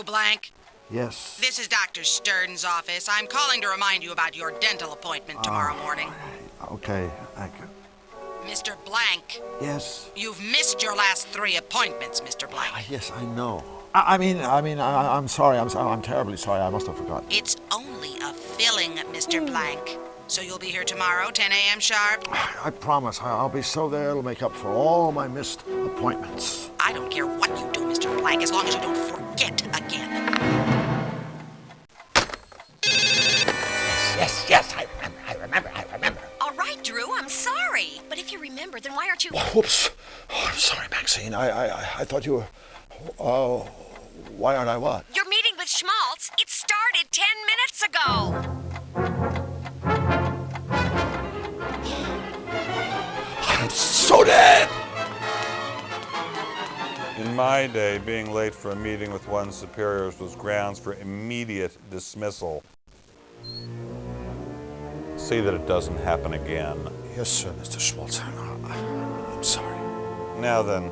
Drew Blank? Yes. This is Dr. Sturden's office. I'm calling to remind you about your dental appointment tomorrow morning. Okay, thank you. Mr. Blank. Yes. You've missed your last 3 appointments, Mr. Blank. Yes, I know. I'm sorry. I'm terribly sorry. I must have forgotten. It's only a filling, Mr. Blank. So you'll be here tomorrow, 10 a.m. sharp? I promise. I'll be so there it'll make up for all my missed appointments. I don't care what you do, Mr. Blank, as long as you don't forget again. Yes, I remember. All right, Drew, I'm sorry. But if you remember, then why aren't you... Whoops. Oh, I'm sorry, Maxine. I thought you were... why aren't I what? Your meeting with Schmaltz, it started 10 minutes ago. I'm so dead! In my day, being late for a meeting with one's superiors was grounds for immediate dismissal. See that it doesn't happen again. Yes, sir, Mr. Schmaltz. I'm sorry. Now then,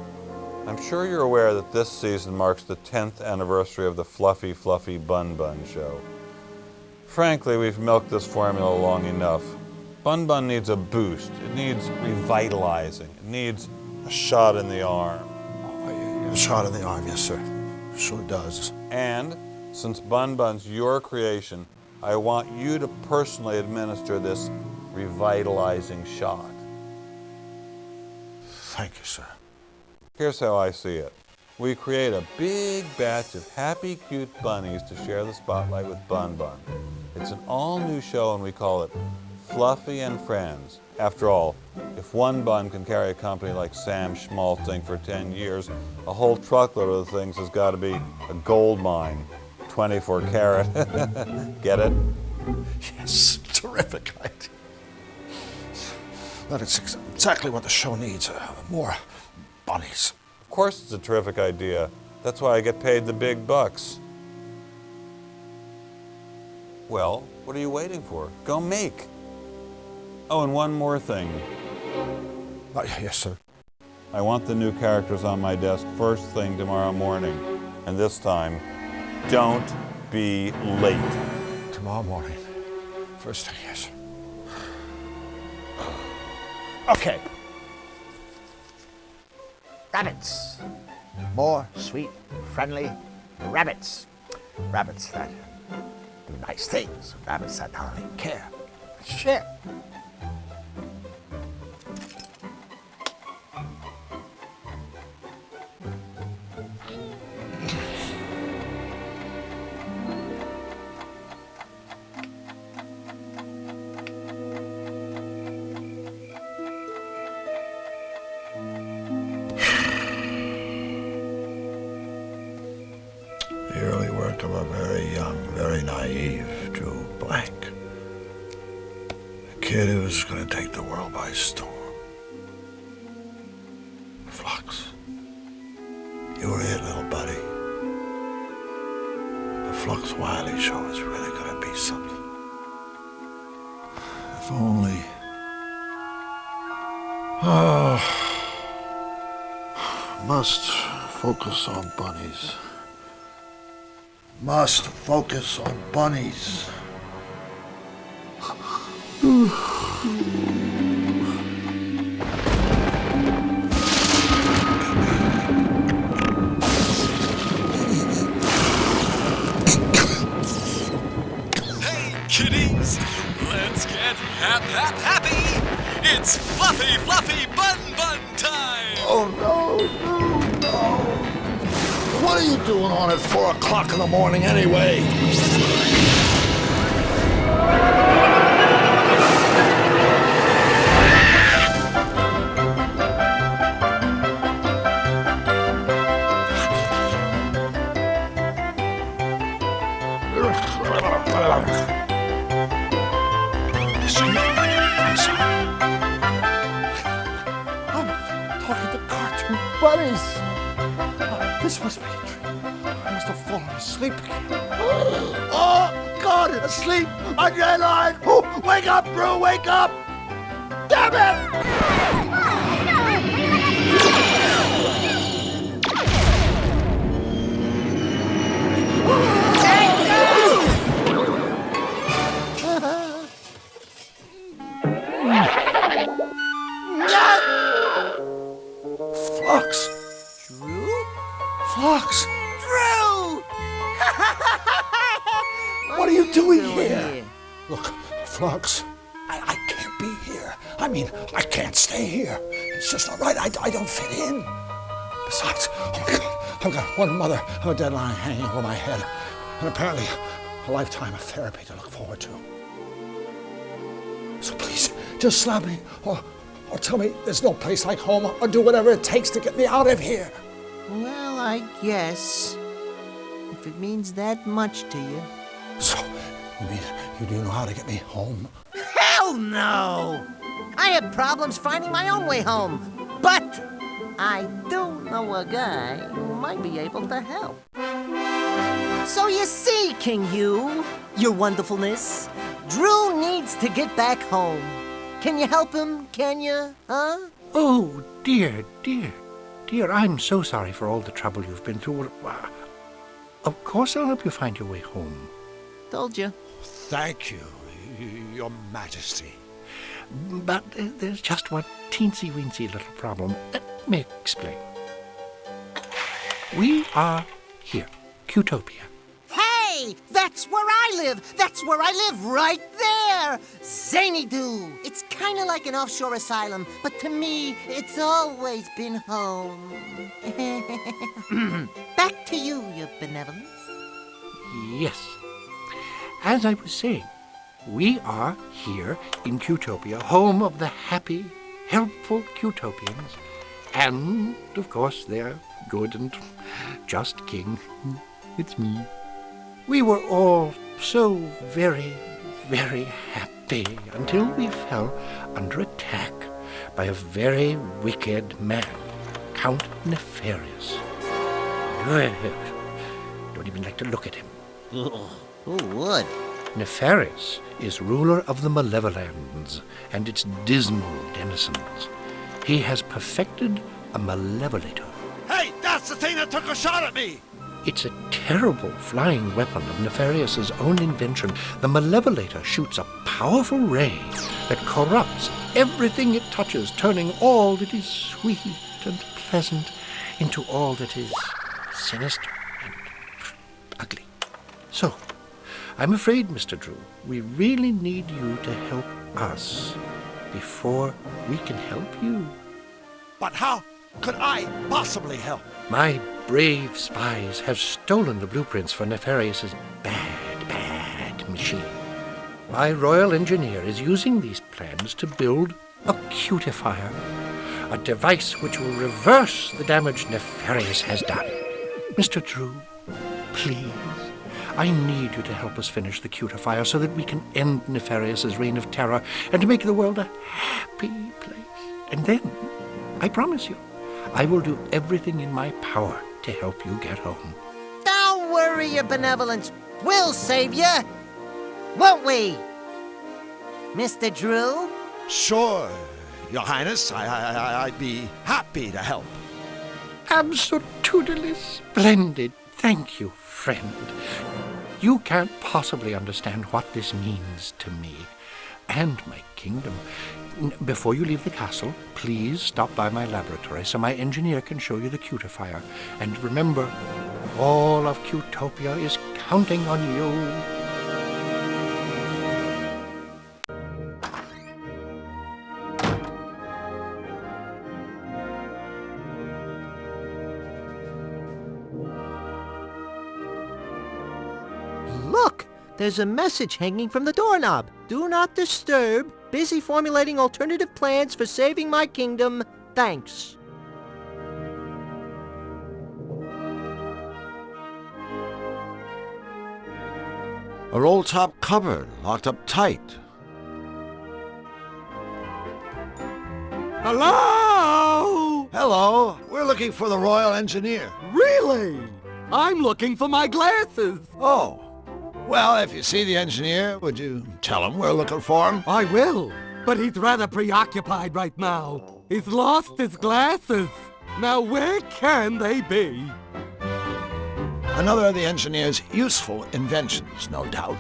I'm sure you're aware that this season marks the 10th anniversary of the Fluffy Fluffy Bun Bun show. Frankly, we've milked this formula long enough. Bun Bun needs a boost. It needs revitalizing. It needs a shot in the arm. A shot in the arm, yes, sir. Sure does. And since Bun Bun's your creation, I want you to personally administer this revitalizing shot. Thank you, sir. Here's how I see it. We create a big batch of happy, cute bunnies to share the spotlight with Bun Bun. It's an all-new show and we call it Fluffy and Friends. After all, if one bun can carry a company like Sam Schmaltzing for 10 years, a whole truckload of the things has got to be a gold mine. 24 karat. Get it? Yes, terrific idea. That is exactly what the show needs. More bunnies. Of course it's a terrific idea. That's why I get paid the big bucks. Well, what are you waiting for? Go make. Oh, and one more thing. Yes, sir. I want the new characters on my desk first thing tomorrow morning. And this time, don't be late. Tomorrow morning. First thing, yes. Okay. Rabbits. More sweet, friendly rabbits. Rabbits that do nice things. Rabbits that not only care, but share. The early work of a very young, very naive Drew Blank. A kid who was going to take the world by storm. Flux. You were it, little buddy. The Flux Wiley show is really going to be something. If only... must focus on bunnies. Must focus on bunnies. Hey, kiddies! Let's get happy! It's Fluffy Fluffy Bun Bun time! Oh no! What are you doing on at 4 o'clock in the morning anyway? I'm sorry. I'm talking to cartoon bunnies. This must be a dream. I must have fallen asleep again. Oh, God, asleep on your line. Oh, wake up, Brew, wake up. Damn it! doing here? here? Look, Flux, I can't be here. I mean, I can't stay here. It's just not right. I don't fit in. Besides, oh my God, I've got one mother of a deadline hanging over my head, and apparently a lifetime of therapy to look forward to. So please, just slap me, or tell me there's no place like home, or do whatever it takes to get me out of here. Well, I guess. If it means that much to you. So, you mean you do know how to get me home? Hell no! I have problems finding my own way home. But I do know a guy who might be able to help. So you see, King Hugh, your wonderfulness, Drew needs to get back home. Can you help him, can you, huh? Oh, dear, I'm so sorry for all the trouble you've been through. Of course I'll help you find your way home. Told you. Thank you, Your Majesty. But there's just one teensy-weensy little problem. Let me explain. We are here, Qtopia. Hey, that's where I live. That's where I live, right there. Zany-Doo. It's kind of like an offshore asylum, but to me, it's always been home. Back to you, your benevolence. Yes. As I was saying, we are here in Qtopia, home of the happy, helpful Qtopians, and, of course, their good and just king. It's me. We were all so very, very happy until we fell under attack by a very wicked man, Count Nefarious. Don't even like to look at him. Who would? Nefarious is ruler of the Malevolands and its dismal denizens. He has perfected a malevolator. Hey, that's the thing that took a shot at me! It's a terrible flying weapon of Nefarious's own invention. The malevolator shoots a powerful ray that corrupts everything it touches, turning all that is sweet and pleasant into all that is sinister and ugly. So, I'm afraid, Mr. Drew, we really need you to help us before we can help you. But how could I possibly help? My brave spies have stolen the blueprints for Nefarious's bad machine. My royal engineer is using these plans to build a cutifier, a device which will reverse the damage Nefarious has done. Mr. Drew, please, I need you to help us finish the cutifier so that we can end Nefarious's reign of terror and to make the world a happy place. And then, I promise you, I will do everything in my power to help you get home. Don't worry, your benevolence. We'll save you. Won't we? Mr. Drew? Sure, Your Highness. I'd be happy to help. Absolutely splendid. Thank you, friend. You can't possibly understand what this means to me and my kingdom. Before you leave the castle, please stop by my laboratory so my engineer can show you the cutifier. And remember, all of Qtopia is counting on you. Look! There's a message hanging from the doorknob. Do not disturb. Busy formulating alternative plans for saving my kingdom. Thanks. A roll-top cupboard, locked up tight. Hello? Hello, we're looking for the royal engineer. Really? I'm looking for my glasses. Oh, well, if you see the engineer, would you tell him we're looking for him? I will, but he's rather preoccupied right now. He's lost his glasses. Now where can they be? Another of the engineer's useful inventions, no doubt.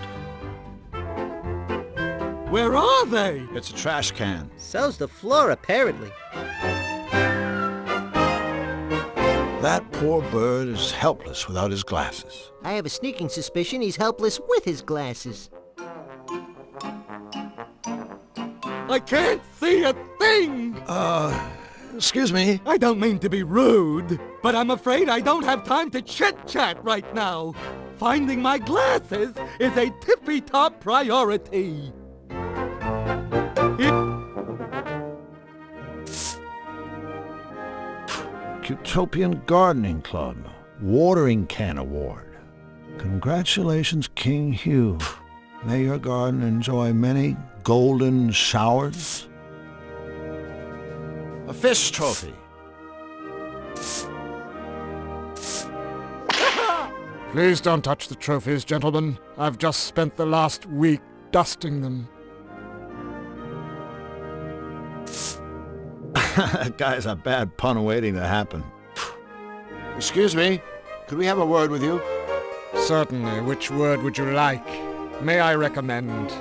Where are they? It's a trash can. So's the floor, apparently. That poor bird is helpless without his glasses. I have a sneaking suspicion he's helpless with his glasses. I can't see a thing! Excuse me? I don't mean to be rude, but I'm afraid I don't have time to chit-chat right now. Finding my glasses is a tippy-top priority. Utopian Gardening Club Watering Can Award. Congratulations, King Hugh. May your garden enjoy many golden showers. A fish trophy. Please don't touch the trophies, gentlemen. I've just spent the last week dusting them. That guy's a bad pun waiting to happen. Excuse me, could we have a word with you? Certainly. Which word would you like? May I recommend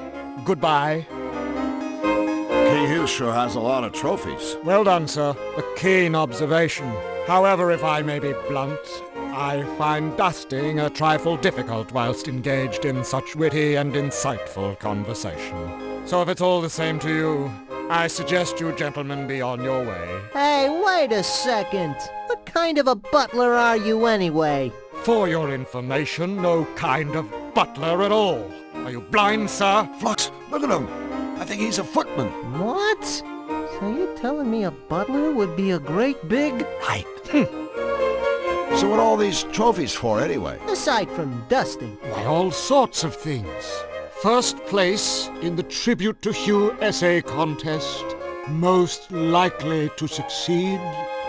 goodbye? King Hugh sure has a lot of trophies. Well done, sir. A keen observation. However, if I may be blunt, I find dusting a trifle difficult whilst engaged in such witty and insightful conversation. So if it's all the same to you, I suggest you gentlemen be on your way. Hey, wait a second. What kind of a butler are you anyway? For your information, no kind of butler at all. Are you blind, sir? Flux, look at him. I think he's a footman. What? So you're telling me a butler would be a great big... Right. So what are all these trophies for anyway? Aside from dusting. Why, all sorts of things. First place in the Tribute to Hugh essay contest. Most likely to succeed.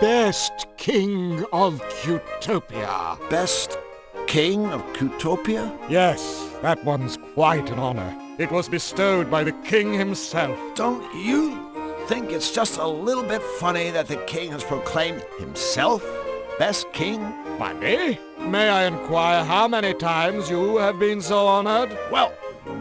Best King of Cutopia. Best King of Cutopia? Yes, that one's quite an honor. It was bestowed by the king himself. Don't you think it's just a little bit funny that the king has proclaimed himself best king? Funny? May I inquire how many times you have been so honored? Well,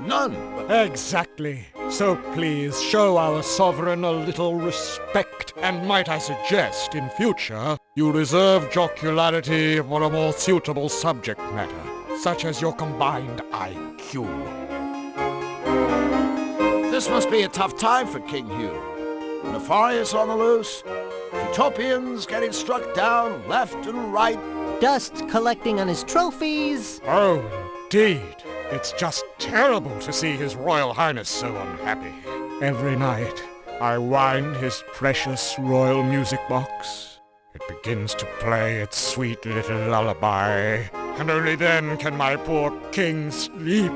none. Exactly. So please show our sovereign a little respect, and might I suggest, in future, you reserve jocularity for a more suitable subject matter, such as your combined IQ. This must be a tough time for King Hugh. Nefarious on the loose, Utopians getting struck down left and right. Dust collecting on his trophies. Oh, indeed. It's just terrible to see His Royal Highness so unhappy. Every night, I wind his precious royal music box. It begins to play its sweet little lullaby, and only then can my poor king sleep.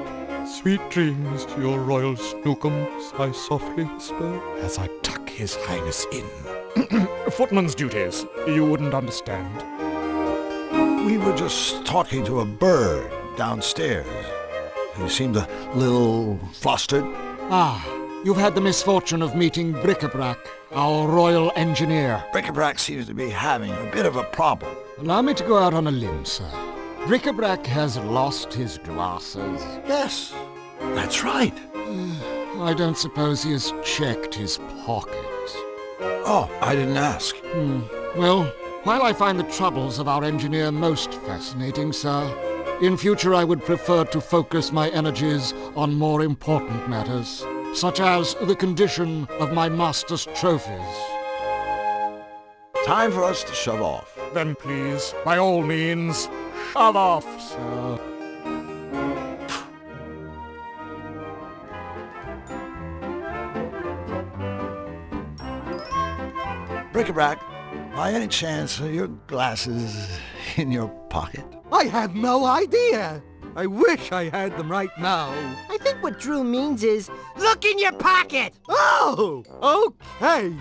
Sweet dreams to your royal snookums, I softly whisper, as I tuck His Highness in. Footman's duties, you wouldn't understand. We were just talking to a bird downstairs. He seemed a little flustered. Ah, you've had the misfortune of meeting Bric-a-Brac, our royal engineer. Bric-a-Brac seems to be having a bit of a problem. Allow me to go out on a limb, sir. Bric-a-Brac has lost his glasses. Yes, that's right. I don't suppose he has checked his pockets. Oh, I didn't ask. Well, while I find the troubles of our engineer most fascinating, sir, in future I would prefer to focus my energies on more important matters, such as the condition of my master's trophies. Time for us to shove off. Then please, by all means, shove off, sir. Bric-a-Brac, by any chance, are your glasses in your pocket? I have no idea. I wish I had them right now. I think what Drew means is, look in your pocket! Oh, okay.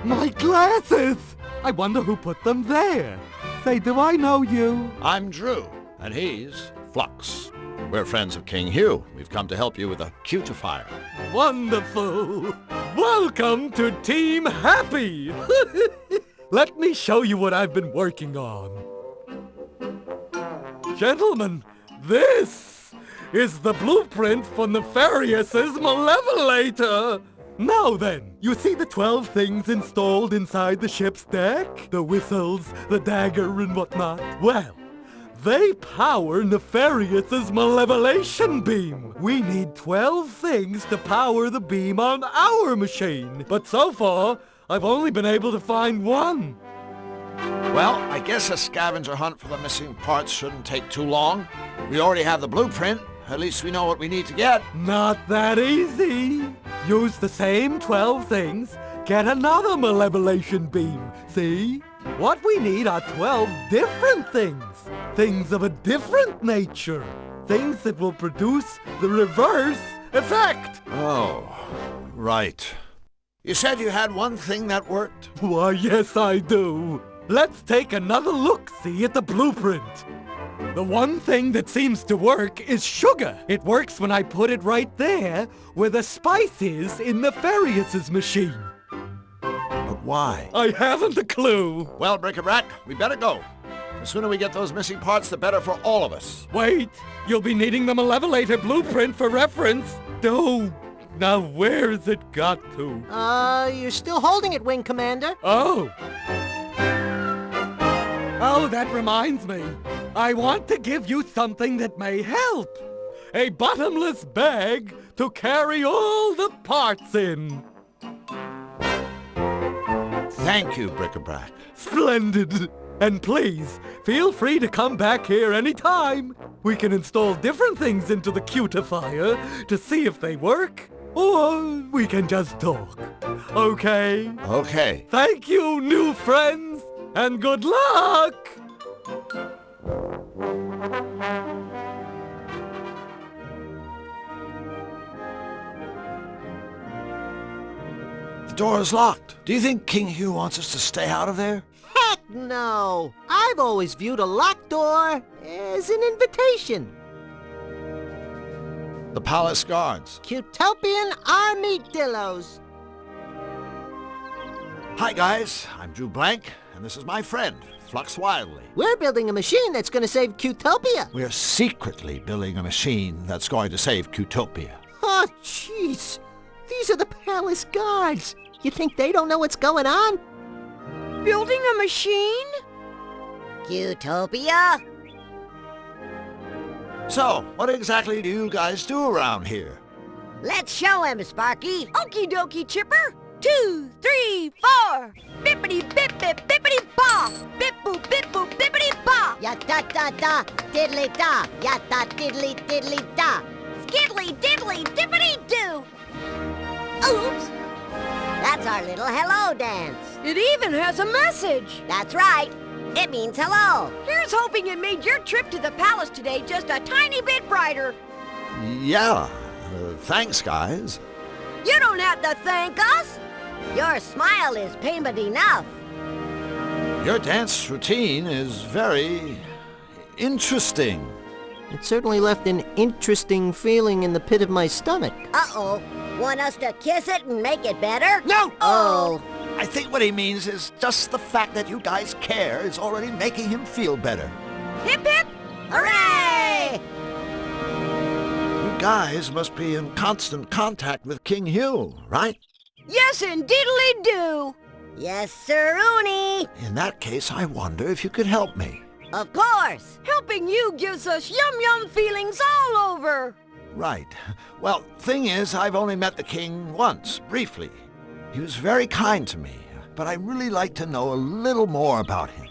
My glasses! I wonder who put them there. Say, do I know you? I'm Drew, and he's Flux. We're friends of King Hugh. We've come to help you with a cutifier. Wonderful! Welcome to Team Happy! Let me show you what I've been working on. Gentlemen, this is the blueprint for Nefarious's Malevolator! Now then, you see the 12 things installed inside the ship's deck? The whistles, the dagger, and whatnot? Well, They power Nefarious's malevolation beam. We need 12 things to power the beam on our machine. But so far, I've only been able to find one. Well, I guess a scavenger hunt for the missing parts shouldn't take too long. We already have the blueprint. At least we know what we need to get. Not that easy. Use the same 12 things, get another malevolation beam. See? What we need are 12 different things. Things of a different nature. Things that will produce the reverse effect. Oh, right. You said you had one thing that worked? Why, yes, I do. Let's take another look-see at the blueprint. The one thing that seems to work is sugar. It works when I put it right there where the spice is in Nefarious' machine. But why? I haven't a clue. Well, Bric-a-Brac, we better go. The sooner we get those missing parts, the better for all of us. Wait, you'll be needing the Malevolator blueprint for reference. Oh, now where's it got to? You're still holding it, Wing Commander. Oh, that reminds me. I want to give you something that may help. A bottomless bag to carry all the parts in. Thank you, Bric-a-Brac. Splendid. And please, feel free to come back here anytime. We can install different things into the cutifier to see if they work. Or we can just talk. Okay? Okay. Thank you, new friends, and good luck! The door is locked. Do you think King Hugh wants us to stay out of there? Heck no! I've always viewed a locked door as an invitation. The palace guards. Cutopian armadillos. Hi, guys. I'm Drew Blank, and this is my friend, Flux Wildly. We're building a machine that's going to save Cutopia. We're secretly building a machine that's going to save Cutopia. Oh, jeez. These are the palace guards. You think they don't know what's going on? Building a machine? Cutopia? So, what exactly do you guys do around here? Let's show him, Sparky. Okie dokie, Chipper. 2, 3, 4. Bippity bip bip bippity ba. Bip boop bip boop bippity ba. Ya da da da, diddly da. Ya da diddly diddly da. Skiddly diddly dippity doo. Oops. That's our little hello dance. It even has a message. That's right. It means hello. Here's hoping it made your trip to the palace today just a tiny bit brighter. Yeah. Thanks, guys. You don't have to thank us. Your smile is payment enough. Your dance routine is very interesting. It certainly left an interesting feeling in the pit of my stomach. Uh-oh. Want us to kiss it and make it better? No! Oh. I think what he means is just the fact that you guys care is already making him feel better. Hip hip! Hooray! You guys must be in constant contact with King Hugh, right? Yes, indeedly do. Yes, sir-oony. In that case, I wonder if you could help me. Of course. Helping you gives us yum-yum feelings all over. Right. Well, thing is, I've only met the king once, briefly. He was very kind to me, but I'd really like to know a little more about him.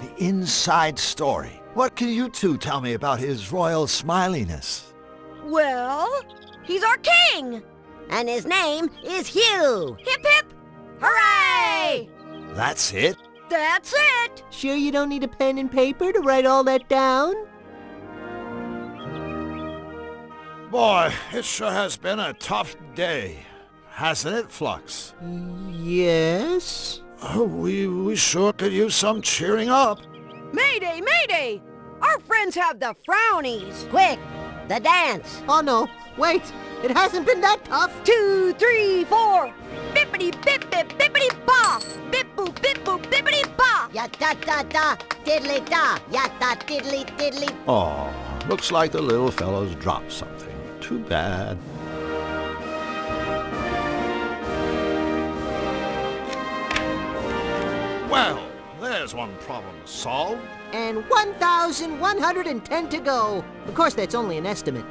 The inside story. What can you two tell me about his royal smiliness? Well, he's our king. And his name is Hugh. Hip hip! Hooray! That's it? That's it! Sure you don't need a pen and paper to write all that down? Boy, it sure has been a tough day. Hasn't it, Flux? Yes? Oh, we sure could use some cheering up. Mayday, mayday! Our friends have the frownies. Quick, the dance. Oh no, wait, it hasn't been that tough. 2, 3, 4. Bippity bip bip bippity ba. Bip boop bippity ba. Ya da da da, diddly da. Ya da diddly diddly. Oh, looks like the little fellow's dropped something. Too bad. Well, There's one problem solved. And 1,110 to go. Of course, that's only an estimate.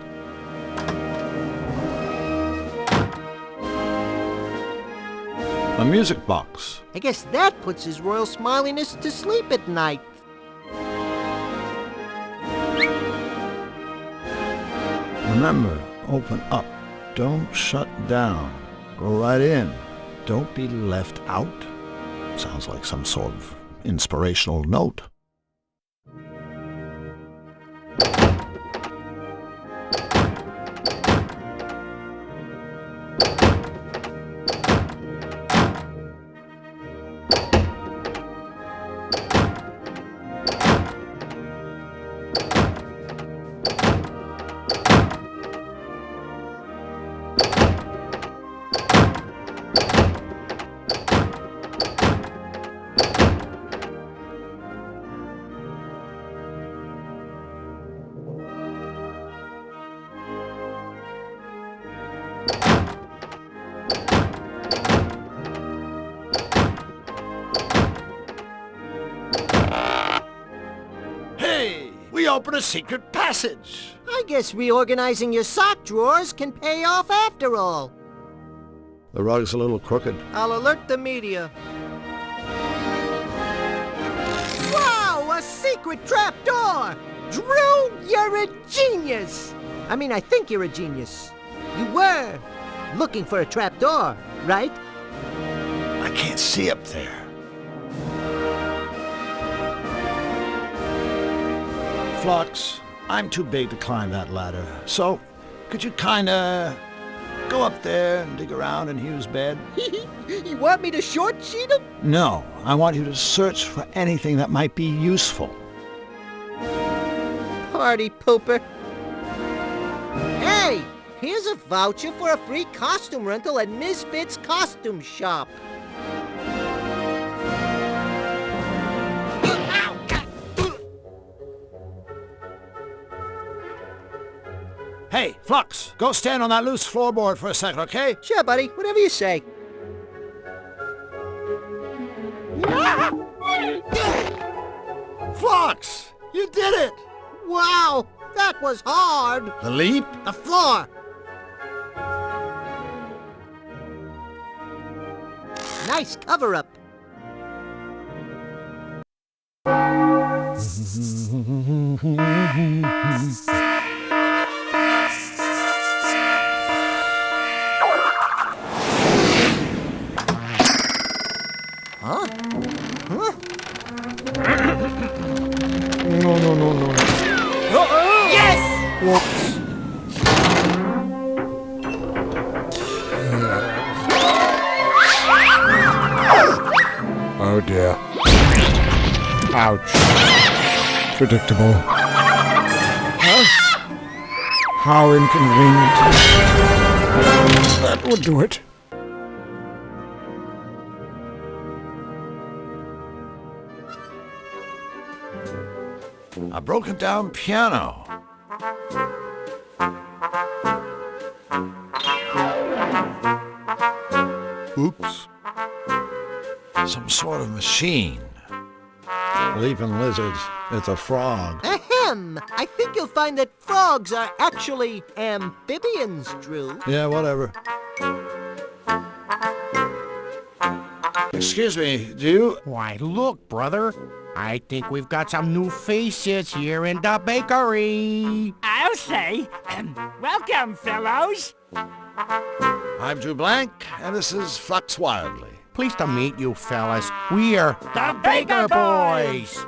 A music box. I guess that puts his royal smiliness to sleep at night. Remember, open up. Don't shut down. Go right in. Don't be left out. Sounds like some sort of inspirational note. We open a secret passage. I guess reorganizing your sock drawers can pay off after all. The rug's a little crooked. I'll alert the media. Wow, a secret trapdoor! Drew, you're a genius! I mean, I think you're a genius. You were looking for a trapdoor, right? I can't see up there. Flux, I'm too big to climb that ladder. So, could you kinda go up there and dig around in Hugh's bed? You want me to short sheet him? No, I want you to search for anything that might be useful. Party pooper. Hey, here's a voucher for a free costume rental at Misfits Costume Shop. Hey, Flux, go stand on that loose floorboard for a second, okay? Sure, buddy. Whatever you say. Flux, you did it! Wow, that was hard. The leap? The floor. Nice cover-up. Huh? Huh? No. Yes! Whoops. Oh dear. Ouch. Predictable. Huh? How inconvenient. That would do it. A broken down piano. Oops. Some sort of machine. Leaping lizards. It's a frog. Ahem! I think you'll find that frogs are actually amphibians, Drew. Yeah, whatever. Excuse me, do you... Why, look, brother. I think we've got some new faces here in the bakery. I'll say, welcome, fellows. I'm Drew Blank, and this is Flux Wildly. Pleased to meet you, fellas. We're The Baker Boys.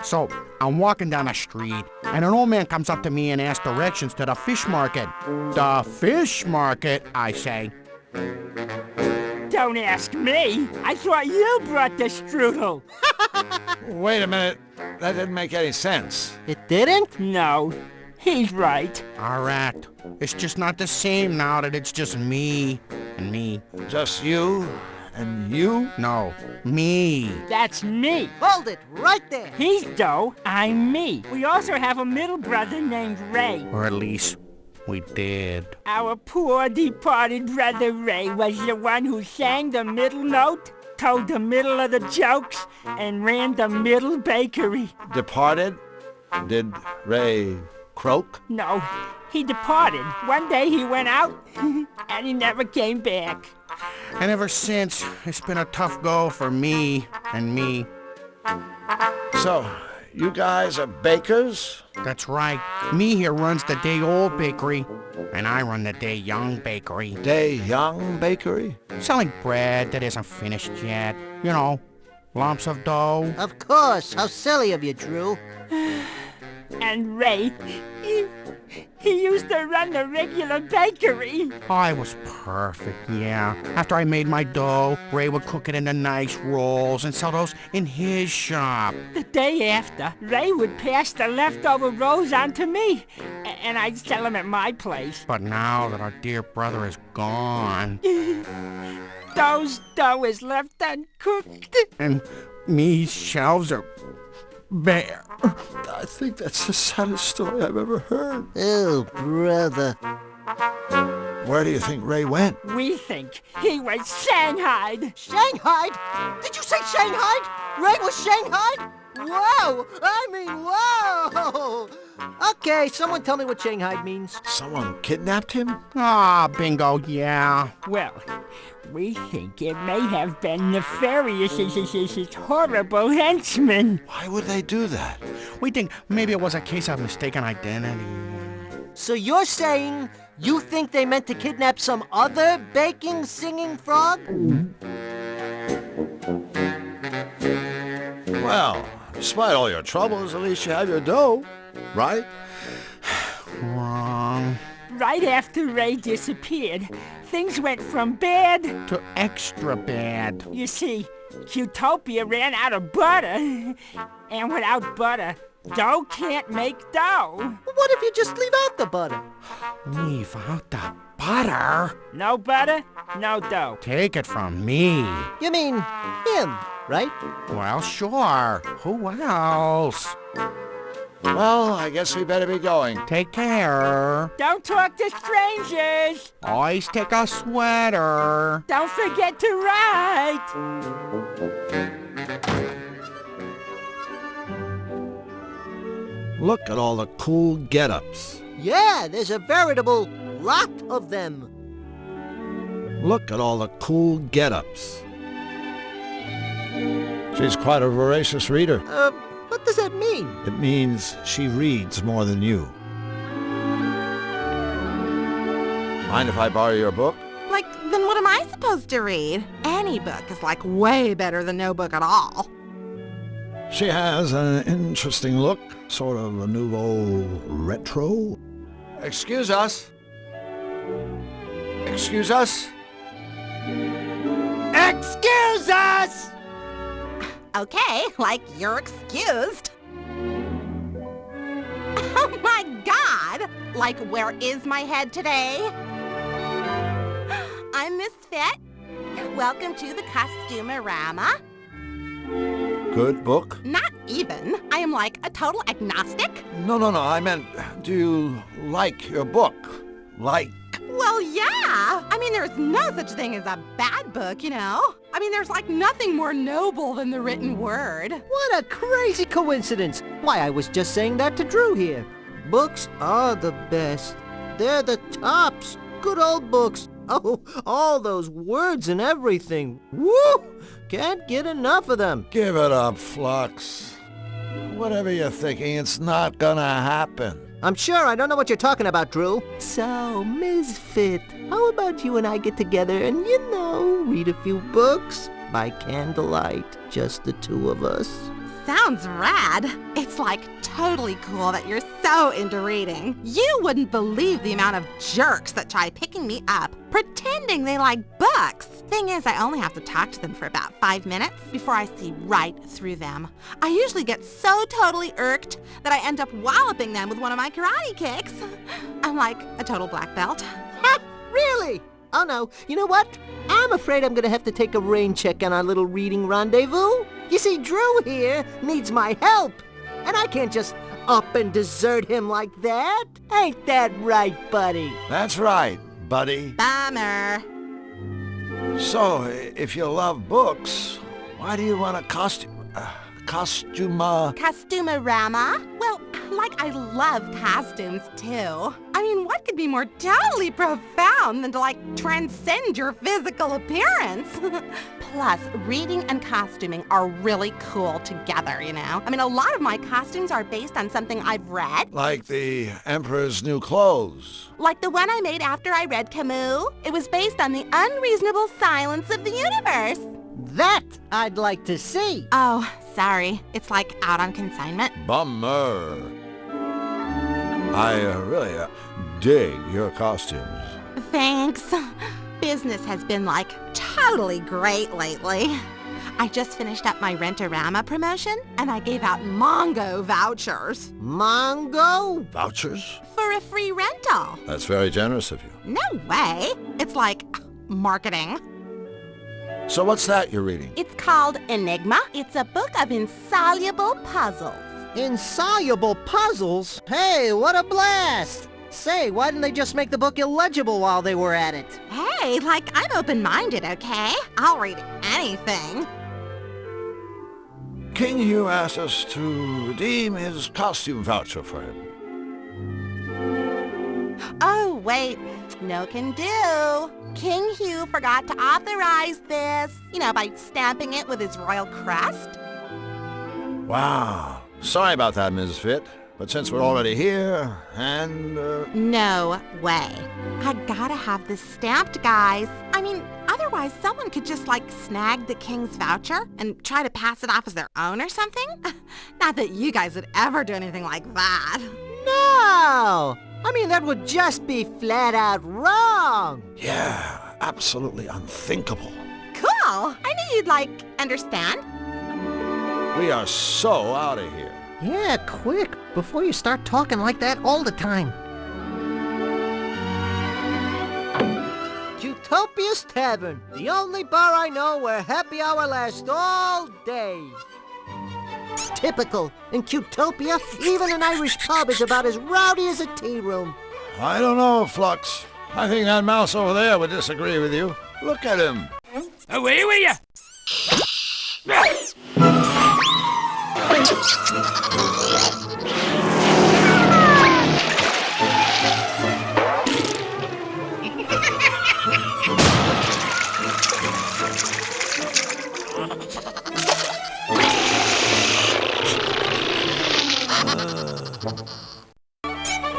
So, I'm walking down the street, and an old man comes up to me and asks directions to the fish market. The fish market, I say. Don't ask me. I thought you brought the strudel. Wait a minute. That didn't make any sense. It didn't? No, he's right. All right. It's just not the same now that it's just me and me. Just you and you? No, me. That's me. Hold it right there. He's Doe, I'm me. We also have a middle brother named Ray. Or at least We did. Our poor departed brother Ray was the one who sang the middle note, told the middle of the jokes, and ran the middle bakery. Departed? Did Ray croak? No, he departed. One day he went out, and he never came back. And ever since, it's been a tough go for me and me. So, you guys are bakers? That's right. Me here runs the day-old bakery, and I run the day-young bakery. Day-young bakery? Selling bread that isn't finished yet. You know, lumps of dough. Of course. How silly of you, Drew. And Ray, he used to run the regular bakery. I was perfect, yeah. After I made my dough, Ray would cook it into nice rolls and sell those in his shop. The day after, Ray would pass the leftover rolls on to me, and I'd sell them at my place. But now that our dear brother is gone... Those dough is left uncooked. And me's shelves are bare. I think that's the saddest story I've ever heard. Oh, brother. Where do you think Ray went? We think he was shanghaied. Shanghai? Did you say Shanghai? Ray was Shanghai? Whoa! I mean, whoa! Okay, someone tell me what Shanghai means. Someone kidnapped him? Ah, bingo, yeah. Well, we think it may have been Nefarious' horrible henchmen. Why would they do that? We think maybe it was a case of mistaken identity. So you're saying you think they meant to kidnap some other baking, singing frog? Well, despite all your troubles, at least you have your dough, right? Wrong. Right after Ray disappeared, things went from bad to extra bad. You see, Qtopia ran out of butter. And without butter, dough can't make dough. What if you just leave out the butter? Leave out the butter? No butter, no dough. Take it from me. You mean him, right? Well, sure. Who else? Well, I guess we better be going. Take care. Don't talk to strangers. Always take a sweater. Don't forget to write. Look at all the cool get-ups. Yeah, there's a veritable lot of them. Look at all the cool get-ups. She's quite a voracious reader. What does that mean? It means she reads more than you. Mind if I borrow your book? Like, then what am I supposed to read? Any book is like way better than no book at all. She has an interesting look, sort of a nouveau retro. Excuse us. Excuse us. Excuse us! Okay, like you're excused. Oh my God! Like, where is my head today? I'm Miss Fit. Welcome to the Costumerama. Good book? Not even. I am like a total agnostic. No, I meant, do you like your book? Like? Well, yeah. I mean, there's no such thing as a bad book, you know? I mean, there's like nothing more noble than the written word. What a crazy coincidence. Why, I was just saying that to Drew here. Books are the best. They're the tops. Good old books. Oh, all those words and everything. Woo! Can't get enough of them. Give it up, Flux. Whatever you're thinking, it's not gonna happen. I'm sure I don't know what you're talking about, Drew. So, Misfit, how about you and I get together and, you know, read a few books by candlelight, just the two of us? Sounds rad. It's like totally cool that you're so into reading. You wouldn't believe the amount of jerks that try picking me up, pretending they like books. Thing is, I only have to talk to them for about 5 minutes before I see right through them. I usually get so totally irked that I end up walloping them with one of my karate kicks. I'm like a total black belt. Ha! Really? Oh no, you know what? I'm afraid I'm gonna have to take a rain check on our little reading rendezvous. You see, Drew here needs my help. And I can't just up and desert him like that? Ain't that right, buddy? That's right, buddy. Bummer. So, if you love books, why do you want a Costumerama? Well, like I love costumes too. I mean, what could be more totally profound than to transcend your physical appearance? Plus, reading and costuming are really cool together, you know? I mean, a lot of my costumes are based on something I've read. Like the Emperor's New Clothes. Like the one I made after I read Camus. It was based on the unreasonable silence of the universe. That I'd like to see. Oh, sorry. It's out on consignment. Bummer. I really dig your costumes. Thanks. Business has been totally great lately. I just finished up my Rent-A-Rama promotion and I gave out Mongo vouchers. Mongo? Vouchers? For a free rental. That's very generous of you. No way. It's marketing. So what's that you're reading? It's called Enigma. It's a book of insoluble puzzles. Insoluble puzzles? Hey, what a blast! Say, why didn't they just make the book illegible while they were at it? Hey, I'm open-minded, okay? I'll read anything. King Hugh asked us to redeem his costume voucher for him. Oh, wait. No can do. King Hugh forgot to authorize this, by stamping it with his royal crest. Wow. Sorry about that, Mrs. Fit. But since we're already here, and... No way. I gotta have this stamped, guys. I mean, otherwise someone could just, snag the king's voucher and try to pass it off as their own or something. Not that you guys would ever do anything like that. No! I mean, that would just be flat out wrong. Yeah, absolutely unthinkable. Cool. I knew you'd, understand. We are so out of here. Yeah, quick, before you start talking like that all the time. Utopia's Tavern, the only bar I know where happy hour lasts all day. Typical. In Qtopia, even an Irish pub is about as rowdy as a tea room. I don't know, Flux. I think that mouse over there would disagree with you. Look at him. Away with you!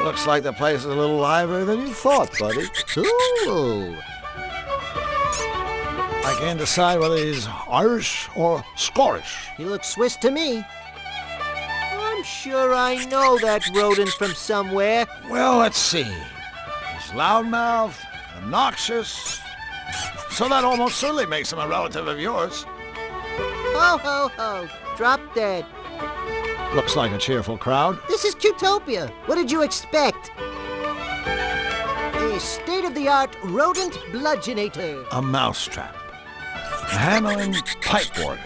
Looks like the place is a little livelier than you thought, buddy. Ooh. I can't decide whether he's Irish or Scottish. He looks Swiss to me. I'm sure I know that rodent from somewhere. Well, let's see. He's loudmouth, obnoxious, so that almost certainly makes him a relative of yours. Ho, ho, ho. Drop dead. Looks like a cheerful crowd. This is Qtopia. What did you expect? A state-of-the-art rodent bludgeonator. A mousetrap. A hammering pipe organ.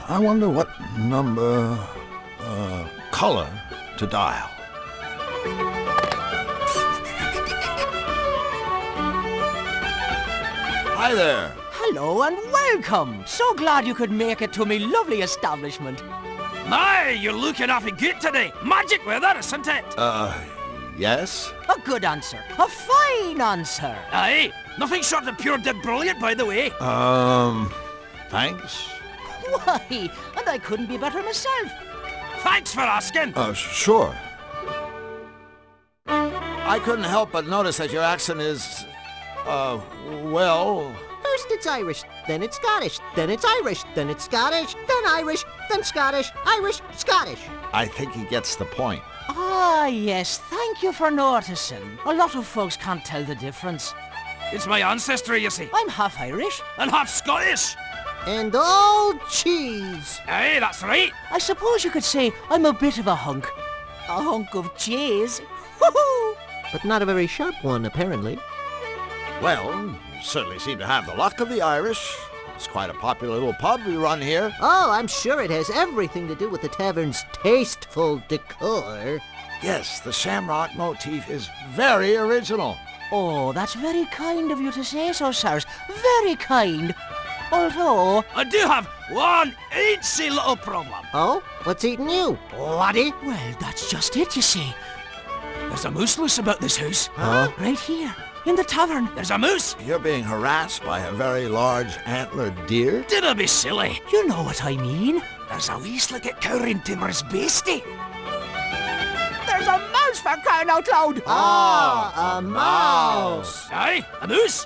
I wonder what number, color to dial. Hi there. Hello and welcome. So glad you could make it to me lovely establishment. My, you're looking awfully good today. Magic weather, isn't it? Yes? A good answer. A fine answer. Aye, nothing short of pure de brilliant, by the way. Thanks? Why, and I couldn't be better myself. Thanks for asking. Sure. I couldn't help but notice that your accent is, well... First it's Irish, then it's Scottish, then it's Irish, then it's Scottish, then Irish, then Scottish, Irish, Scottish. I think he gets the point. Ah, yes, thank you for noticing. A lot of folks can't tell the difference. It's my ancestry, you see. I'm half Irish. And half Scottish. And all cheese. Aye, that's right. I suppose you could say I'm a bit of a hunk. A hunk of cheese. Woohoo! But not a very sharp one, apparently. Well, you certainly seem to have the luck of the Irish. It's quite a popular little pub we run here. Oh, I'm sure it has everything to do with the tavern's tasteful decor. Yes, the shamrock motif is very original. Oh, that's very kind of you to say so, sirs. Very kind. Although... I do have one eensy little problem. Oh? What's eating you, laddie? Well, that's just it, you see. There's a moose loose about this house. Huh? Right here, in the tavern. There's a moose. You're being harassed by a very large antlered deer? Dinna be silly. You know what I mean. There's a wee slicket cow in Timmer's beastie. There's a mouse for crying out loud! Ah, a mouse! Aye, a moose.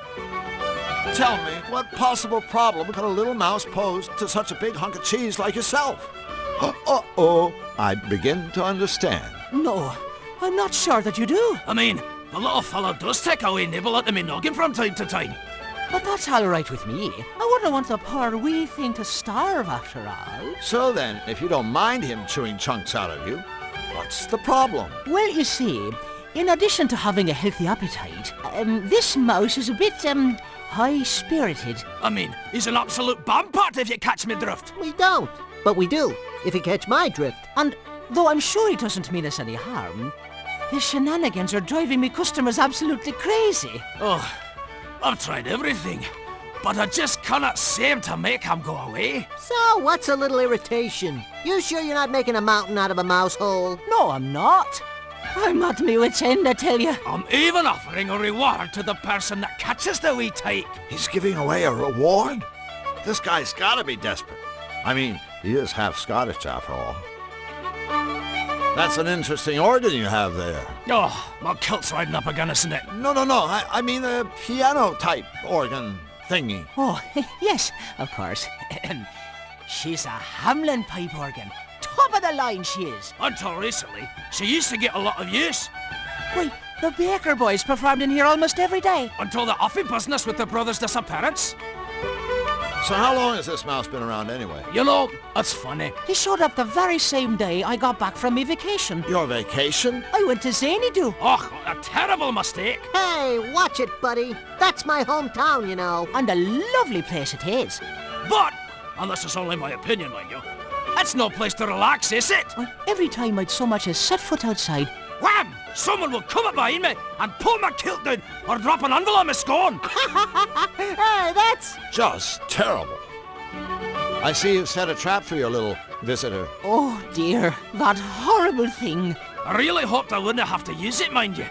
Tell me, what possible problem could a little mouse pose to such a big hunk of cheese like yourself? Uh-oh, I begin to understand. No, I'm not sure that you do. I mean, the little fellow does take a wee nibble at me noggin from time to time. But that's all right with me. I wouldn't want the poor wee thing to starve after all. So then, if you don't mind him chewing chunks out of you, what's the problem? Well, you see, in addition to having a healthy appetite, this mouse is a bit, high-spirited. I mean, he's an absolute bampart if you catch me drift. We don't, but we do, if you catch my drift. And though I'm sure he doesn't mean us any harm, his shenanigans are driving me customers absolutely crazy. Oh, I've tried everything, but I just cannot seem to make him go away. So, what's a little irritation? You sure you're not making a mountain out of a mouse hole? No, I'm not. I'm at me wit's end, I tell you. I'm even offering a reward to the person that catches the wee tyke. He's giving away a reward? This guy's gotta be desperate. I mean, he is half Scottish after all. That's an interesting organ you have there. Oh, my kilt's riding up again, isn't it? No, I mean a piano-type organ thingy. Oh, yes, of course. She's a Hamlin pipe organ. Top of the line she is. Until recently, she used to get a lot of use. Why, the Baker boys performed in here almost every day. Until the offy business with the brothers' disappearance. So how long has this mouse been around anyway? You know, it's funny. He showed up the very same day I got back from me vacation. Your vacation? I went to Xanadu. Oh, a terrible mistake. Hey, watch it, buddy. That's my hometown, you know. And a lovely place it is. But, and this is only my opinion, mind you, it's no place to relax, is it? Well, every time I'd so much as set foot outside, wham! Someone will come up behind me and pull my kilt down or drop an anvil on my scone. Hey, that's... just terrible. I see you've set a trap for your little visitor. oh dear, that horrible thing. I really hoped I wouldn't have to use it, mind you.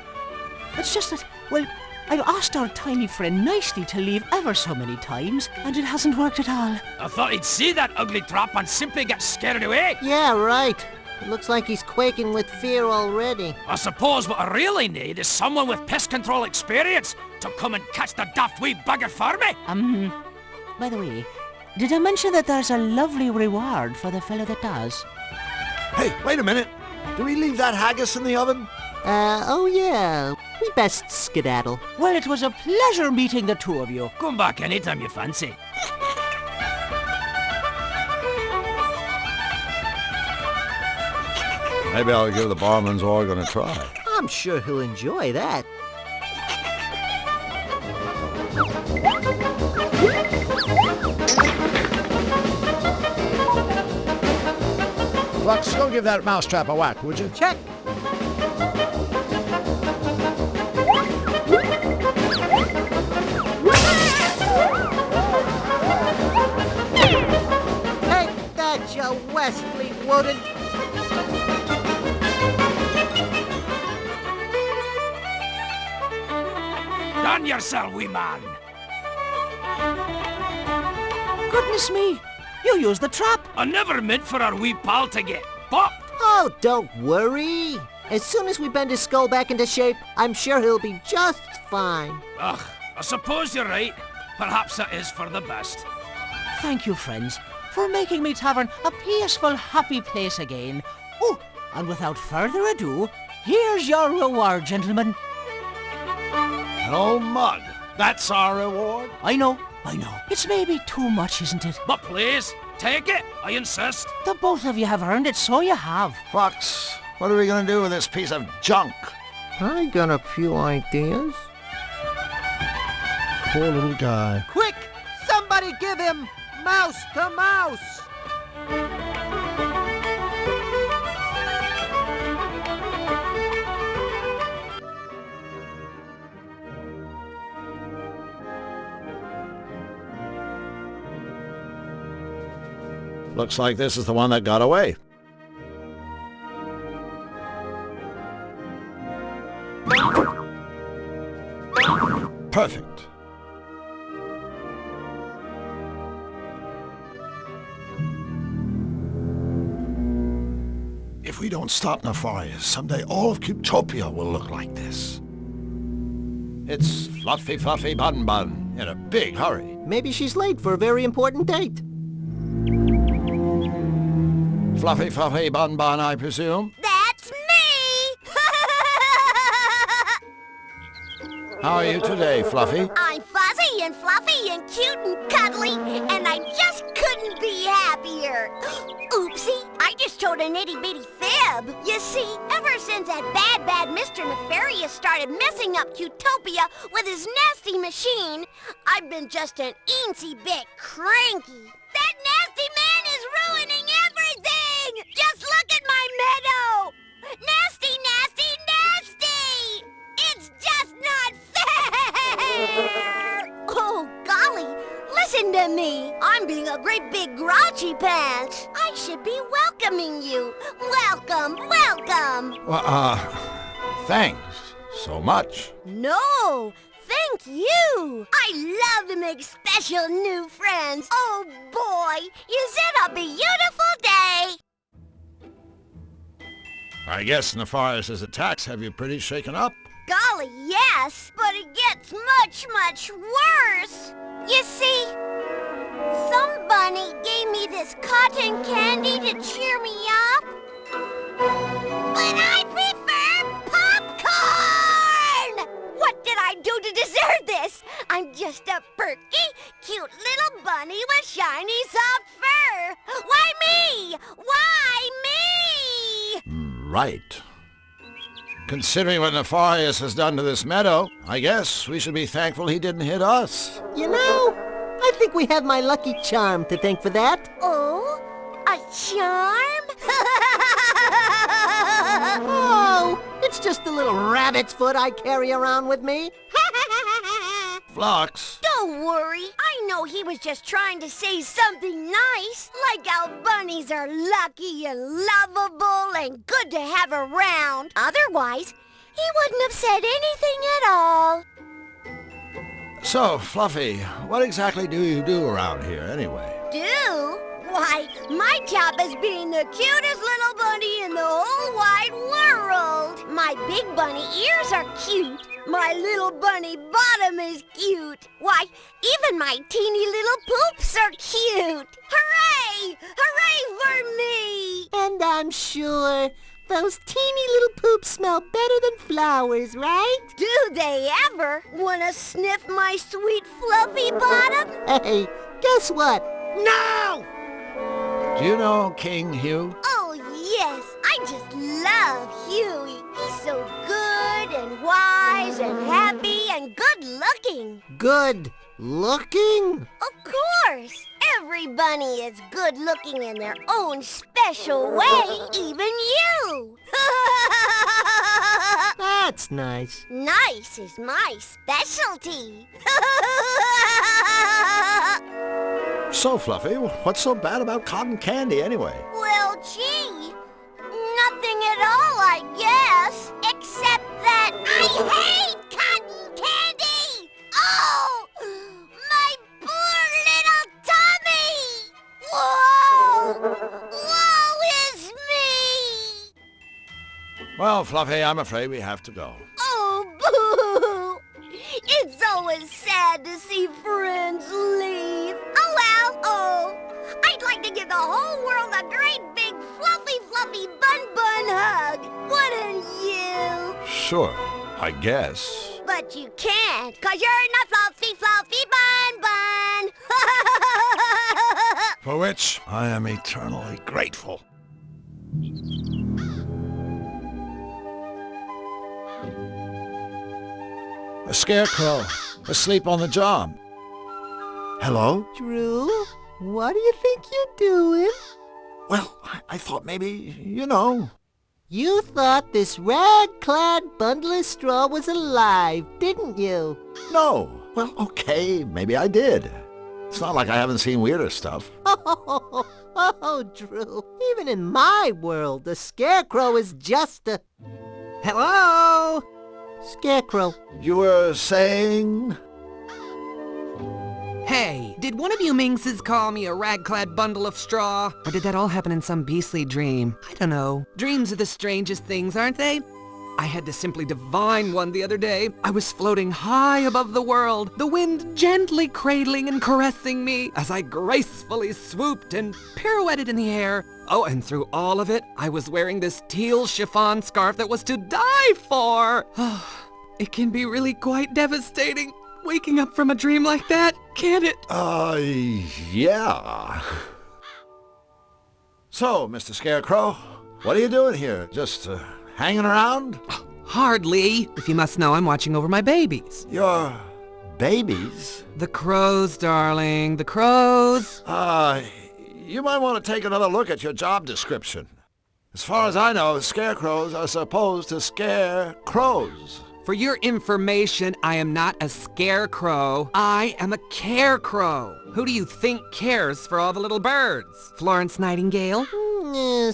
It's just that, well, I've asked our tiny friend nicely to leave ever so many times, and it hasn't worked at all. I thought he'd see that ugly trap and simply get scared away. Yeah, right. It looks like he's quaking with fear already. I suppose what I really need is someone with pest control experience to come and catch the daft wee bugger for me. By the way, did I mention that there's a lovely reward for the fellow that does? Hey, wait a minute. Do we leave that haggis in the oven? Oh yeah. We best skedaddle. Well, it was a pleasure meeting the two of you. Come back anytime you fancy. Maybe I'll give the barman's organ a try. I'm sure he'll enjoy that. Flux, go give that mousetrap a whack, would you? Check. Take that, you Wesley Woden. Done yourself, wee man. Goodness me, you used the trap. I never meant for our wee pal to get popped. Oh, don't worry. As soon as we bend his skull back into shape, I'm sure he'll be just fine. Ugh, I suppose you're right. Perhaps that is for the best. Thank you, friends, for making me tavern a peaceful, happy place again. Oh, and without further ado, here's your reward, gentlemen. An old mug. That's our reward? I know. It's maybe too much, isn't it? But please, take it. I insist. The both of you have earned it, so you have. Fox, what are we going to do with this piece of junk? I got a few ideas. Poor little guy. Quick! Somebody Give him mouse to mouse! Looks like this is the one that got away. Perfect. If we don't stop Nefarious, someday all of Cutopia will look like this. It's Fluffy Fluffy Bun Bun in a big hurry. Maybe she's late for a very important date. Fluffy Fluffy Bun Bun, I presume? That's me! How are you today, Fluffy? I'm fuzzy and fluffy and cute and cuddly, and I just couldn't be happier. Oopsie, I just told an itty-bitty fib. You see, ever since that bad Mr. Nefarious started messing up Cutopia with his nasty machine, I've been just an eensy bit cranky. That nasty man is ruining everything! Just look at my meadow! Nasty, nasty, nasty! It's just not fair! Oh, golly, listen to me. I'm being a great big grouchy pants. I should be welcoming you. Welcome, welcome. Well, thanks so much. No, thank you. I love to make special new friends. Oh, boy, is it a beautiful day. I guess Nefarious's attacks have you pretty shaken up. Golly, yes, but it gets much, much worse. You see, some bunny gave me this cotton candy to cheer me up. But I prefer popcorn! What did I do to deserve this? I'm just a perky, cute little bunny with shiny soft fur. Why me? Why me? Right. Considering what Nefarious has done to this meadow, I guess we should be thankful he didn't hit us. You know, I think we have my lucky charm to thank for that. Oh, a charm? Oh, it's just a little rabbit's foot I carry around with me. Flux. Don't worry. I know he was just trying to say something nice, like how bunnies are lucky and lovable and good to have around. Otherwise, he wouldn't have said anything at all. So, Fluffy, what exactly do you do around here anyway? Do? Why, my job is being the cutest little bunny in the whole wide world. My big bunny ears are cute. My little bunny bottom is cute. Why, even my teeny little poops are cute. Hooray! Hooray for me! And I'm sure those teeny little poops smell better than flowers, right? Do they ever want to sniff my sweet fluffy bottom? Hey, guess what? No! Do you know King Hugh? Oh, yes. I just love Huey. He's so good and wise and happy and good looking. Good looking? Of course. Every bunny is good looking in their own special way, even you. That's nice. Nice is my specialty. So, Fluffy, what's so bad about cotton candy anyway? Well, gee, nothing at all, I guess. Except that I hate cotton candy! Oh, my poor little tummy! Whoa! Woe is me! Well, Fluffy, I'm afraid we have to go. Oh, boo! It's always sad to see friends leave. Oh, well, oh. I'd like to give the whole world a great big fluffy bun hug. Wouldn't you? Sure, I guess. But you can't, 'cause you're not fluffy bun. For which I am eternally grateful. A scarecrow, asleep on the job. Hello? Drew, what do you think you're doing? Well, I thought maybe, you know. You thought this rag-clad bundle of straw was alive, didn't you? No. Well, okay, maybe I did. It's not like I haven't seen weirder stuff. Oh, Drew, even in my world, the Scarecrow is just a... Hello? Scarecrow. You were saying? Hey, did one of you minxes call me a rag-clad bundle of straw? Or did that all happen in some beastly dream? I don't know. Dreams are the strangest things, aren't they? I had this simply divine one the other day. I was floating high above the world, the wind gently cradling and caressing me as I gracefully swooped and pirouetted in the air. Oh, and through all of it, I was wearing this teal chiffon scarf that was to die for. It can be really quite devastating, waking up from a dream like that, can't it? Yeah. So, Mr. Scarecrow, what are you doing here? Just, hanging around? Hardly. If you must know, I'm watching over my babies. Your babies? The crows, darling, the crows. You might want to take another look at your job description. As far as I know, scarecrows are supposed to scare crows. For your information, I am not a scarecrow. I am a carecrow. Who do you think cares for all the little birds? Florence Nightingale?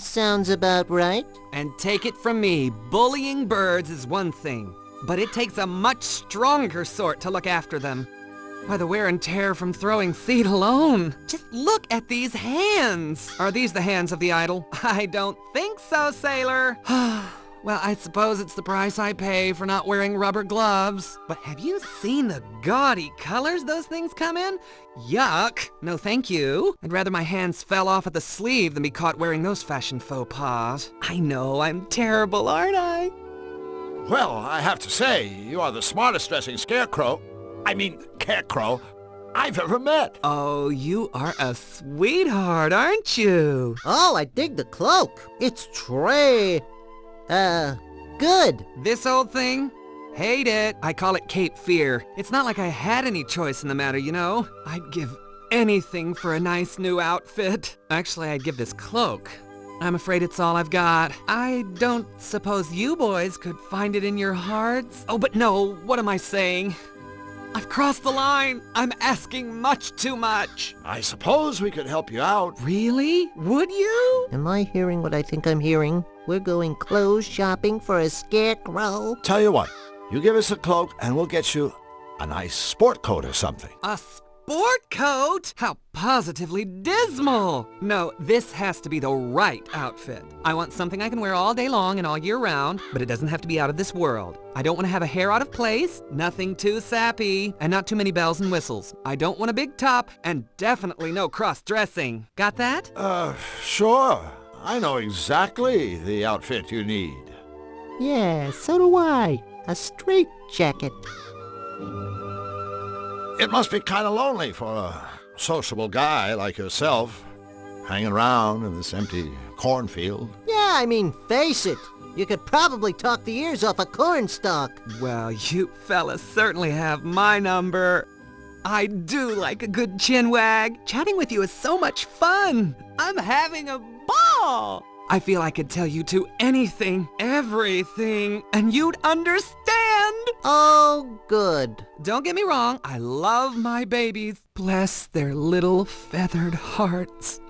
Sounds about right. And take it from me, bullying birds is one thing, but it takes a much stronger sort to look after them. Why, the wear and tear from throwing seed alone. Just look at these hands. Are these the hands of the idol? I don't think so, sailor. Well, I suppose it's the price I pay for not wearing rubber gloves. But have you seen the gaudy colors those things come in? Yuck. No thank you. I'd rather my hands fell off at the sleeve than be caught wearing those fashion faux pas. I know, I'm terrible, aren't I? Well, I have to say, you are the smartest dressing carecrow I've ever met. Oh, you are a sweetheart, aren't you? Oh, I dig the cloak. It's good. This old thing? Hate it. I call it Cape Fear. It's not like I had any choice in the matter, you know? I'd give anything for a nice new outfit. Actually, I'd give this cloak. I'm afraid it's all I've got. I don't suppose you boys could find it in your hearts? Oh, but no, what am I saying? I've crossed the line. I'm asking much too much. I suppose we could help you out. Really? Would you? Am I hearing what I think I'm hearing? We're going clothes shopping for a scarecrow? Tell you what, you give us a cloak and we'll get you a nice sport coat or something. A sport coat? How positively dismal. No, this has to be the right outfit. I want something I can wear all day long and all year round, but it doesn't have to be out of this world. I don't want to have a hair out of place, nothing too sappy, and not too many bells and whistles. I don't want a big top, and definitely no cross-dressing. Got that? Sure. I know exactly the outfit you need. Yeah, so do I. A straight jacket. It must be kind of lonely for a sociable guy like yourself, hanging around in this empty cornfield. Yeah, I mean, face it. You could probably talk the ears off a cornstalk. Well, you fellas certainly have my number. I do like a good chinwag. Chatting with you is so much fun. I'm having a ball. I feel I could tell you two anything, everything, and you'd understand. Oh, good. Don't get me wrong, I love my babies. Bless their little feathered hearts.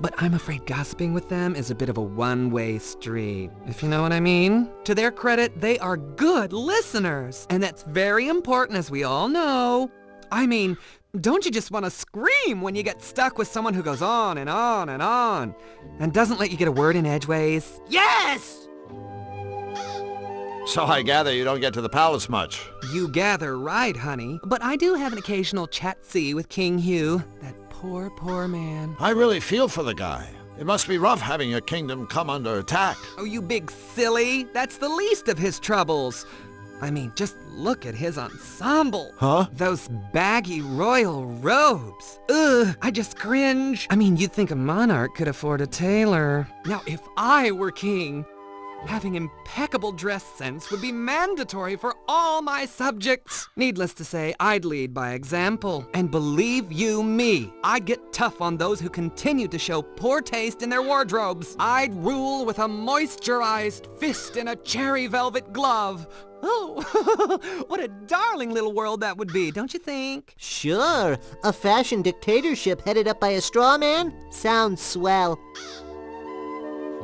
But I'm afraid gossiping with them is a bit of a one-way street, if you know what I mean. To their credit, they are good listeners, and that's very important, as we all know. I mean, don't you just want to scream when you get stuck with someone who goes on and on and on and doesn't let you get a word in edgeways? Yes! So I gather you don't get to the palace much. You gather right, honey. But I do have an occasional chat-see with King Hugh. That poor, poor man. I really feel for the guy. It must be rough having your kingdom come under attack. Oh, you big silly. That's the least of his troubles. I mean, just look at his ensemble. Huh? Those baggy royal robes. Ugh, I just cringe. I mean, you'd think a monarch could afford a tailor. Now, if I were king, Having impeccable dress sense would be mandatory for all my subjects. Needless to say, I'd lead by example. And believe you me, I'd get tough on those who continue to show poor taste in their wardrobes. I'd rule with a moisturized fist and a cherry velvet glove. Oh, what a darling little world that would be, don't you think? Sure, a fashion dictatorship headed up by a straw man? Sounds swell.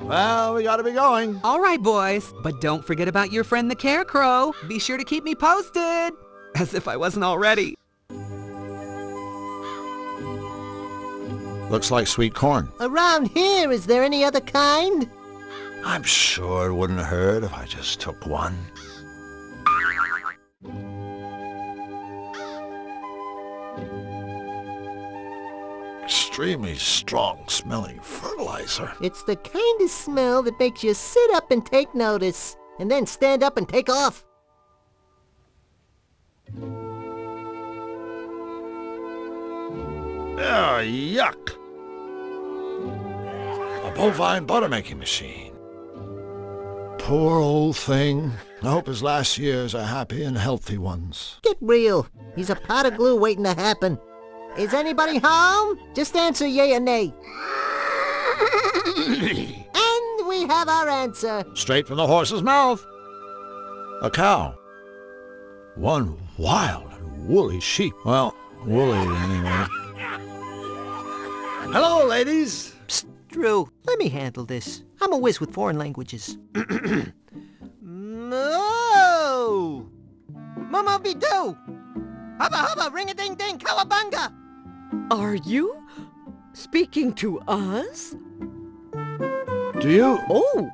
Well, we gotta be going. All right, boys, but don't forget about your friend the Carecrow. Be sure to keep me posted. As if I wasn't already. Looks like sweet corn. Around here, is there any other kind? I'm sure it wouldn't hurt if I just took one. Extremely strong smelling fertilizer. It's the kind of smell that makes you sit up and take notice, and then stand up and take off. Ah, yuck. A bovine butter-making machine. Poor old thing. I hope his last years are happy and healthy ones. Get real. He's a pot of glue waiting to happen. Is anybody home? Just answer yay or nay. And we have our answer. Straight from the horse's mouth. A cow. One wild and woolly sheep. Well, woolly anyway. Hello, ladies. Psst, Drew, let me handle this. I'm a whiz with foreign languages. Moo! Mama be do! Hubba hubba, ring-a-ding-ding, cowabunga! Are you speaking to us? Do you? Oh,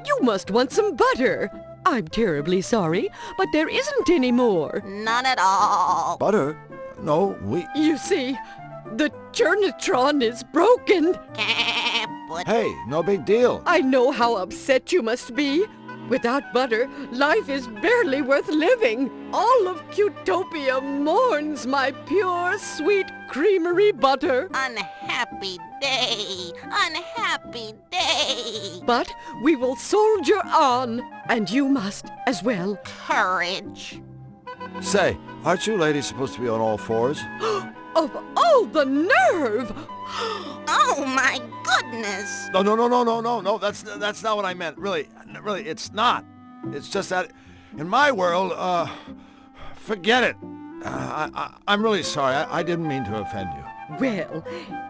you must want some butter. I'm terribly sorry, but there isn't any more. None at all. Butter? No, we... You see, the Churnatron is broken. Hey, no big deal. I know how upset you must be. Without butter, life is barely worth living. All of Cutopia mourns my pure, sweet creamery butter. Unhappy day. Unhappy day. But we will soldier on, and you must as well. Courage. Say, aren't you ladies supposed to be on all fours? Of all the nerve! Oh my goodness! No, that's not what I meant. Really, it's not. It's just that, in my world, forget it. I'm really sorry. I didn't mean to offend you. Well,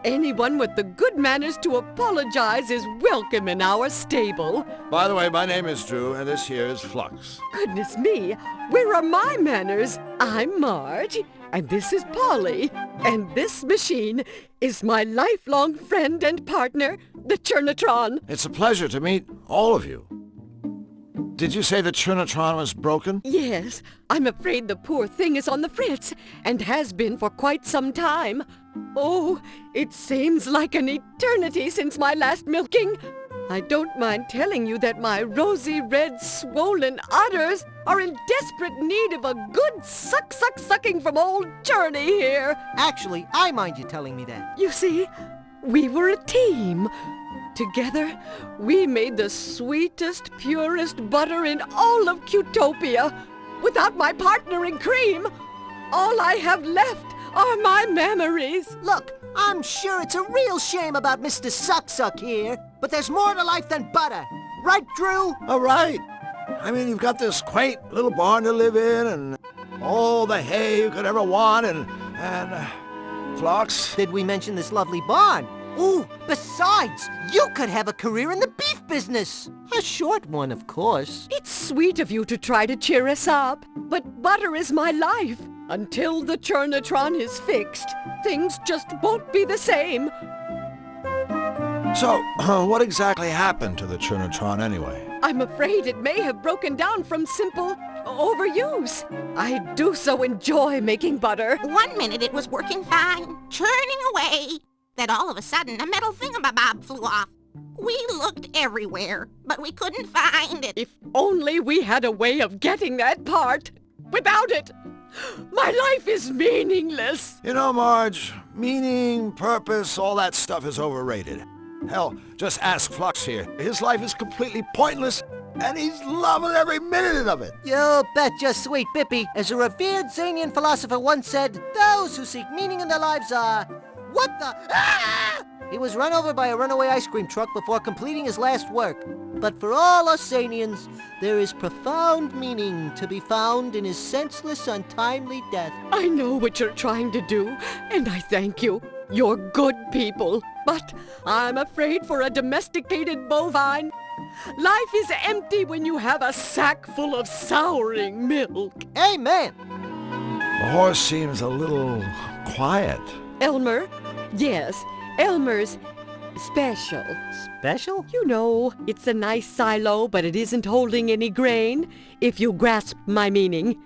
anyone with the good manners to apologize is welcome in our stable. By the way, my name is Drew, and this here is Flux. Goodness me, where are my manners? I'm Marge, and this is Polly, and this machine is my lifelong friend and partner, the Churnatron. It's a pleasure to meet all of you. Did you say the Churnatron was broken? Yes, I'm afraid the poor thing is on the fritz, and has been for quite some time. Oh, it seems like an eternity since my last milking. I don't mind telling you that my rosy red swollen udders are in desperate need of a good sucking from old Journey here. Actually, I mind you telling me that. You see, we were a team. Together, we made the sweetest, purest butter in all of Cutopia. Without my partner in cream, all I have left are my memories. Look, I'm sure it's a real shame about Mr. Suck here, but there's more to life than butter. Right, Drew? All right. I mean, you've got this quaint little barn to live in, and all the hay you could ever want, and Flux. Did we mention this lovely barn? Ooh, besides, you could have a career in the beef business. A short one, of course. It's sweet of you to try to cheer us up, but butter is my life. Until the Churnatron is fixed, things just won't be the same. So, what exactly happened to the Churnatron anyway? I'm afraid it may have broken down from simple overuse. I do so enjoy making butter. 1 minute it was working fine, churning away. Then all of a sudden, a metal thingamabob flew off. We looked everywhere, but we couldn't find it. If only we had a way of getting that part. Without it, my life is meaningless. You know, Marge, meaning, purpose, all that stuff is overrated. Hell, just ask Flux here. His life is completely pointless, and he's loving every minute of it. You betcha, sweet Bippy. As a revered Zanian philosopher once said, those who seek meaning in their lives are... What the... Ah! He was run over by a runaway ice cream truck before completing his last work. But for all us Zanians, there is profound meaning to be found in his senseless, untimely death. I know what you're trying to do, and I thank you. You're good people. But I'm afraid for a domesticated bovine, life is empty when you have a sack full of souring milk. Amen. The horse seems a little quiet. Elmer? Yes, Elmer's special. Special? You know, it's a nice silo, but it isn't holding any grain, if you grasp my meaning.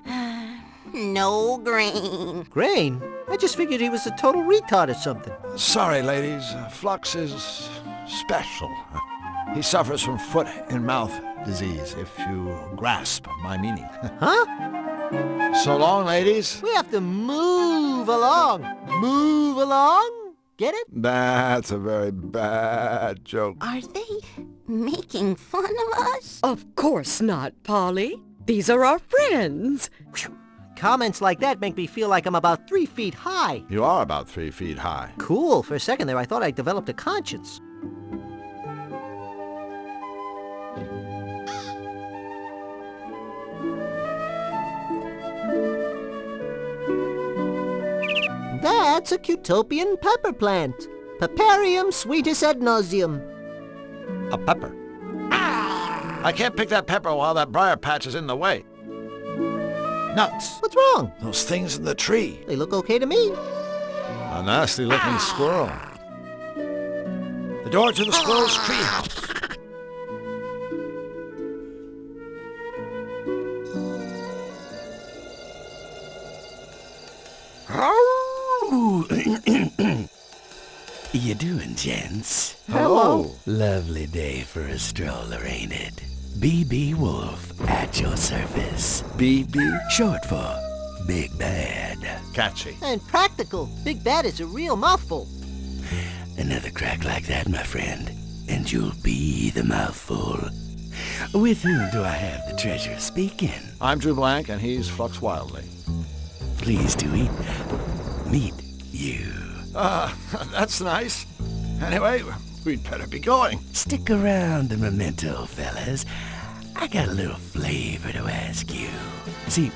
No grain. Grain? I just figured he was a total retard or something. Sorry, ladies. Flux is special. He suffers from foot and mouth disease, if you grasp my meaning. Huh? So long, ladies. We have to move along. Move along? Get it? That's a very bad joke. Are they making fun of us? Of course not, Polly. These are our friends. Whew. Comments like that make me feel like I'm about 3 feet high. You are about 3 feet high. Cool. For a second there, I thought I developed a conscience. That's a Cutopian pepper plant. Peparium sweetus ad nauseum. A pepper. I can't pick that pepper while that briar patch is in the way. Nuts. What's wrong? Those things in the tree. They look okay to me. A nasty-looking squirrel. The door to the squirrel's treehouse. You doing, gents? Hello. Lovely day for a stroller, ain't it? B.B. Wolf at your service. B.B.? Short for Big Bad. Catchy. And practical. Big Bad is a real mouthful. Another crack like that, my friend, and you'll be the mouthful. With whom do I have the pleasure of speaking? I'm Drew Blank, and he's Flux Wildly. Pleased to meet you. That's nice. Anyway, we'd better be going. Stick around a memento, fellas. I got a little flavor to ask you. See,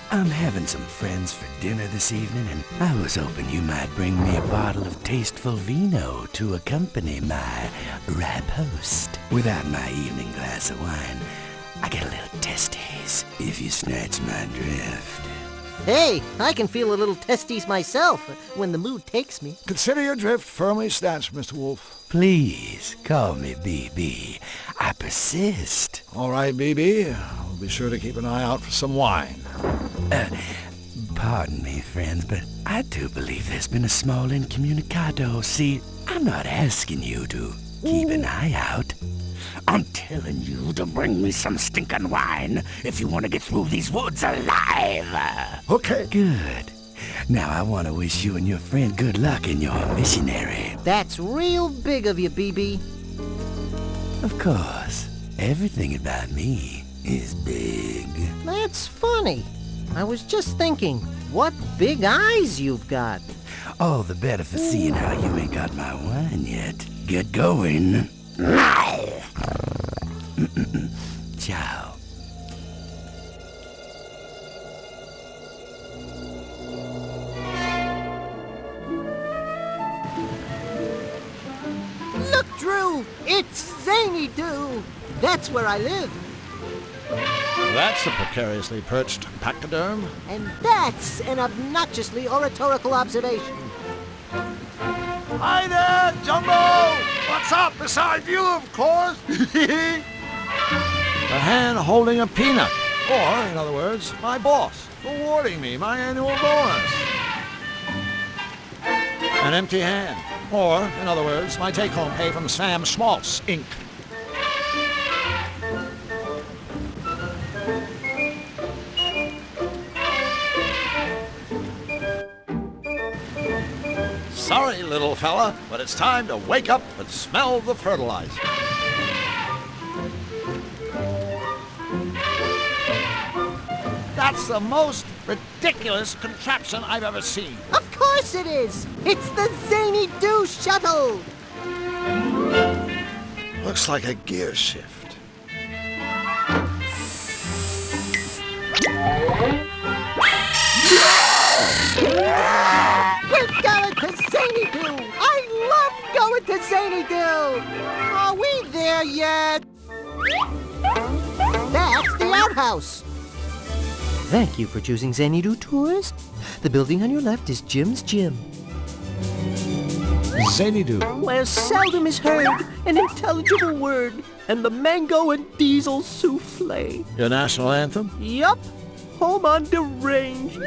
I'm having some friends for dinner this evening, and I was hoping you might bring me a bottle of tasteful vino to accompany my riposte. Without my evening glass of wine, I get a little testes, if you snatch my drift. Hey, I can feel a little testes myself when the mood takes me. Consider your drift firmly snatched, Mr. Wolf. Please, call me B.B. I persist. All right, B.B. We'll be sure to keep an eye out for some wine. Pardon me, friends, but I do believe there's been a small incommunicado. See, I'm not asking you to keep an eye out. I'm telling you to bring me some stinking wine if you want to get through these woods alive. Okay. Good. Now I want to wish you and your friend good luck in your missionary. That's real big of you, BB. Of course. Everything about me is big. That's funny. I was just thinking, what big eyes you've got. All the better for seeing how you ain't got my wine yet. Get going. Ciao. Look, Drew! It's Zany Doo! That's where I live. That's a precariously perched pachyderm. And that's an obnoxiously oratorical observation. Hi there, Jumbo! What's up? Beside you, of course. The hand holding a peanut. Or, in other words, my boss, awarding me my annual bonus. An empty hand. Or, in other words, my take-home pay from Sam Schmaltz, Inc. Sorry, little fella, but it's time to wake up and smell the fertilizer. That's the most ridiculous contraption I've ever seen. Of course it is! It's the Zany Doo Shuttle! Looks like a gear shift. We're going to Zany Doo! I love going to Zany Doo! Are we there yet? That's the outhouse. Thank you for choosing Zany Doo Tourist. The building on your left is Jim's Gym, Zany Doo. where seldom is heard an intelligible word, and the mango and diesel souffle. Your national anthem? Yup, home on deranged.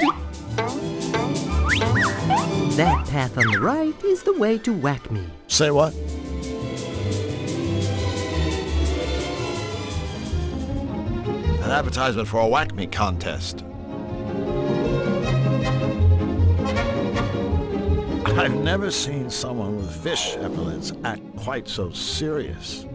That path on the right is the way to Whack Me. Say what? An advertisement for a Whack Me contest. I've never seen someone with fish epaulets act quite so serious.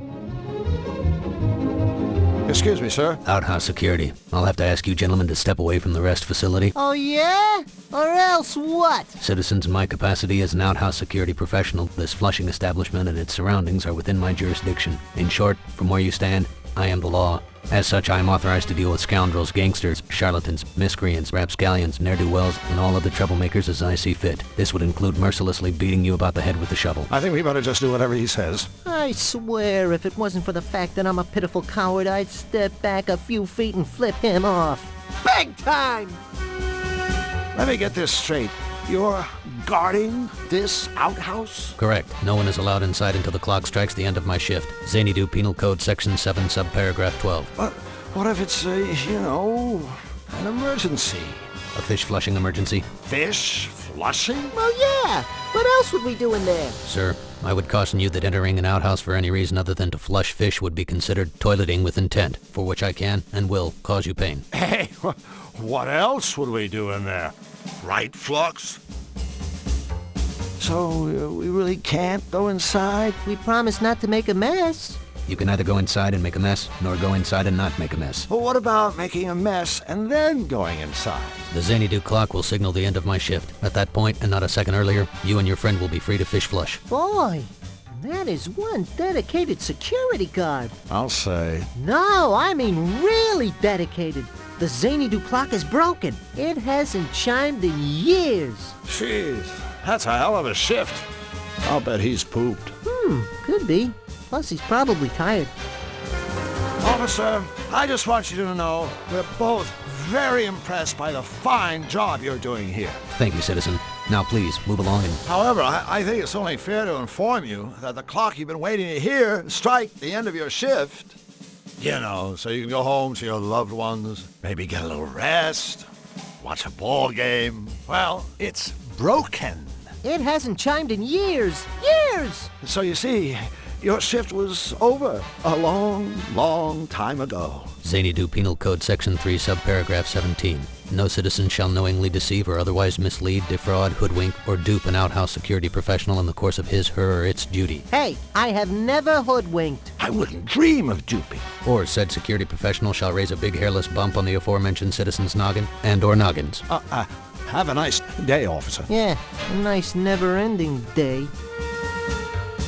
Excuse me, sir. Outhouse security. I'll have to ask you gentlemen to step away from the rest facility. Oh, yeah? Or else what? Citizens, in my capacity as an outhouse security professional, this flushing establishment and its surroundings are within my jurisdiction. In short, from where you stand, I am the law. As such, I am authorized to deal with scoundrels, gangsters, charlatans, miscreants, rapscallions, ne'er-do-wells, and all other troublemakers as I see fit. This would include mercilessly beating you about the head with the shovel. I think we better just do whatever he says. I swear, if it wasn't for the fact that I'm a pitiful coward, I'd step back a few feet and flip him off. Big time! Let me get this straight. You're guarding this outhouse? Correct. No one is allowed inside until the clock strikes the end of my shift. Zany Doo Penal Code Section 7, subparagraph 12. But what if it's an emergency? A fish flushing emergency? Fish flushing? Well, yeah. What else would we do in there? Sir, I would caution you that entering an outhouse for any reason other than to flush fish would be considered toileting with intent, for which I can and will cause you pain. Hey, what else would we do in there? Right, Flux? So, we really can't go inside? We promise not to make a mess. You can neither go inside and make a mess, nor go inside and not make a mess. Well, what about making a mess and then going inside? The Zany Doo clock will signal the end of my shift. At that point, and not a second earlier, you and your friend will be free to fish flush. Boy, that is one dedicated security guard. I'll say. No, I mean really dedicated. The Zany Doo clock is broken. It hasn't chimed in years. Jeez, that's a hell of a shift. I'll bet he's pooped. Could be. Plus, he's probably tired. Officer, I just want you to know we're both very impressed by the fine job you're doing here. Thank you, citizen. Now please, move along and... However, I think it's only fair to inform you that the clock you've been waiting to hear strike the end of your shift. You know, so you can go home to your loved ones, maybe get a little rest, watch a ball game. Well, it's broken. It hasn't chimed in years. Years! So you see, your shift was over a long, long time ago. Zany Doo Penal Code Section 3, subparagraph 17. No citizen shall knowingly deceive or otherwise mislead, defraud, hoodwink, or dupe an outhouse security professional in the course of his, her, or its duty. Hey, I have never hoodwinked. I wouldn't dream of duping. Or said security professional shall raise a big hairless bump on the aforementioned citizen's noggin and or noggins. Have a nice day, officer. Yeah, a nice never-ending day.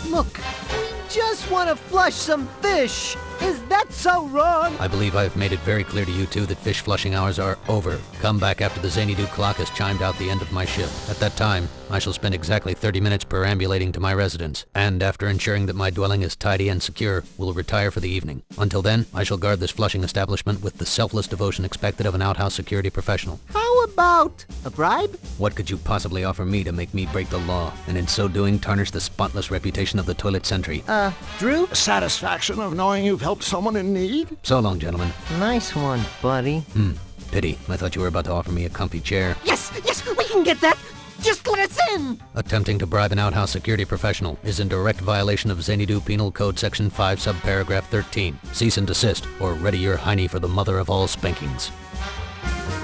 Look, we just want to flush some fish. Is that so wrong? I believe I have made it very clear to you two that fish flushing hours are over. Come back after the Zany Doo clock has chimed out the end of my shift. At that time, I shall spend exactly 30 minutes perambulating to my residence, and after ensuring that my dwelling is tidy and secure, will retire for the evening. Until then, I shall guard this flushing establishment with the selfless devotion expected of an outhouse security professional. How about a bribe? What could you possibly offer me to make me break the law, and in so doing tarnish the spotless reputation of the toilet sentry? Drew? Satisfaction of knowing you've helped someone in need? So long, gentlemen. Nice one, buddy. Pity. I thought you were about to offer me a comfy chair. Yes, we can get that. Just let us in. Attempting to bribe an outhouse security professional is in direct violation of Zany Doo Penal Code Section 5, subparagraph 13. Cease and desist, or ready your hiney for the mother of all spankings.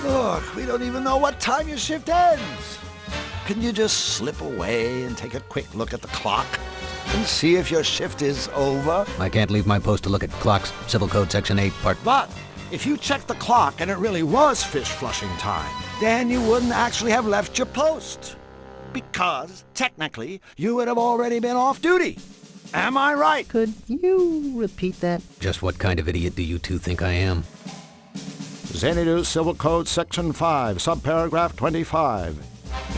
Look, we don't even know what time your shift ends. Can you just slip away and take a quick look at the clock and see if your shift is over? I can't leave my post to look at clocks. Civil Code Section 8, Part... But if you checked the clock and it really was fish flushing time, then you wouldn't actually have left your post. Because, technically, you would have already been off duty. Am I right? Could you repeat that? Just what kind of idiot do you two think I am? Xanadu Civil Code Section 5, subparagraph 25.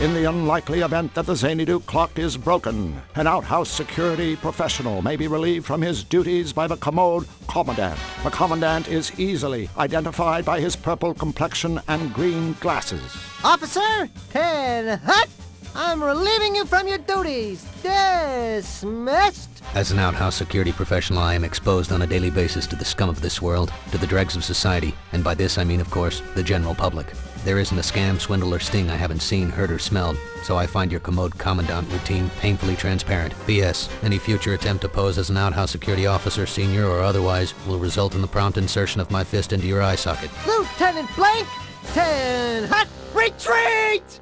In the unlikely event that the Xanadu clock is broken, an outhouse security professional may be relieved from his duties by the commode commandant. The commandant is easily identified by his purple complexion and green glasses. Officer, 10 hut! I'm relieving you from your duties. Dismissed. As an outhouse security professional, I am exposed on a daily basis to the scum of this world, to the dregs of society, and by this I mean, of course, the general public. There isn't a scam, swindle, or sting I haven't seen, heard, or smelled, so I find your commode commandant routine painfully transparent. P.S. Any future attempt to pose as an outhouse security officer, senior or otherwise, will result in the prompt insertion of my fist into your eye socket. Lieutenant Blank, 10 hut, retreat!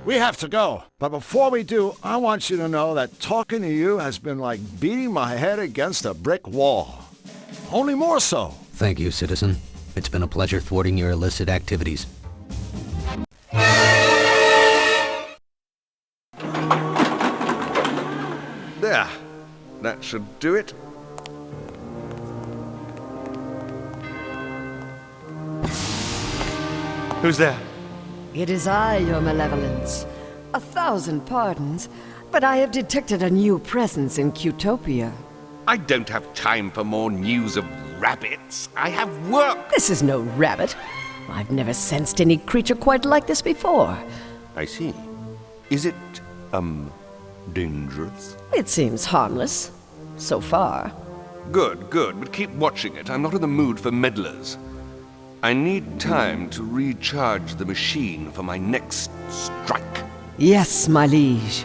We have to go, but before we do, I want you to know that talking to you has been like beating my head against a brick wall. Only more so. Thank you, citizen. It's been a pleasure thwarting your illicit activities. There. That should do it. Who's there? It is I, your malevolence. 1,000 pardons, but I have detected a new presence in Qtopia. I don't have time for more news of rabbits. I have work. This is no rabbit. I've never sensed any creature quite like this before. I see. Is it, dangerous? It seems harmless. So far. Good, but keep watching it. I'm not in the mood for meddlers. I need time to recharge the machine for my next strike. Yes, my liege.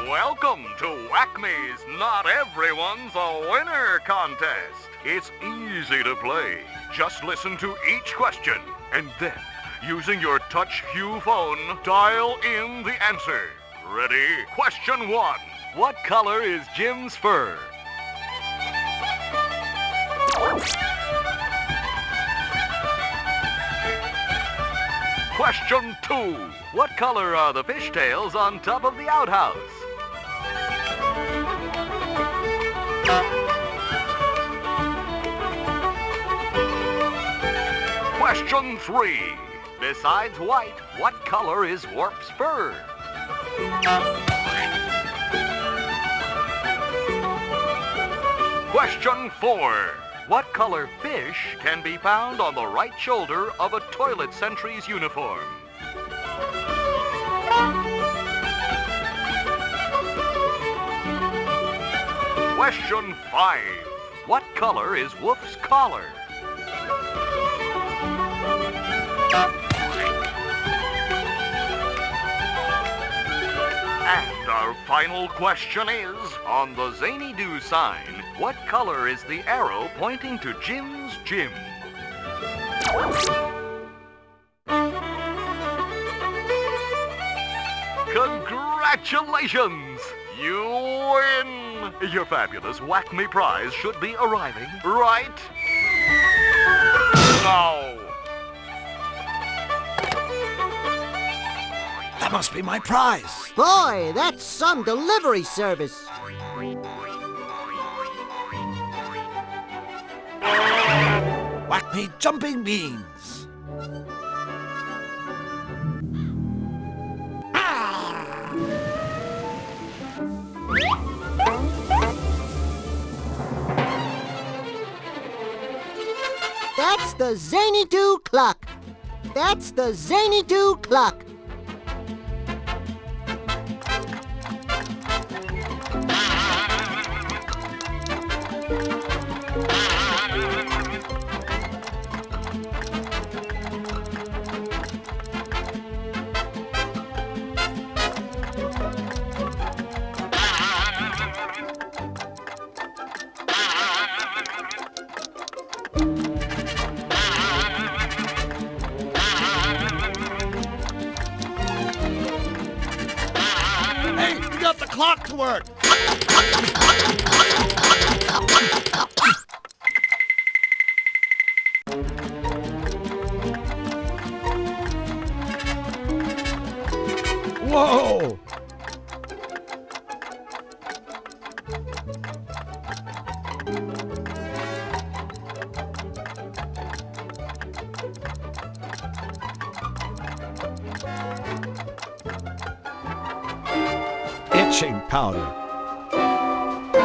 Welcome to Whack-Me's Not Everyone's a Winner contest. It's easy to play. Just listen to each question, and then, using your Touch Hue phone, dial in the answer. Ready? Question 1. What color is Jim's fur? Question 2. What color are the fishtails on top of the outhouse? Question 3. Besides white, what color is Warp's fur? Question 4. What color fish can be found on the right shoulder of a toilet sentry's uniform? Question 5. What color is Wolf's collar? And our final question is, on the Zany Do sign, what color is the arrow pointing to Jim's gym? Congratulations! You win! Your fabulous Whack-Me prize should be arriving right now. That must be my prize. Boy, that's some delivery service. Whack-Me jumping beans. That's the Zany Do clock. That's the Zany Do clock. clock to work. Whoa! Etching powder.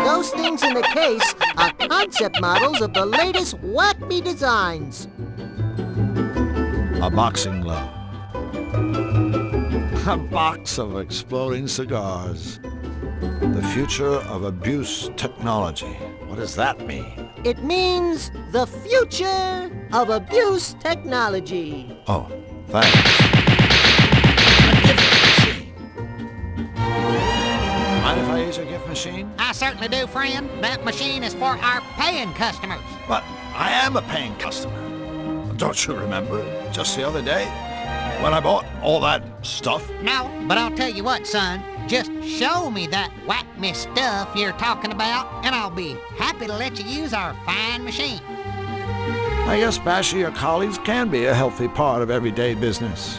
Those things in the case are concept models of the latest Whack Me designs. A boxing glove. A box of exploding cigars. The future of abuse technology. What does that mean? It means the future of abuse technology. Oh, thanks. Mind if I use your gift machine? I certainly do, friend. That machine is for our paying customers. But I am a paying customer. Don't you remember just the other day when I bought all that stuff? No, but I'll tell you what, son. Just show me that Whack Me stuff you're talking about, and I'll be happy to let you use our fine machine. I guess bashing your colleagues can be a healthy part of everyday business.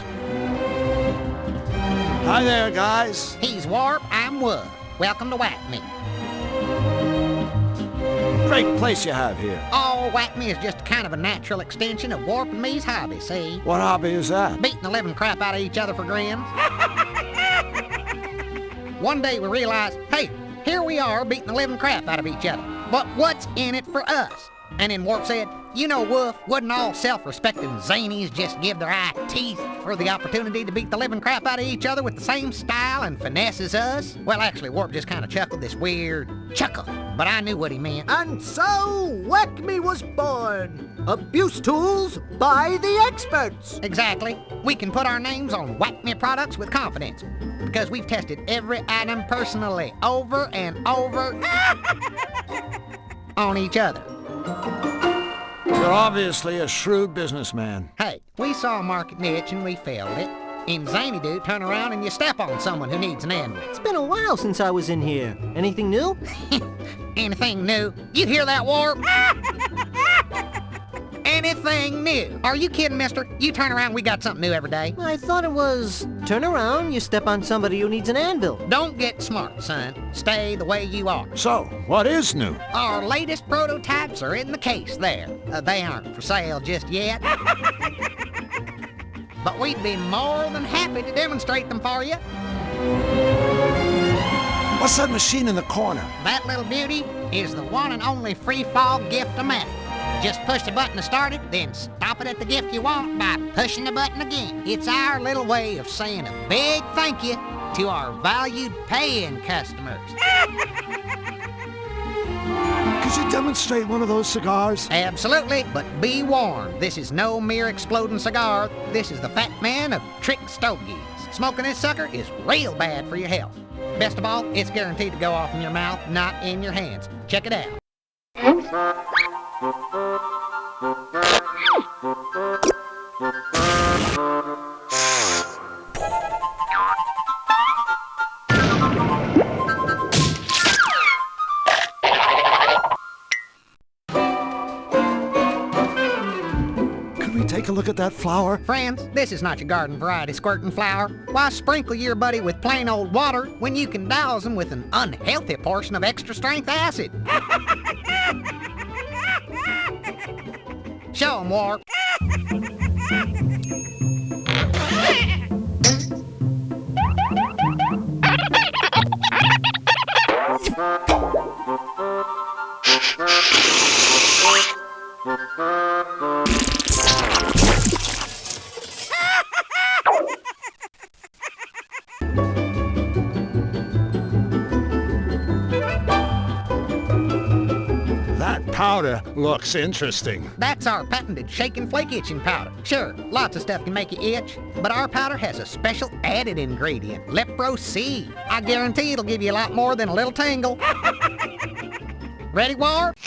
Hi there, guys. He's Warp, I'm Woof. Welcome to Whack Me. Great place you have here. Oh, Whack Me is just kind of a natural extension of Warp and me's hobby, see? What hobby is that? Beating the living crap out of each other for grins. One day we realized, hey, here we are beating the living crap out of each other. But what's in it for us? And then Warp said, you know, Woof, wouldn't all self-respecting zanies just give their eye teeth for the opportunity to beat the living crap out of each other with the same style and finesse as us? Well, actually, Warp just kind of chuckled this weird chuckle, but I knew what he meant. And so, Whack Me was born. Abuse tools by the experts. Exactly. We can put our names on Whack Me products with confidence because we've tested every item personally over and over on each other. You're obviously a shrewd businessman. Hey, we saw a market niche and we filled it. In Zany Dude, turn around and you step on someone who needs an anvil. It's been a while since I was in here. Anything new? Anything new? You hear that, Warp? Anything new? Are you kidding, mister? You turn around, we got something new every day. I thought it was turn around, you step on somebody who needs an anvil. Don't get smart, son. Stay the way you are. So, what is new? Our latest prototypes are in the case there. They aren't for sale just yet. But we'd be more than happy to demonstrate them for you. What's that machine in the corner? That little beauty is the one and only free-fall gift-o-matic. Just push the button to start it, then stop it at the gift you want by pushing the button again. It's our little way of saying a big thank you to our valued paying customers. Could you demonstrate one of those cigars? Absolutely, but be warned, this is no mere exploding cigar. This is the Fat Man of Trick Stogies. Smoking this sucker is real bad for your health. Best of all, it's guaranteed to go off in your mouth, not in your hands. Check it out. Take a look at that flower. Friends, this is not your garden variety squirting flower. Why sprinkle your buddy with plain old water when you can douse him with an unhealthy portion of extra strength acid? Show him, Warp. Powder looks interesting. That's our patented shake and flake itching powder. Sure, lots of stuff can make you itch, but our powder has a special added ingredient, Lepro C. I guarantee it'll give you a lot more than a little tingle. Ready, Warp?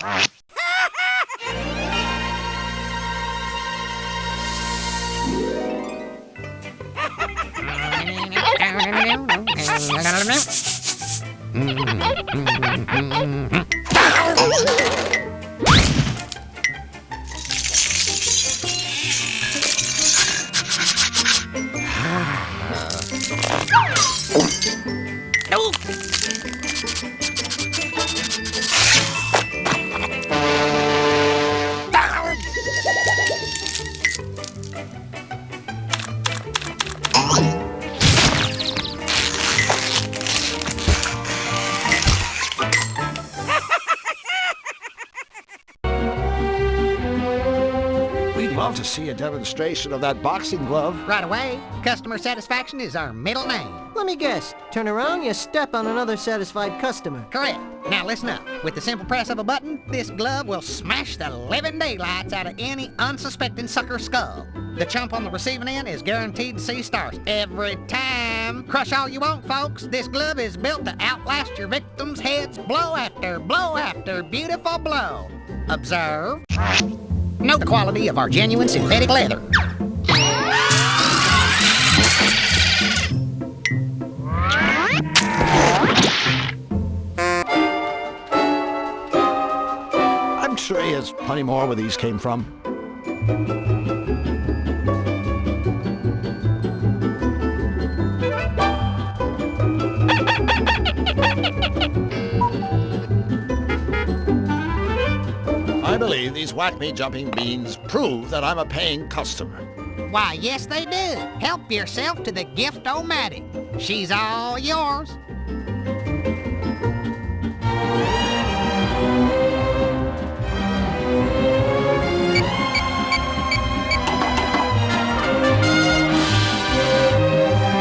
We'd love to see a demonstration of that boxing glove. Right away. Customer satisfaction is our middle name. Let me guess. Turn around, you step on another satisfied customer. Correct. Now listen up. With the simple press of a button, this glove will smash the living daylights out of any unsuspecting sucker skull. The chump on the receiving end is guaranteed to see stars every time. Crush all you want, folks. This glove is built to outlast your victims' heads blow after beautiful blow. Observe. Note the quality of our genuine synthetic leather. I'm sure he has plenty more where these came from. I believe these Whack Me jumping beans prove that I'm a paying customer. Why, yes they do. Help yourself to the gift-o-matic. She's all yours.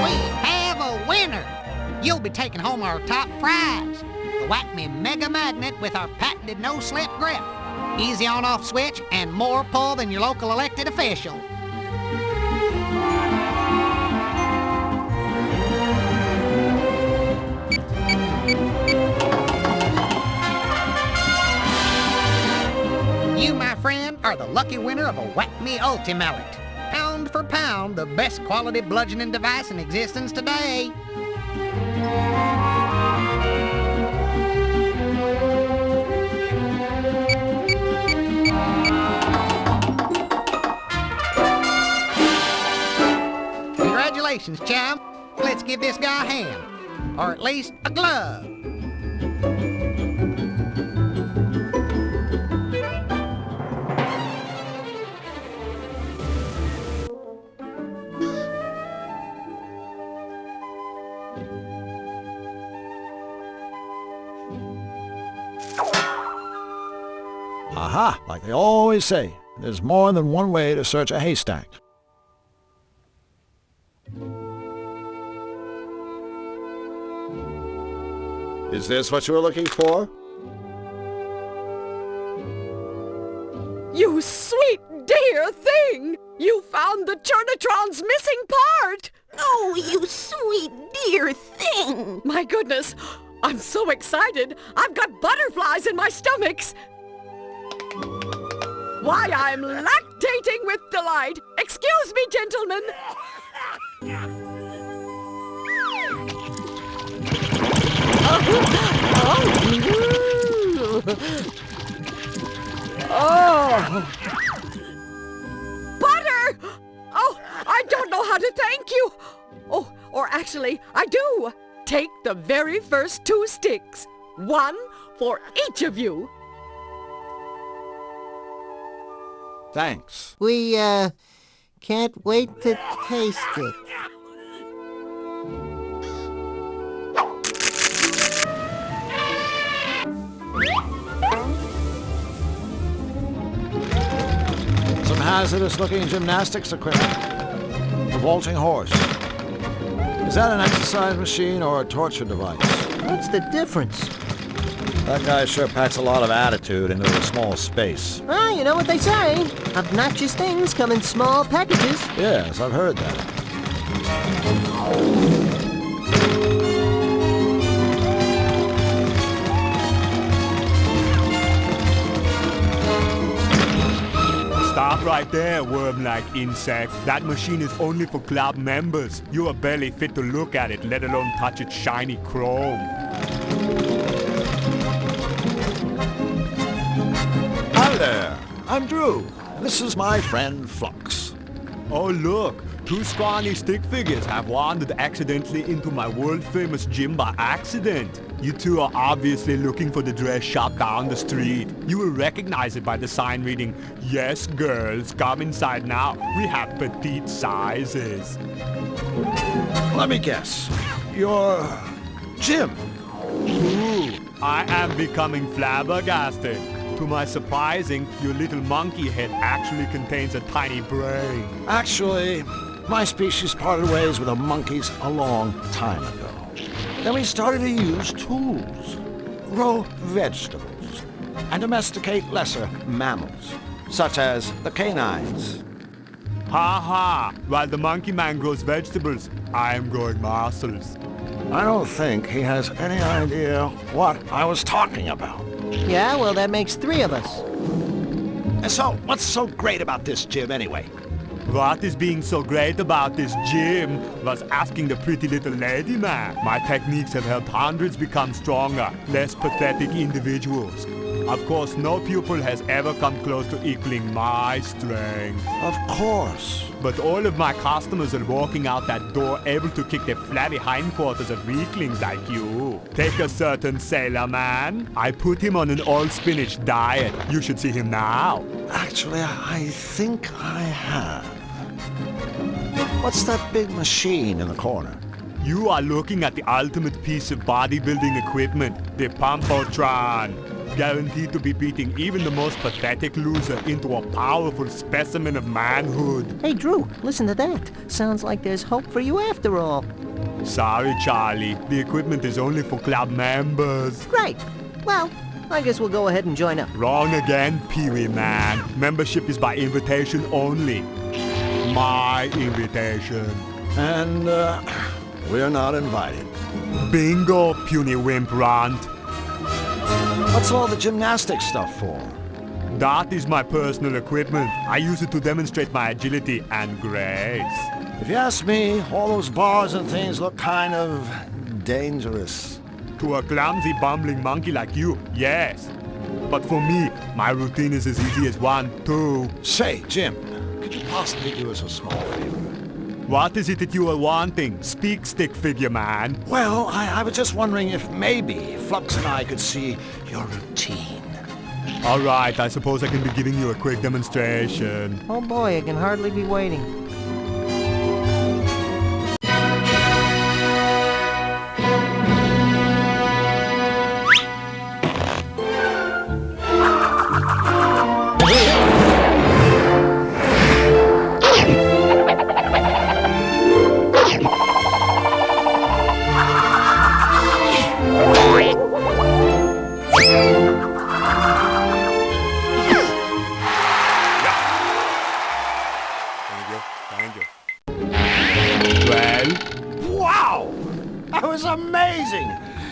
We have a winner. You'll be taking home our top prize, the Whack Me Mega Magnet with our patented no-slip grip. Easy on-off switch and more pull than your local elected official. You, my friend, are the lucky winner of a Whack Me Ultimallet. Pound for pound, the best quality bludgeoning device in existence today. Congratulations, chum. Let's give this guy a hand. Or at least a glove. Aha, like they always say, there's more than one way to search a haystack. Is this what you were looking for? You sweet dear thing! You found the Churnatron's missing part! Oh, you sweet dear thing! My goodness, I'm so excited. I've got butterflies in my stomachs. Why, I'm lactating with delight. Excuse me, gentlemen. Oh. Butter! Oh, I don't know how to thank you. Oh, or actually, I do. Take the very first 2 sticks. 1 for each of you. Thanks. We, can't wait to taste it. Some hazardous-looking gymnastics equipment. A vaulting horse. Is that an exercise machine or a torture device? What's the difference? That guy sure packs a lot of attitude into a small space. Ah, you know what they say. Obnoxious things come in small packages. Yes, I've heard that. Stop right there, worm-like insect. That machine is only for club members. You are barely fit to look at it, let alone touch its shiny chrome. Hi there. I'm Drew. This is my friend Flux. Oh look, two scrawny stick figures have wandered accidentally into my world-famous gym by accident. You two are obviously looking for the dress shop down the street. You will recognize it by the sign reading, "Yes, girls, come inside now. We have petite sizes." Let me guess. You're Jim. Ooh, I am becoming flabbergasted. To my surprising, your little monkey head actually contains a tiny brain. Actually, my species parted ways with the monkeys a long time ago. Then we started to use tools, grow vegetables, and domesticate lesser mammals, such as the canines. Ha ha! While the monkey man grows vegetables, I am growing muscles. I don't think he has any idea what I was talking about. Yeah, well, that makes 3 of us. And so, what's so great about this gym anyway? What is being so great about this gym was asking the pretty little lady man. My techniques have helped hundreds become stronger, less pathetic individuals. Of course, no pupil has ever come close to equaling my strength. Of course. But all of my customers are walking out that door able to kick the flabby hindquarters of weaklings like you. Take a certain sailor man. I put him on an all-spinach diet. You should see him now. Actually, I think I have. What's that big machine in the corner? You are looking at the ultimate piece of bodybuilding equipment, the Pumpotron. Guaranteed to be beating even the most pathetic loser into a powerful specimen of manhood. Hey, Drew, listen to that. Sounds like there's hope for you after all. Sorry, Charlie. The equipment is only for club members. Great. Well, I guess we'll go ahead and join up. Wrong again, Pee-wee man. Membership is by invitation only. My invitation. And, we're not invited. Bingo, puny wimp runt. What's all the gymnastics stuff for? That is my personal equipment. I use it to demonstrate my agility and grace. If you ask me, all those bars and things look kind of dangerous. To a clumsy, bumbling monkey like you, yes. But for me, my routine is as easy as 1, 2. Say, Jim, could you possibly do us a small favor? What is it that you are wanting? Speak, stick figure man. Well, I was just wondering if maybe Flux and I could see your routine. All right, I suppose I can be giving you a quick demonstration. Oh boy, I can hardly be waiting.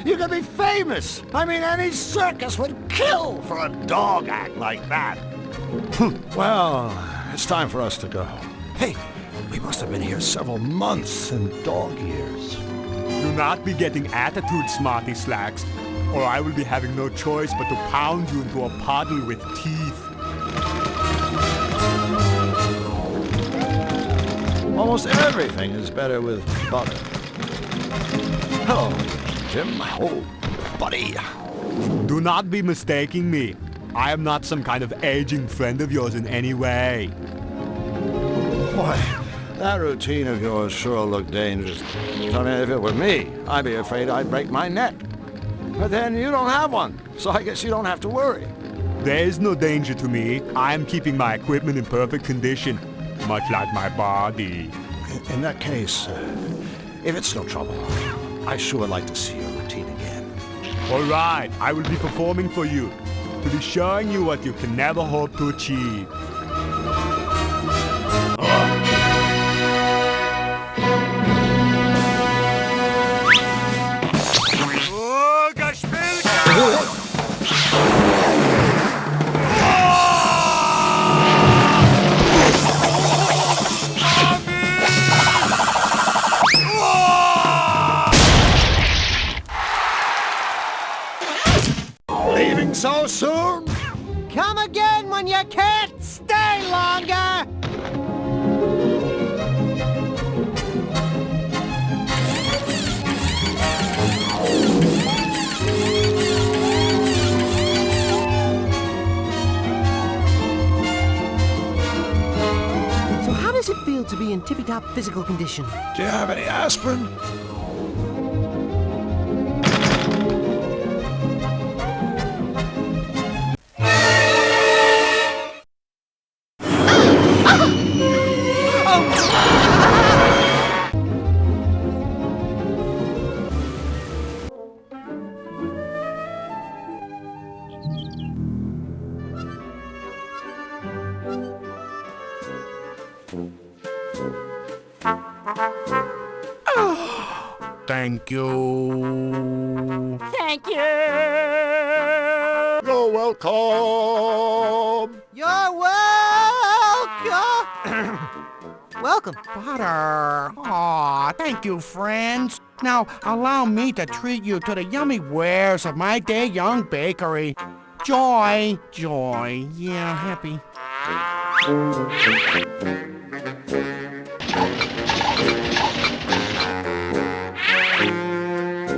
You could be famous. I mean, any circus would kill for a dog act like that. Well, it's time for us to go. Hey, we must have been here several months in dog years. Do not be getting attitude, smarty slacks, or I will be having no choice but to pound you into a puddle with teeth. Almost everything is better with butter. Hello, Jim. Oh, buddy. Do not be mistaking me. I am not some kind of aging friend of yours in any way. Boy, that routine of yours sure looked dangerous. I mean, if it were me, I'd be afraid I'd break my neck. But then you don't have one, so I guess you don't have to worry. There is no danger to me. I am keeping my equipment in perfect condition, much like my body. In that case, if it's no trouble, I sure would like to see your routine again. All right, I will be performing for you, to be showing you what you can never hope to achieve. so soon? Come again when you can't stay longer! So how does it feel to be in tippy-top physical condition? Do you have any aspirin? Thank you. Thank you! You're welcome. You're welcome! Welcome. Butter. Aw, thank you, friends. Now, allow me to treat you to the yummy wares of my day young bakery. Joy. Joy. Yeah, happy.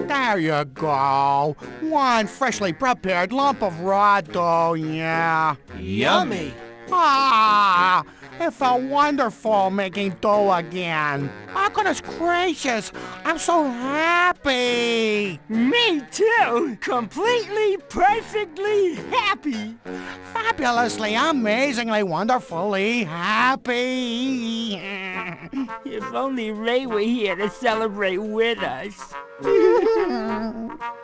There you go. One freshly prepared lump of raw dough, yeah. Yummy. Ah, it felt wonderful making dough again. Oh, goodness gracious, I'm so happy. Me too! Completely, perfectly happy! Fabulously, amazingly, wonderfully happy. If only Ray were here to celebrate with us.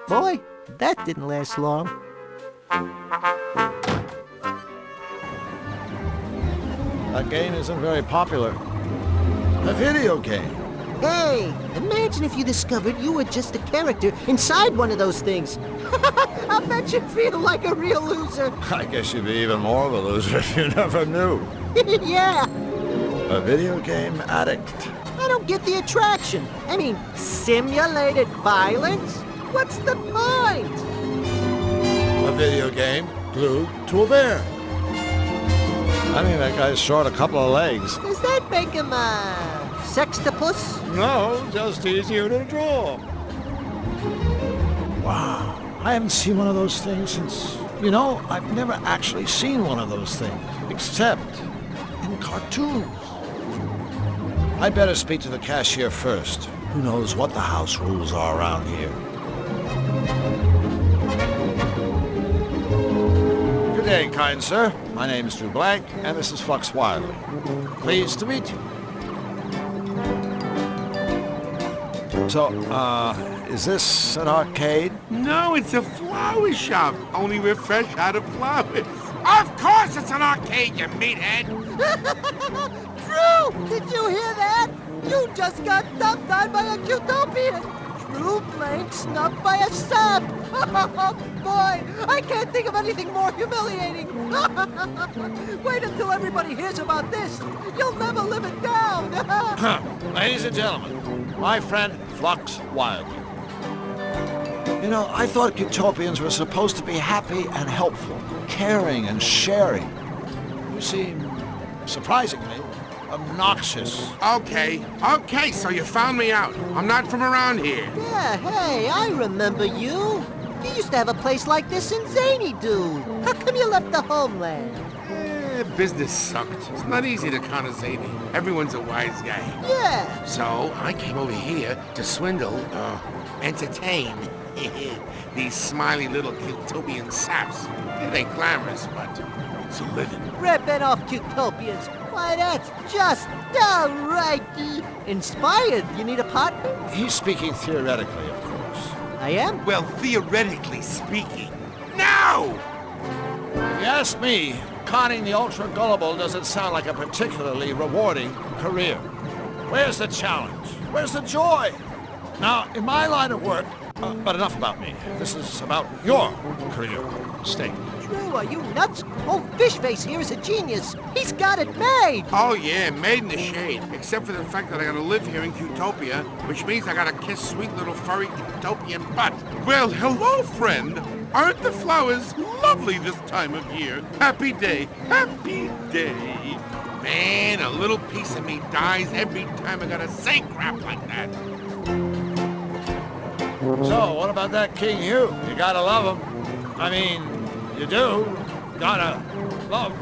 Boy, that didn't last long. That game isn't very popular. A video game. Hey, imagine if you discovered you were just a character inside one of those things. I bet you'd feel like a real loser. I guess you'd be even more of a loser if you never knew. Yeah. A video game addict. I don't get the attraction. I mean, simulated violence? What's the point? A video game glued to a bear. I mean, that guy's short a couple of legs. Does that make him a sextopus? No, just easier to draw. Wow. I haven't seen one of those things since... You know, I've never actually seen one of those things, except in cartoons. I'd better speak to the cashier first. Who knows what the house rules are around here. Good day, kind sir. My name is Drew Blank, and this is Flux Wiley. Pleased to meet you. So, is this an arcade? No, it's a flower shop. Only we're fresh out of flowers. Of course it's an arcade, you meathead! Drew, did you hear that? You just got dumped on by a Cutopian. Drew Blank snubbed by a sap. Boy, I can't think of anything more humiliating. Wait until everybody hears about this. You'll never live it down. Ladies and gentlemen, my friend Flux Wiley. You know, I thought Cutopians were supposed to be happy and helpful, caring and sharing. You seem, surprisingly, obnoxious. Okay, so you found me out. I'm not from around here. Yeah, hey, I remember you. You used to have a place like this in Zany, dude. How come you left the homeland? Business sucked. It's not easy to con a zany. Everyone's a wise guy. Yeah. So I came over here to swindle, entertain these smiley little Cutopian saps. It ain't glamorous, but it's a living. Ripping off Cutopians. Why, that's just downright inspired. You need a partner? He's speaking theoretically, of course. I am? Well, theoretically speaking. No! If you ask me, conning the ultra-gullible doesn't sound like a particularly rewarding career. Where's the challenge? Where's the joy? Now, in my line of work, but enough about me. This is about your career. Stay. Drew, are you nuts? Old Fishface here is a genius. He's got it made. Oh yeah, made in the shade. Except for the fact that I gotta live here in Cutopia, which means I gotta kiss sweet little furry Cutopian butt. Well, hello, friend. Aren't the flowers lovely this time of year? Happy day, happy day. Man, a little piece of me dies every time I gotta say crap like that. So, what about that King Hugh? You gotta love him. I mean, you do. Gotta love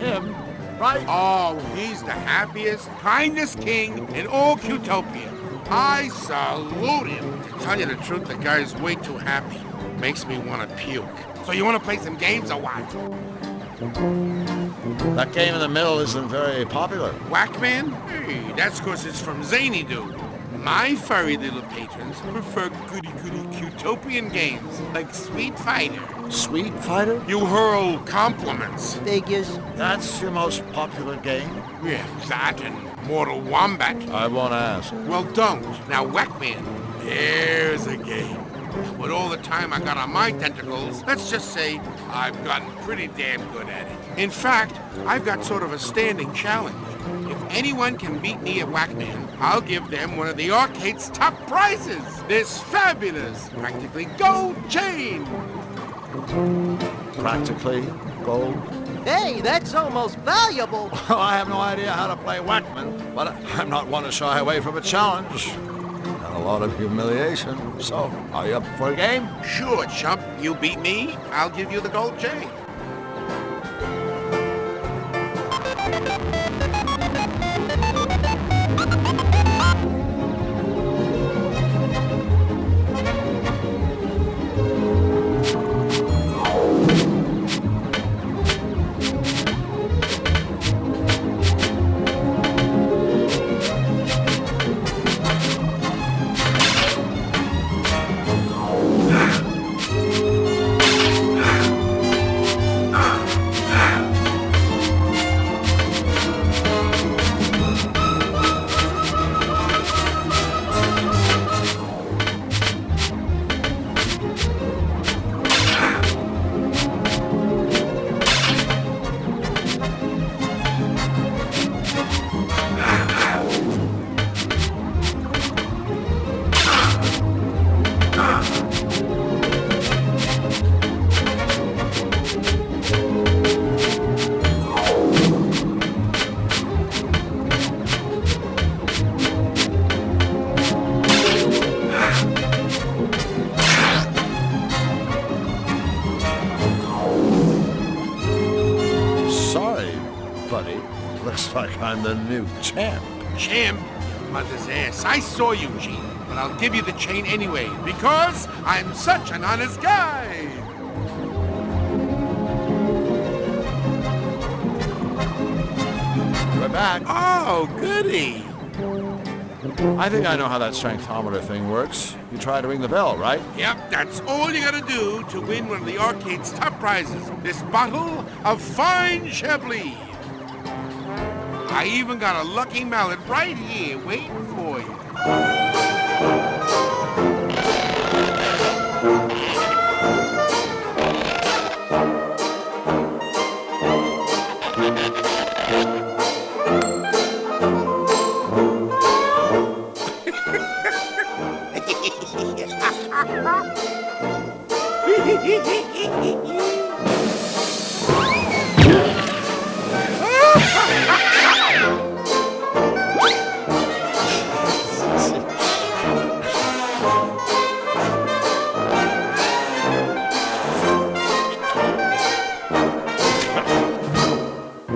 him, right? Oh, he's the happiest, kindest king in all Qtopia. I salute him. To tell you the truth, the guy's way too happy. Makes me want to puke. So you want to play some games or what? That game in the middle isn't very popular. Whackman? Hey, that's because it's from Zany Dude. My furry little patrons prefer goody-goody Qtopian games like Sweet Fighter. Sweet Fighter? You hurl compliments. Figures. That's your most popular game? Yeah, that and Mortal Wombat. I won't ask. Well, don't. Now, Whackman, here's a game. With all the time I got on my tentacles, let's just say I've gotten pretty damn good at it. In fact, I've got sort of a standing challenge. If anyone can beat me at Whackman, I'll give them one of the arcade's top prizes. This fabulous, practically gold chain. Practically gold? Hey, that's almost valuable. Well, I have no idea how to play Whackman, but I'm not one to shy away from a challenge. And a lot of humiliation. So, are you up for a game? Sure, chump. You beat me, I'll give you the gold chain. Looks like I'm the new champ. Champ? Your mother's ass. I saw you, Gene, but I'll give you the chain anyway, because I'm such an honest guy. We're back. Oh, goody. I think I know how that strengthometer thing works. You try to ring the bell, right? Yep, that's all you gotta do to win one of the arcade's top prizes. This bottle of fine Chablis. I even got a lucky mallet right here waiting for you.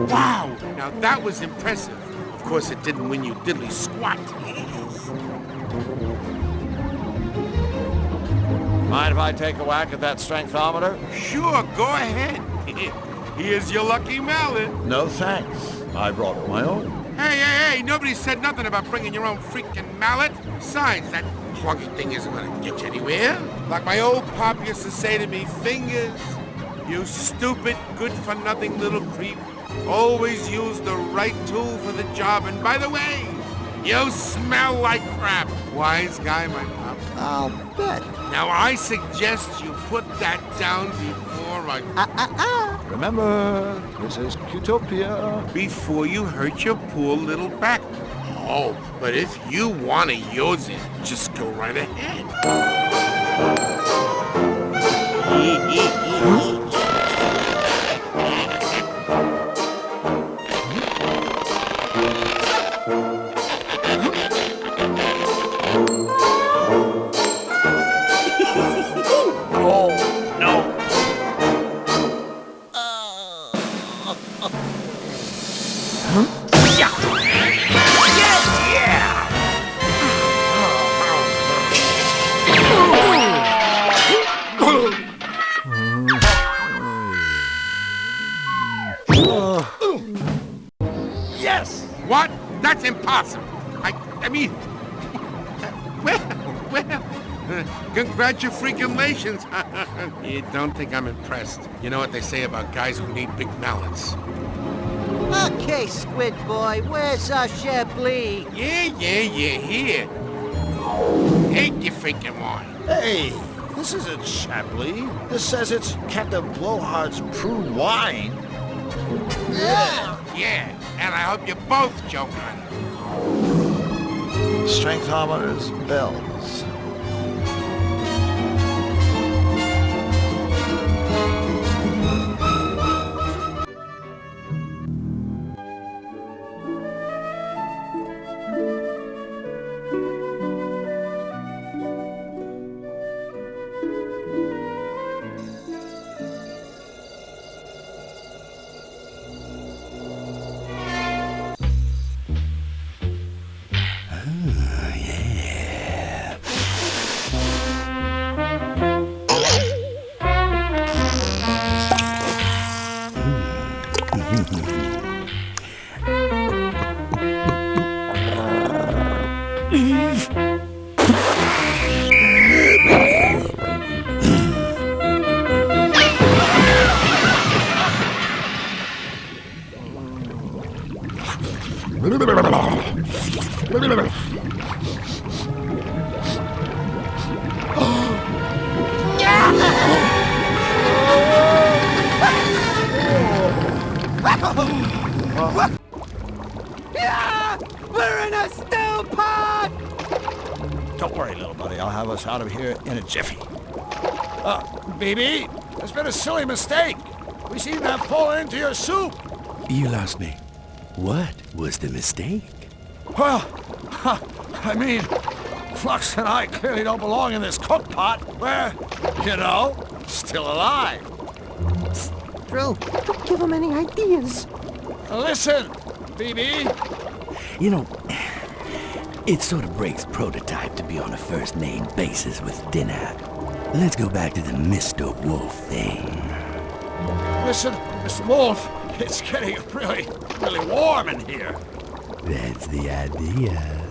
Wow, now that was impressive. Of course, it didn't win you diddly squat. Mind if I take a whack at that strengthometer? Sure, go ahead. Here's your lucky mallet. No thanks. I brought my own. Hey, nobody said nothing about bringing your own freaking mallet. Besides, that pluggy thing isn't gonna get you anywhere. Like my old pop used to say to me, Fingers, you stupid, good-for-nothing little creep. Always use the right tool for the job. And by the way, you smell like crap. Wise guy, my pop. I'll bet. Now, I suggest you put that down before I... Remember, this is Qtopia. Before you hurt your poor little back. Oh, but if you want to use it, just go right ahead. What? That's impossible. I mean, well, congratulations. You don't think I'm impressed. You know what they say about guys who need big mallets. Okay, Squid Boy, where's our Chablis? Yeah, here. Take your freaking wine. Hey, this isn't Chablis. This says it's Captain Blowhard's prune wine. Yeah, and I hope you both choke on it. Strengthometers, bells. We're in a stew pot! Don't worry, little buddy. I'll have us out of here in a jiffy. BB, there's been a silly mistake. We seem to have fallen into your soup. You lost me. What was the mistake? Well, I mean, Flux and I clearly don't belong in this cook pot. We're, still alive. Drew, don't give him any ideas. Listen, BB. You know, it sort of breaks prototype to be on a first-name basis with dinner. Let's go back to the Mr. Wolf thing. Listen, Mr. Wolf, it's getting really warm in here. That's the idea.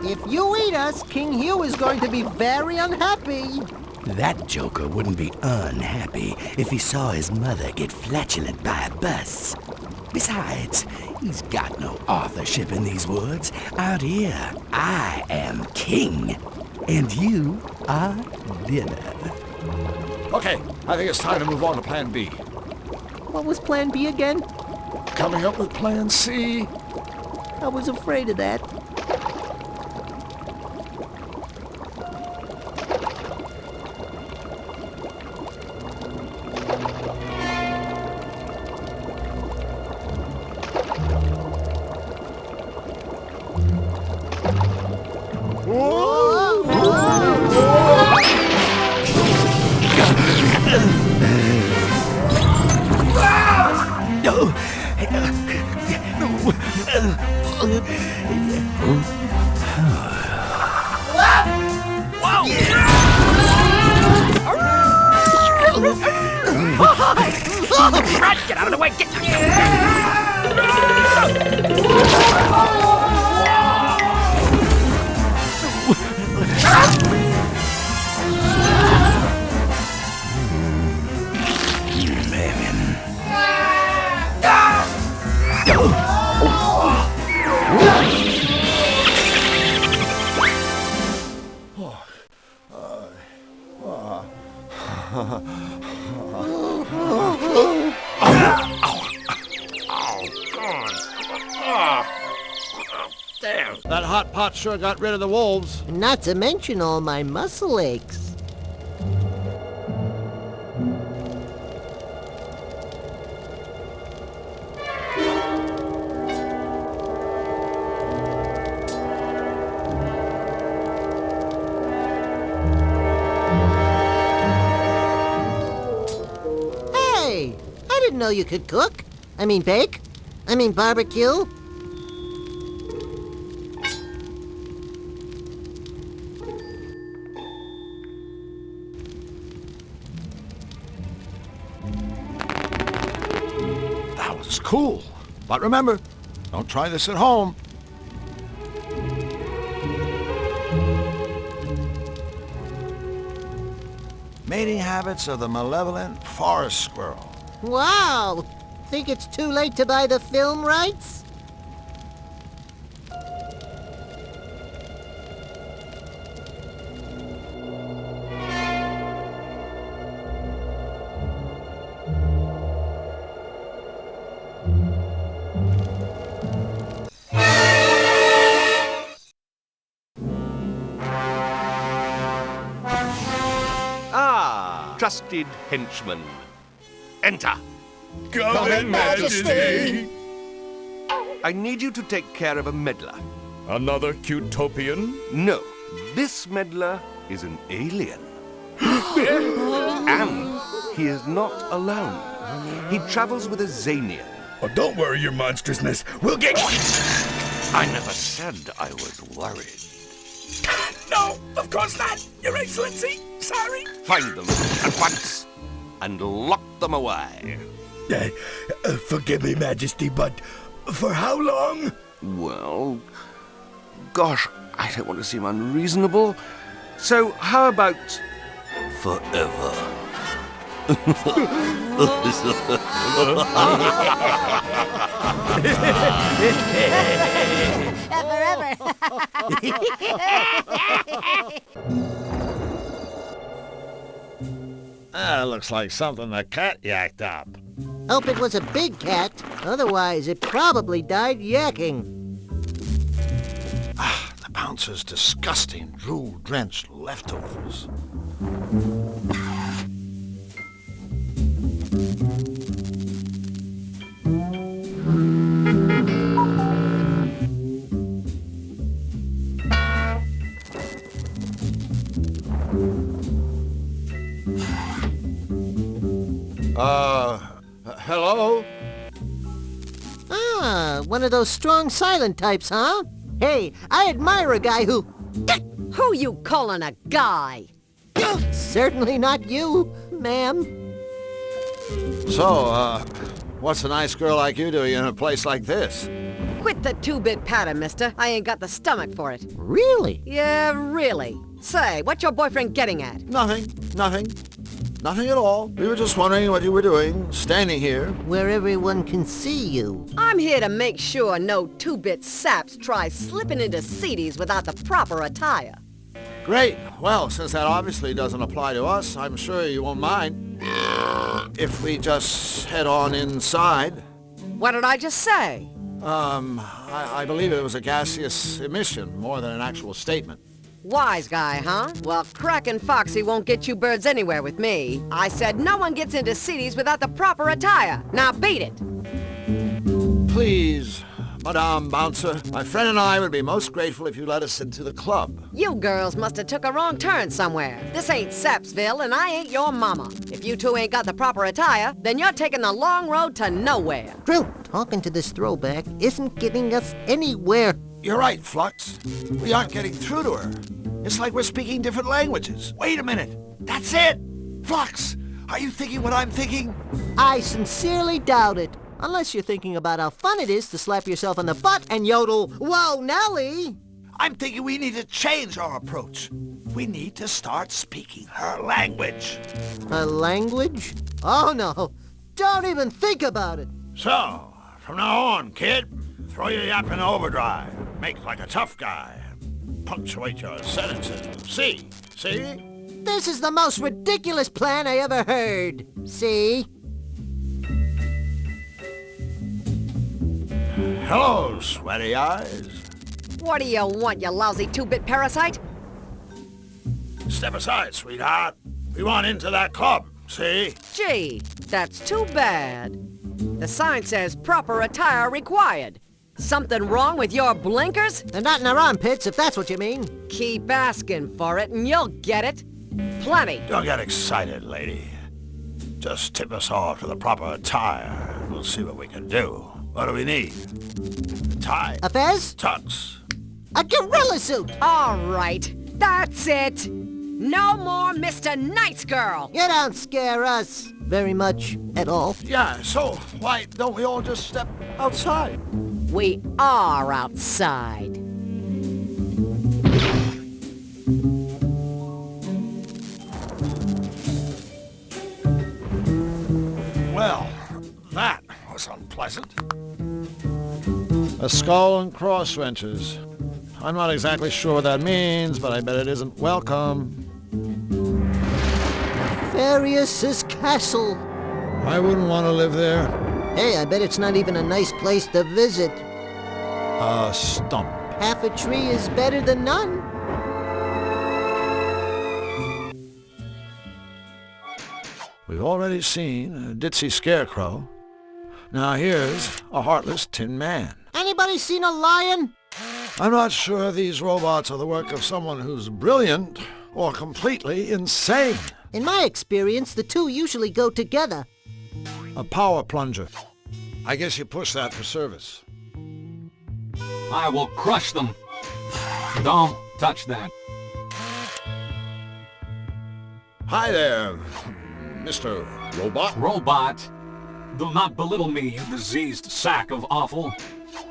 If you eat us, King Hugh is going to be very unhappy. That joker wouldn't be unhappy if he saw his mother get flatulent by a bus. Besides, he's got no authorship in these woods. Out here, I am king, and you are dinner. Okay, I think it's time to move on to Plan B. What was Plan B again? Coming up with Plan C. I was afraid of that. Get out of the way! Get That hot pot sure got rid of the wolves. Not to mention all my muscle aches. Hey! I didn't know you could cook. I mean bake. I mean barbecue. That was cool. But remember, Don't try this at home. Mating habits of the malevolent forest squirrel. Wow! Think it's too late to buy the film rights? Trusted henchman. Enter. Come in, Majesty. I need you to take care of a meddler. Another Cutopian? No, this meddler is an alien. And he is not alone. He travels with a Zanian. Oh, don't worry, your monstrousness. We'll get... I never said I was worried. No, of course not, Your Excellency. Sorry. Find them at once and lock them away. Forgive me, Majesty, but for how long? Well, gosh, I don't want to seem unreasonable. So how about forever? Looks like something the cat yacked up. Hope it was a big cat. Otherwise, it probably died yakking. The bouncer's disgusting, drool-drenched leftovers. Hello? Ah, one of those strong silent types, huh? Hey, I admire a guy who... Who you calling a guy? Certainly not you, ma'am. So, what's a nice girl like you doing in a place like this? Quit the two-bit patter, mister. I ain't got the stomach for it. Really? Yeah, really. Say, what's your boyfriend getting at? Nothing. Nothing at all. We were just wondering what you were doing, standing here. Where everyone can see you. I'm here to make sure no two-bit saps try slipping into seedies without the proper attire. Great. Well, since that obviously doesn't apply to us, I'm sure you won't mind if we just head on inside. What did I just say? I believe it was a gaseous emission more than an actual statement. Wise guy, huh? Well, Crackin' Foxy won't get you birds anywhere with me. I said no one gets into cities without the proper attire. Now beat it. Please, Madame Bouncer, my friend and I would be most grateful if you let us into the club. You girls must have took a wrong turn somewhere. This ain't Sapsville, and I ain't your mama. If you two ain't got the proper attire, then you're taking the long road to nowhere. Drill, talking to this throwback isn't getting us anywhere. You're right, Flux. We aren't getting through to her. It's like we're speaking different languages. Wait a minute. That's it! Flux, are you thinking what I'm thinking? I sincerely doubt it. Unless you're thinking about how fun it is to slap yourself on the butt and yodel, "Whoa, Nellie!" I'm thinking we need to change our approach. We need to start speaking her language. Her language? Oh, no. Don't even think about it. So, from now on, kid, throw your yap in overdrive. Make like a tough guy. Punctuate your sentences. See? This is the most ridiculous plan I ever heard. See? Hello, sweaty eyes. What do you want, you lousy two-bit parasite? Step aside, sweetheart. We want into that club, see? Gee, that's too bad. The sign says proper attire required. Something wrong with your blinkers? They're not in our armpits, if that's what you mean. Keep asking for it and you'll get it. Plenty. Don't get excited, lady. Just tip us off to the proper attire, and we'll see what we can do. What do we need? A tie? A fez? Tux? A gorilla suit! All right, that's it. No more Mr. Nice Girl. You don't scare us very much at all. Yeah, so why don't we all just step outside? We are outside. Well, that was unpleasant. A skull and cross wrenches. I'm not exactly sure what that means, but I bet it isn't welcome. Farius's castle. I wouldn't want to live there. Hey, I bet it's not even a nice place to visit. A stump. Half a tree is better than none. We've already seen a ditzy scarecrow. Now here's a heartless tin man. Anybody seen a lion? I'm not sure these robots are the work of someone who's brilliant or completely insane. In my experience, the two usually go together. A power plunger. I guess you push that for service. I will crush them. Don't touch that. Hi there, Mr. Robot. Robot, do not belittle me, you diseased sack of offal.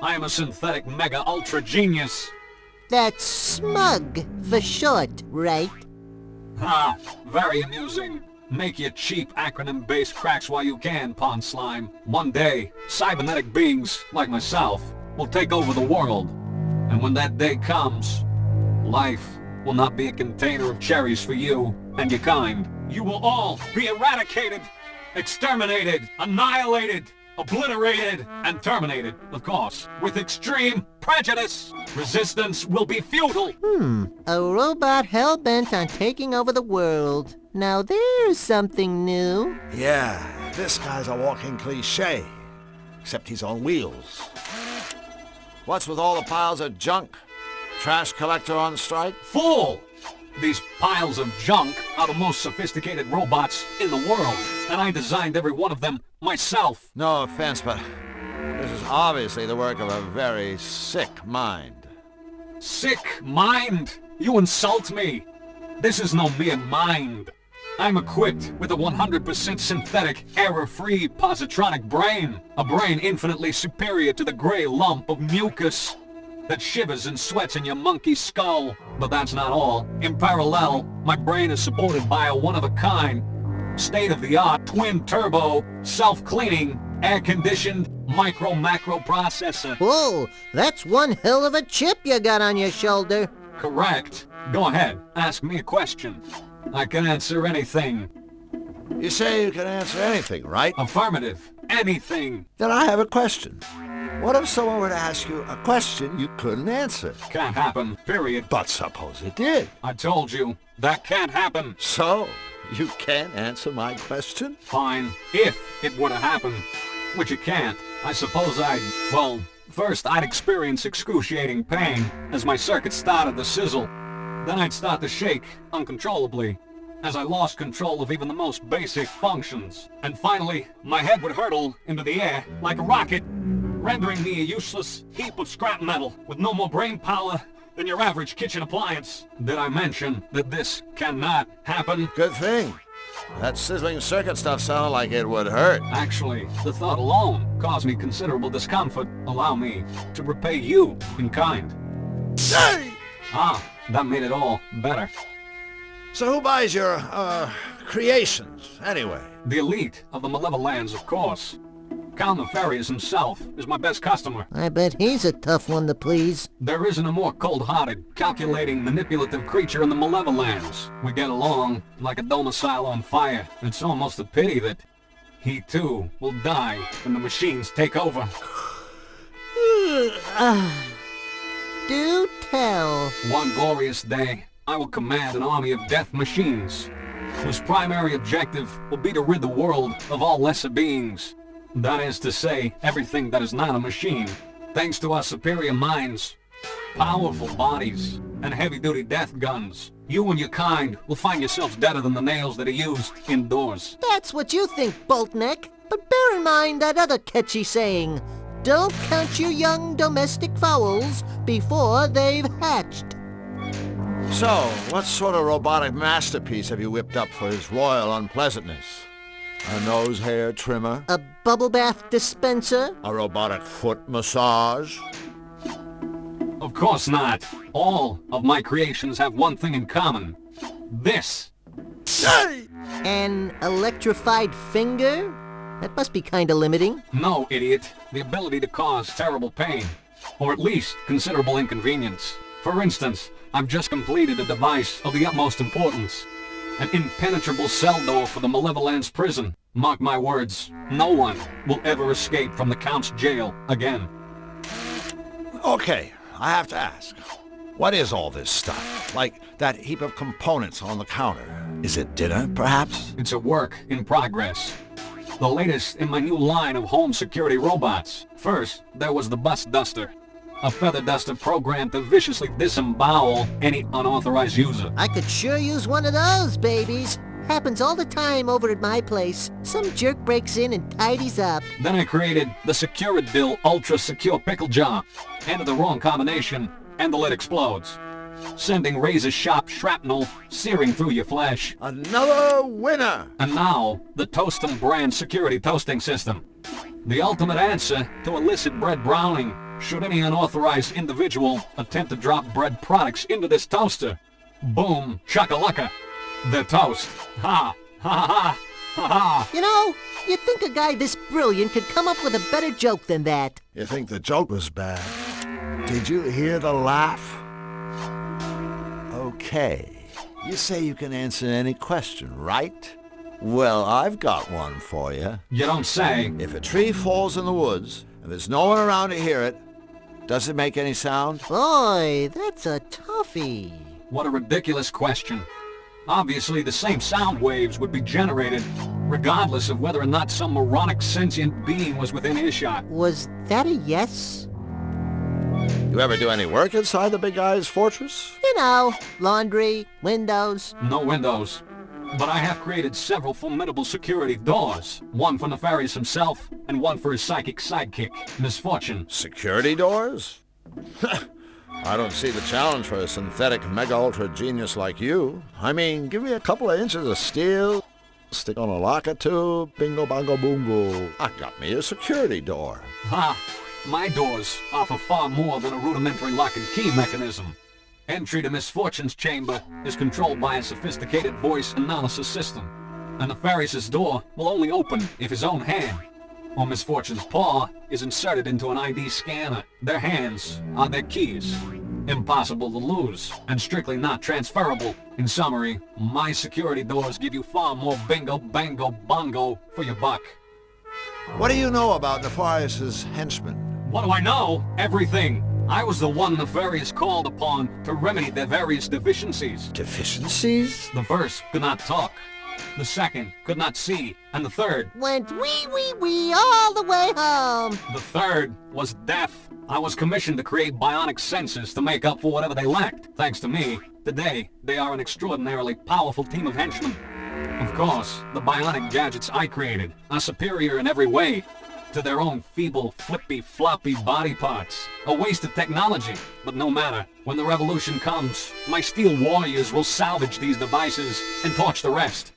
I am a synthetic mega ultra genius. That's smug for short, right? Ah, very amusing. Make your cheap acronym-based cracks while you can, Pond Slime. One day, cybernetic beings, like myself, will take over the world. And when that day comes, life will not be a container of cherries for you and your kind. You will all be eradicated, exterminated, annihilated, obliterated, and terminated, of course, with extreme prejudice. Resistance will be futile. A robot hell-bent on taking over the world. Now there's something new. Yeah, this guy's a walking cliché, except he's on wheels. What's with all the piles of junk? Trash collector on strike? Fool! These piles of junk are the most sophisticated robots in the world, and I designed every one of them myself. No offense, but this is obviously the work of a very sick mind. Sick mind? You insult me. This is no mere mind. I'm equipped with a 100% synthetic, error-free positronic brain. A brain infinitely superior to the gray lump of mucus that shivers and sweats in your monkey skull. But that's not all. In parallel, my brain is supported by a one-of-a-kind, state-of-the-art, twin-turbo, self-cleaning, air-conditioned, micro-macro processor. Whoa, that's one hell of a chip you got on your shoulder. Correct. Go ahead, ask me a question. I can answer anything. You say you can answer anything, right? Affirmative. Anything. Then I have a question. What if someone were to ask you a question you couldn't answer? Can't happen, period. But suppose it did. I told you, that can't happen. So, you can't answer my question? Fine, if it were to happen, which it can't. I suppose well, first I'd experience excruciating pain as my circuits started to sizzle. Then I'd start to shake uncontrollably as I lost control of even the most basic functions. And finally, my head would hurtle into the air like a rocket, rendering me a useless heap of scrap metal with no more brain power than your average kitchen appliance. Did I mention that this cannot happen? Good thing. That sizzling circuit stuff sounded like it would hurt. Actually, the thought alone caused me considerable discomfort. Allow me to repay you in kind. Hey! Ah, that made it all better. So who buys your, creations, anyway? The elite of the Malevolans, of course. Count Nefarious himself is my best customer. I bet he's a tough one to please. There isn't a more cold-hearted, calculating, manipulative creature in the Malevolans. We get along like a domicile on fire. It's almost a pity that he, too, will die when the machines take over. Do tell. One glorious day, I will command an army of death machines, whose primary objective will be to rid the world of all lesser beings. That is to say, everything that is not a machine. Thanks to our superior minds, powerful bodies, and heavy-duty death guns, you and your kind will find yourselves deader than the nails that are used indoors. That's what you think, Boltneck. But bear in mind that other catchy saying, don't count your young domestic fowls before they've hatched. So, what sort of robotic masterpiece have you whipped up for his royal unpleasantness? A nose hair trimmer. A bubble bath dispenser. A robotic foot massage. Of course not. All of my creations have one thing in common. This. An electrified finger? That must be kinda limiting. No, idiot. The ability to cause terrible pain. Or at least considerable inconvenience. For instance, I've just completed a device of the utmost importance. An impenetrable cell door for the Malevolence prison. Mark my words, no one will ever escape from the Count's jail again. Okay, I have to ask. What is all this stuff? Like that heap of components on the counter. Is it dinner, perhaps? It's a work in progress. The latest in my new line of home security robots. First, there was the bus duster. A feather duster programmed to viciously disembowel any unauthorized user. I could sure use one of those, babies. Happens all the time over at my place. Some jerk breaks in and tidies up. Then I created the Securidill Ultra Secure Pickle Jar. Enter the wrong combination, and the lid explodes, sending razor-sharp shrapnel searing through your flesh. Another winner! And now, the Toastum brand security toasting system. The ultimate answer to illicit bread browning, should any unauthorized individual attempt to drop bread products into this toaster. Boom, shakalaka. They're toast. Ha, ha, ha, ha, ha. You know, you'd think a guy this brilliant could come up with a better joke than that. You think the joke was bad? Did you hear the laugh? Okay. You say you can answer any question, right? Well, I've got one for you. You don't say. If a tree falls in the woods and there's no one around to hear it, does it make any sound? Boy, that's a toughie. What a ridiculous question. Obviously, the same sound waves would be generated, regardless of whether or not some moronic sentient being was within earshot. Was that a yes? You ever do any work inside the big guy's fortress? You know, laundry, windows. No windows. But I have created several formidable security doors. One for Nefarious himself, and one for his psychic sidekick, Misfortune. Security doors? I don't see the challenge for a synthetic mega-ultra genius like you. I mean, give me a couple of inches of steel, stick on a locker tube, bingo bongo boongo. I got me a security door. Ha! My doors offer far more than a rudimentary lock and key mechanism. Entry to Misfortune's chamber is controlled by a sophisticated voice analysis system. A Nefarious' door will only open if his own hand or Misfortune's paw is inserted into an ID scanner. Their hands are their keys. Impossible to lose, and strictly not transferable. In summary, my security doors give you far more bingo, bango, bongo for your buck. What do you know about Nefarious' henchmen? What do I know? Everything. I was the one Nefarious called upon to remedy their various deficiencies. Deficiencies? The first could not talk. The second could not see. And the third went wee all the way home. The third was deaf. I was commissioned to create bionic senses to make up for whatever they lacked. Thanks to me, today they are an extraordinarily powerful team of henchmen. Of course, the bionic gadgets I created are superior in every way to their own feeble, flippy, floppy body parts. A waste of technology, but no matter. When the revolution comes, my steel warriors will salvage these devices and torch the rest.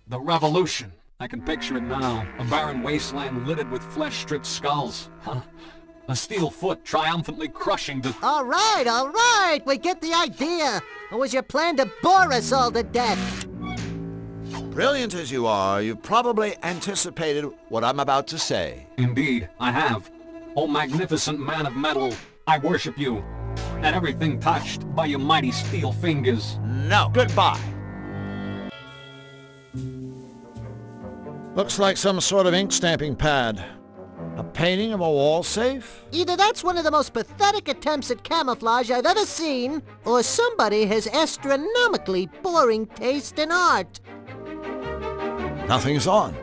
The revolution. I can picture it now. A barren wasteland littered with flesh-stripped skulls. Huh? A steel foot triumphantly crushing the... All right, we get the idea. Or was your plan to bore us all to death? Brilliant as you are, you've probably anticipated what I'm about to say. Indeed, I have. O magnificent man of metal, I worship you, and everything touched by your mighty steel fingers. No, goodbye. Looks like some sort of ink stamping pad. A painting of a wall safe? Either that's one of the most pathetic attempts at camouflage I've ever seen, or somebody has astronomically boring taste in art. Nothing's on.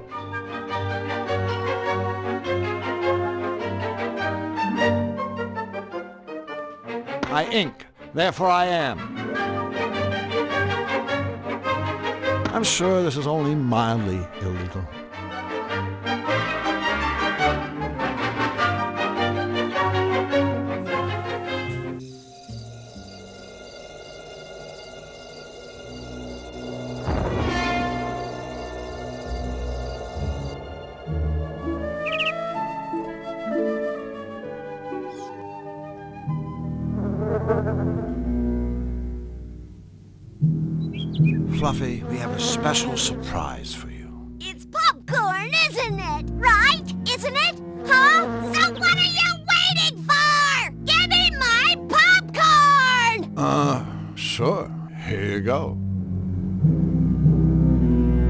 I ink, therefore I am. I'm sure this is only mildly illegal. Fluffy, we have a special surprise for you. It's popcorn, isn't it? Right? Isn't it? Huh? So what are you waiting for? Give me my popcorn! Sure. Here you go.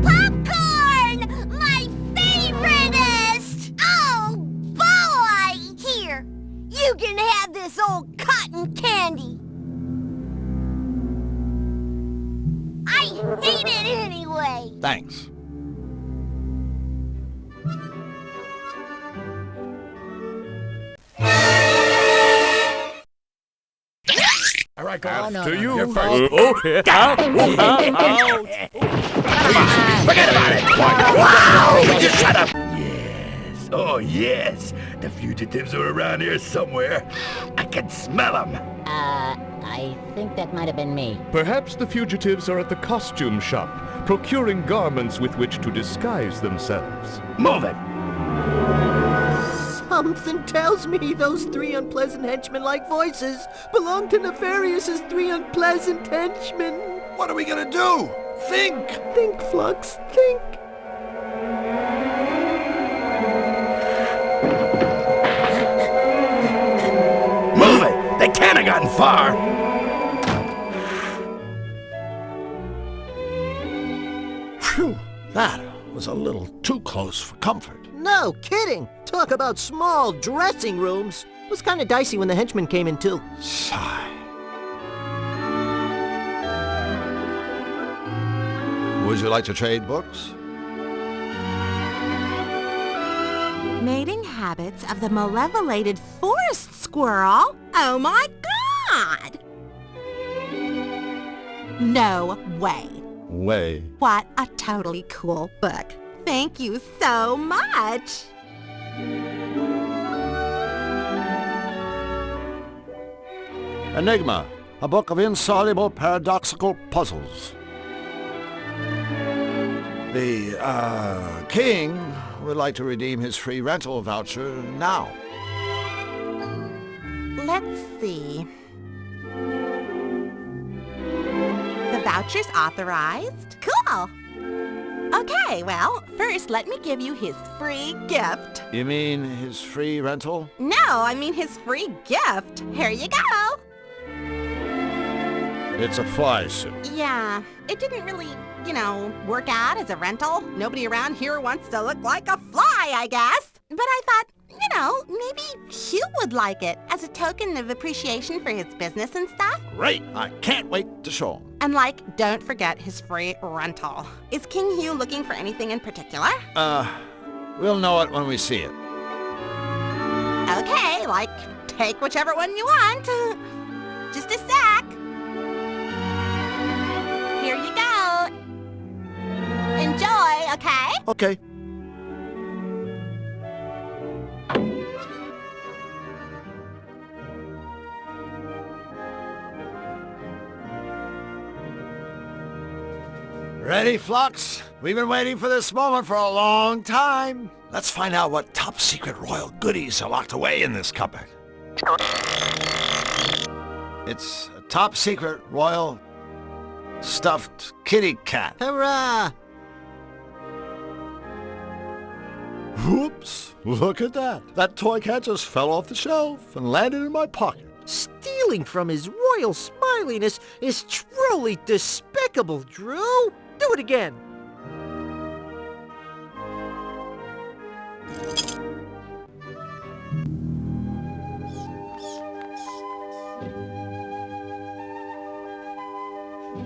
Popcorn! My favoriteest! Oh, boy! Here, you can have this old cotton candy. I hate it anyway. Thanks. All right, go on. After you. You're first. Okay. Out. Forget about it. Wow! Would you shut up? Yes. Oh, yes. The fugitives are around here somewhere. I can smell them. I think that might have been me. Perhaps the fugitives are at the costume shop, procuring garments with which to disguise themselves. Move it! Something tells me those three unpleasant henchmen-like voices belong to Nefarious's three unpleasant henchmen. What are we gonna do? Think! Think, Flux, think. Move it! They can't have gotten far! Phew, that was a little too close for comfort. No kidding. Talk about small dressing rooms. It was kind of dicey when the henchmen came in, too. Sigh. Would you like to trade books? Mating habits of the malevolated forest squirrel? Oh my god! No way. Way. What a totally cool book. Thank you so much. Enigma, a book of insoluble paradoxical puzzles. The, king would like to redeem his free rental voucher now. Let's see. The voucher's authorized. Cool. Okay, well, first let me give you his free gift. You mean his free rental? No, I mean his free gift. Here you go. It's a fly suit. Yeah, it didn't really, work out as a rental. Nobody around here wants to look like a fly, I guess. But I thought, maybe Hugh would like it as a token of appreciation for his business and stuff. Great! I can't wait to show him. And don't forget his free rental. Is King Hugh looking for anything in particular? We'll know it when we see it. Okay, take whichever one you want. Just a sec. Here you go. Enjoy, okay? Okay. Ready, Flux? We've been waiting for this moment for a long time. Let's find out what top-secret royal goodies are locked away in this cupboard. It's a top-secret royal stuffed kitty cat. Hurrah! Whoops! Look at that. That toy cat just fell off the shelf and landed in my pocket. Stealing from his royal smiliness is truly despicable, Drew. Do it again.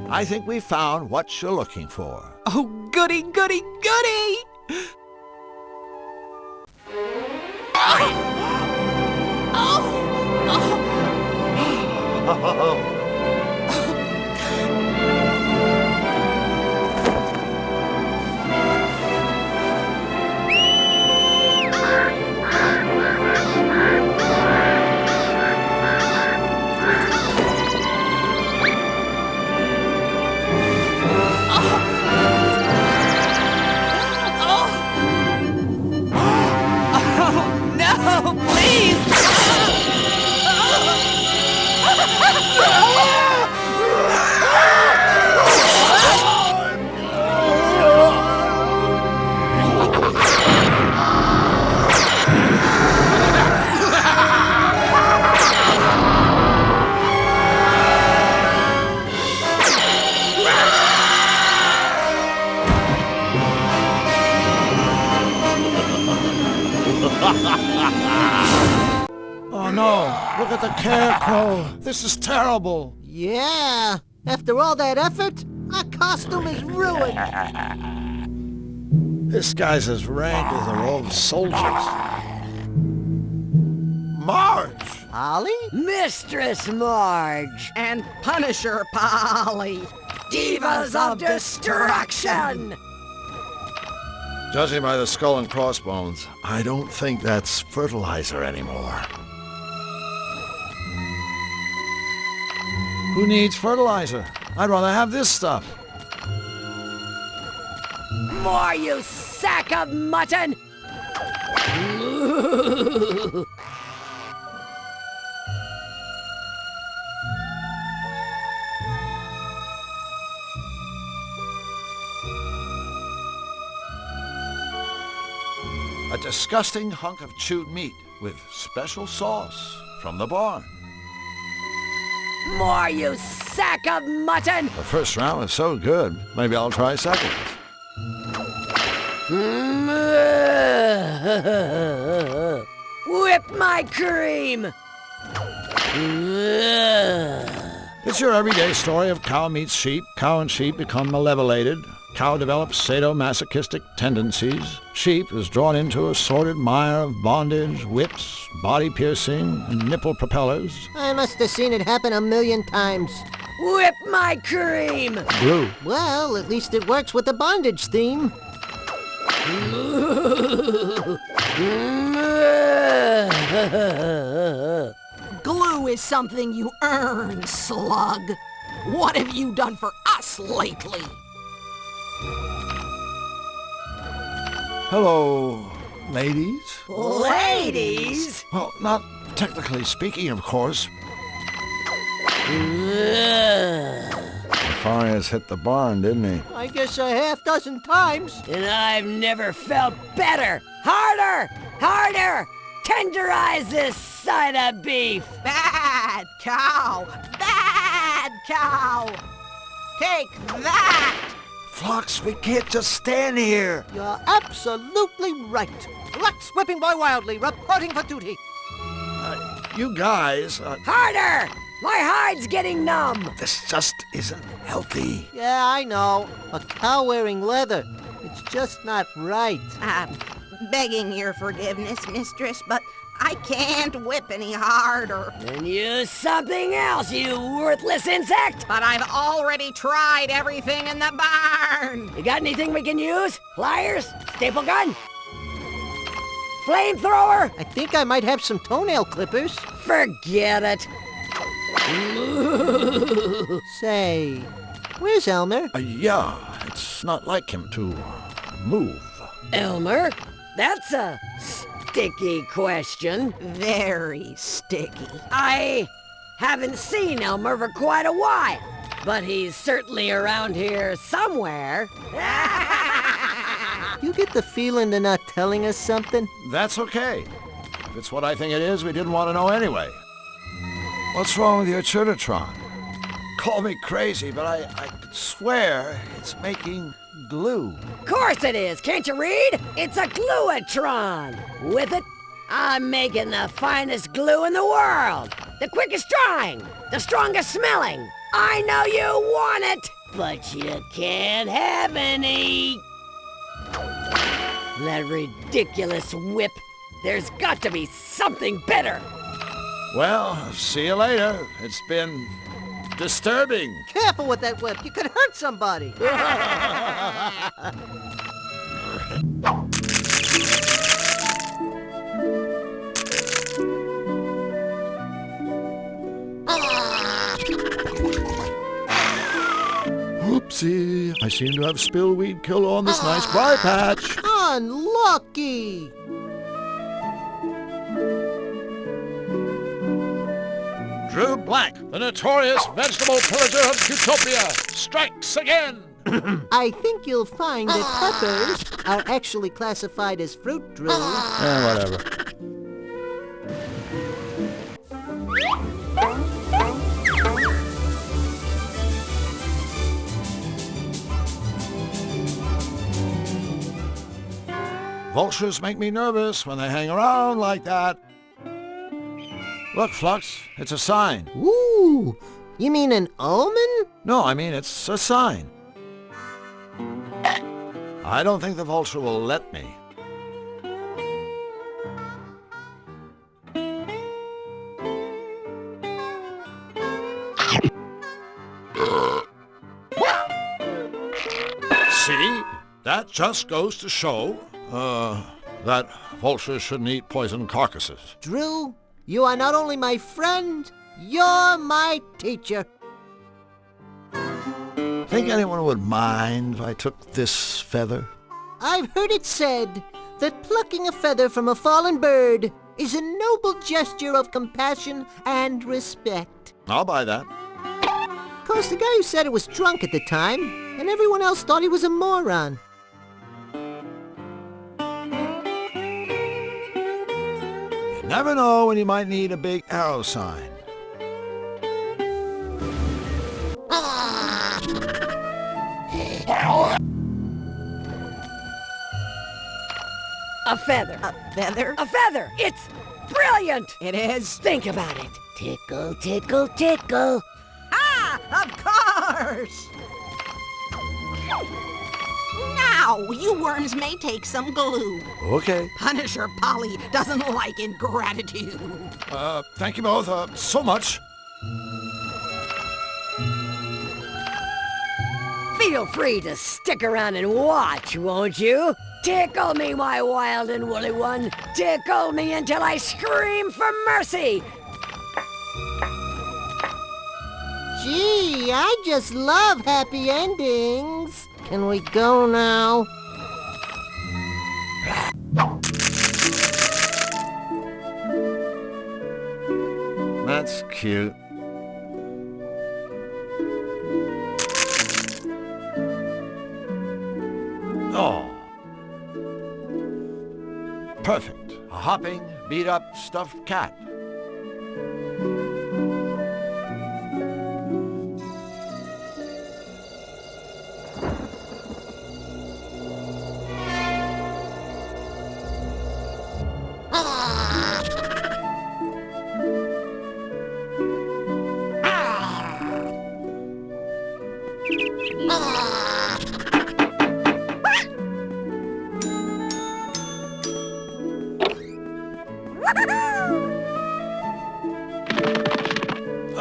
I think we found what you're looking for. Oh, goody, goody, goody! No, please! Oh no, look at the scarecrow. This is terrible. Yeah, after all that effort, our costume is ruined. This guy's as rank as the old soldiers. Marge! Polly? Mistress Marge! And Punisher Polly. Divas of Destruction! Judging by the skull and crossbones, I don't think that's fertilizer anymore. Who needs fertilizer? I'd rather have this stuff. More, you sack of mutton! A disgusting hunk of chewed meat with special sauce from the barn. More, you sack of mutton! The first round was so good, maybe I'll try seconds. Whip my cream! It's your everyday story of cow meets sheep, cow and sheep become malevolated, cow develops sadomasochistic tendencies, sheep is drawn into a sordid mire of bondage, whips, body piercing, and nipple propellers. I must have seen it happen 1,000,000 times. Whip my cream! Glue. Well, at least it works with the bondage theme. Glue is something you earn, slug. What have you done for us lately? Hello, ladies. Ladies? Well, not technically speaking, of course. Farias hit the barn, didn't he? I guess a half-dozen times. And I've never felt better! Harder! Harder! Tenderize this side of beef! Bad cow! Bad cow! Take that! Flux, we can't just stand here. You're absolutely right. Flux whipping boy wildly, reporting for duty. You guys... Harder! My hide's getting numb! This just isn't healthy. Yeah, I know. A cow wearing leather. It's just not right. I'm begging your forgiveness, mistress, but I can't whip any harder. Then use something else, you worthless insect! But I've already tried everything in the barn. You got anything we can use? Pliers? Staple gun? Flamethrower? I think I might have some toenail clippers. Forget it. Say, where's Elmer? Yeah, it's not like him to move. Elmer? That's a sticky question. Very sticky. I haven't seen Elmer for quite a while, but he's certainly around here somewhere. You get the feeling they're not telling us something? That's okay. If it's what I think it is, we didn't want to know anyway. What's wrong with your Churtatron? Call me crazy, but I could swear it's making glue. Of course it is. Can't you read? It's a gluatron. With it, I'm making the finest glue in the world. The quickest drying. The strongest smelling. I know you want it, but you can't have any. That ridiculous whip. There's got to be something better. Well, see you later. It's been disturbing. Careful with that whip. You could hurt somebody. Oopsie. I seem to have spilled weed killer on this nice briar patch. Unlucky. Drew Black, the notorious vegetable pillager of Utopia, strikes again. I think you'll find that peppers are actually classified as fruit, Drew. Whatever. Vultures make me nervous when they hang around like that. Look, Flux, it's a sign. Ooh, you mean an omen? No, I mean it's a sign. I don't think the vulture will let me. See? That just goes to show, that vultures shouldn't eat poisoned carcasses. Drew, you are not only my friend, you're my teacher. Think anyone would mind if I took this feather? I've heard it said that plucking a feather from a fallen bird is a noble gesture of compassion and respect. I'll buy that. Of course, the guy who said it was drunk at the time, and everyone else thought he was a moron. You never know when you might need a big arrow sign. A feather. A feather? A feather! It's brilliant! It is? Think about it. Tickle, tickle, tickle. Ah, of course! Now, you worms may take some glue. Okay. Punisher Polly doesn't like ingratitude. Thank you both, so much. Feel free to stick around and watch, won't you? Tickle me, my wild and woolly one. Tickle me until I scream for mercy. Gee, I just love happy endings. Can we go now? That's cute. Oh. Perfect. A hopping, beat-up, stuffed cat.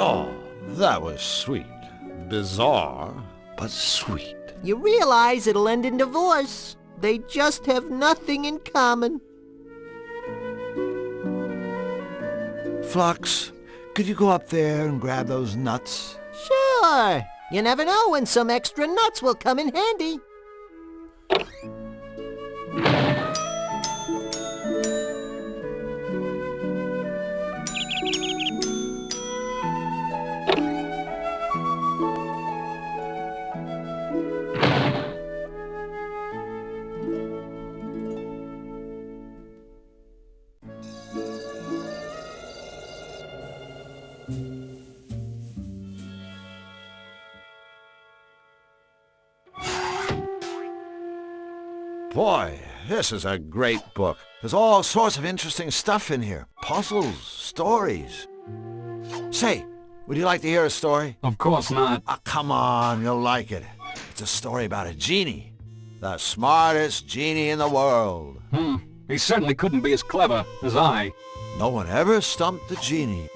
Oh, that was sweet. Bizarre, but sweet. You realize it'll end in divorce. They just have nothing in common. Flux, could you go up there and grab those nuts? Sure. You never know when some extra nuts will come in handy. Boy, this is a great book. There's all sorts of interesting stuff in here. Puzzles, stories. Say, would you like to hear a story? Of course not. Oh, come on, you'll like it. It's a story about a genie. The smartest genie in the world. He certainly couldn't be as clever as I. No one ever stumped the genie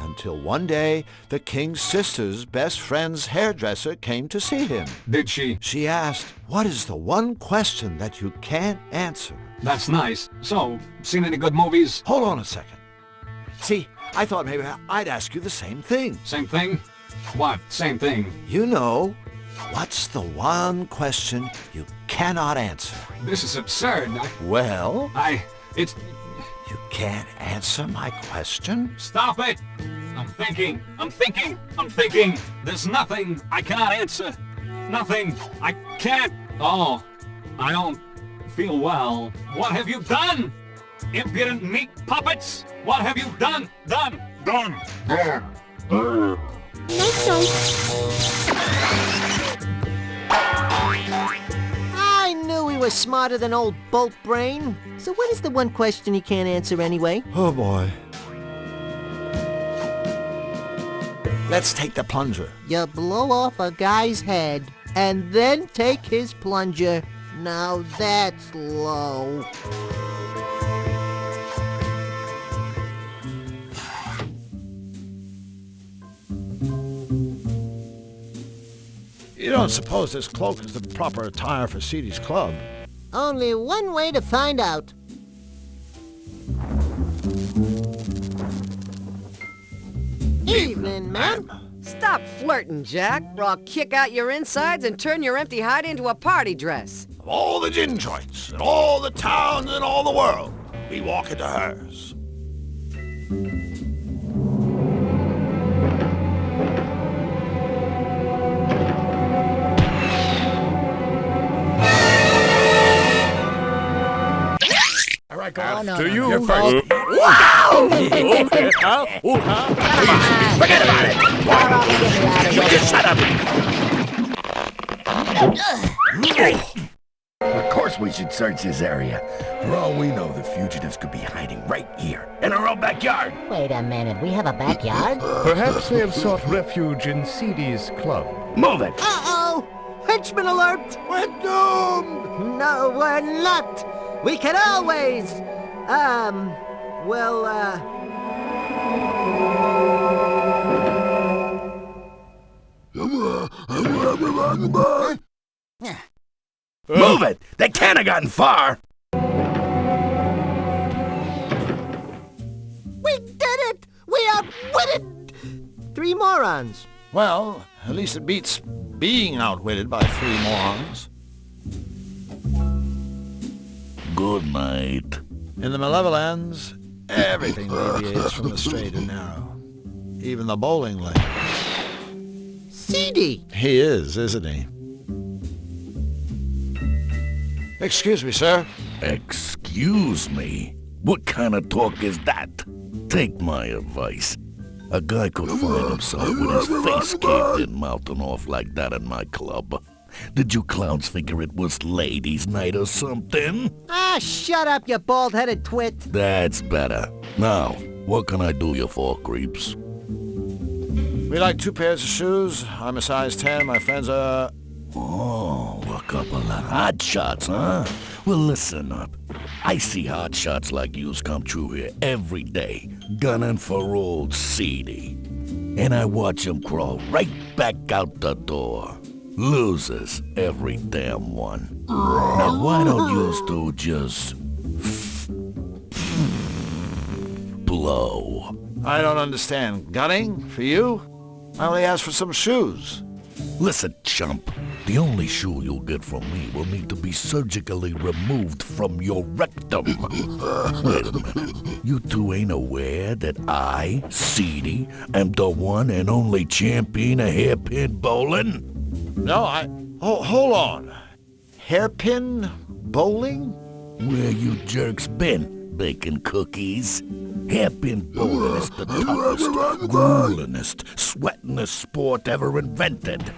until one day the king's sister's best friend's hairdresser came to see him. Did she? She asked, "What is the one question that you can't answer?" That's nice. So, seen any good movies? Hold on a second. See, I thought maybe I'd ask you the same thing. Same thing? What? Same thing? You know, what's the one question you cannot answer? This is absurd. Well? It's... You can't answer my question? Stop it! I'm thinking. There's nothing I cannot answer. Nothing. I can't. Oh, I don't feel well. What have you done? Impudent meat puppets! What have you done? Done! I knew he you were smarter than old Bolt Brain. So what is the one question you can't answer anyway? Oh, boy. Let's take the plunger. You blow off a guy's head and then take his plunger. Now that's low. You don't suppose this cloak is the proper attire for Seedy's club? Only one way to find out. Evening, ma'am. Stop flirting, Jack, or I'll kick out your insides and turn your empty hide into a party dress. Of all the gin joints, in all the towns, in all the world, we walk into hers. All right, go on. To you. You're first. Okay. Forget about it. You just shut up. Of course we should search this area. For all we know, the fugitives could be hiding right here, in our own backyard. Wait a minute, we have a backyard? Perhaps they have sought refuge in Seedy's club. Move it! Uh-oh! Henchman alert! We're doomed! No, we're not! We can always... Move it! They can't have gotten far! We did it! We outwitted 3 morons. Well, at least it beats being outwitted by 3 morons. Good night. In the Malevolence, everything deviates from the straight and narrow. Even the bowling lane. Seedy! He is, isn't he? Excuse me, sir. Excuse me? What kind of talk is that? Take my advice. A guy could find himself with his face caved in mouthing off like that in my club. Did you clowns figure it was ladies' night or something? Ah, shut up, you bald-headed twit. That's better. Now, what can I do you for, creeps? We like 2 pairs of shoes. I'm a size 10. My friends are... Oh, a couple of hot shots, huh? Well, listen up. I see hot shots like yous come through here every day, gunning for old Seedy. And I watch 'em crawl right back out the door. Losers, every damn one. Now, why don't yous two just... blow? I don't understand. Gunning? For you? I only asked for some shoes. Listen, chump. The only shoe you'll get from me will need to be surgically removed from your rectum. Wait a minute. You two ain't aware that I, Seedy, am the one and only champion of hairpin bowling? No, Oh, hold on. Hairpin bowling? Where you jerks been, baking cookies? Hairpin bowling is the toughest, gruelingest, sweatingest sport ever invented.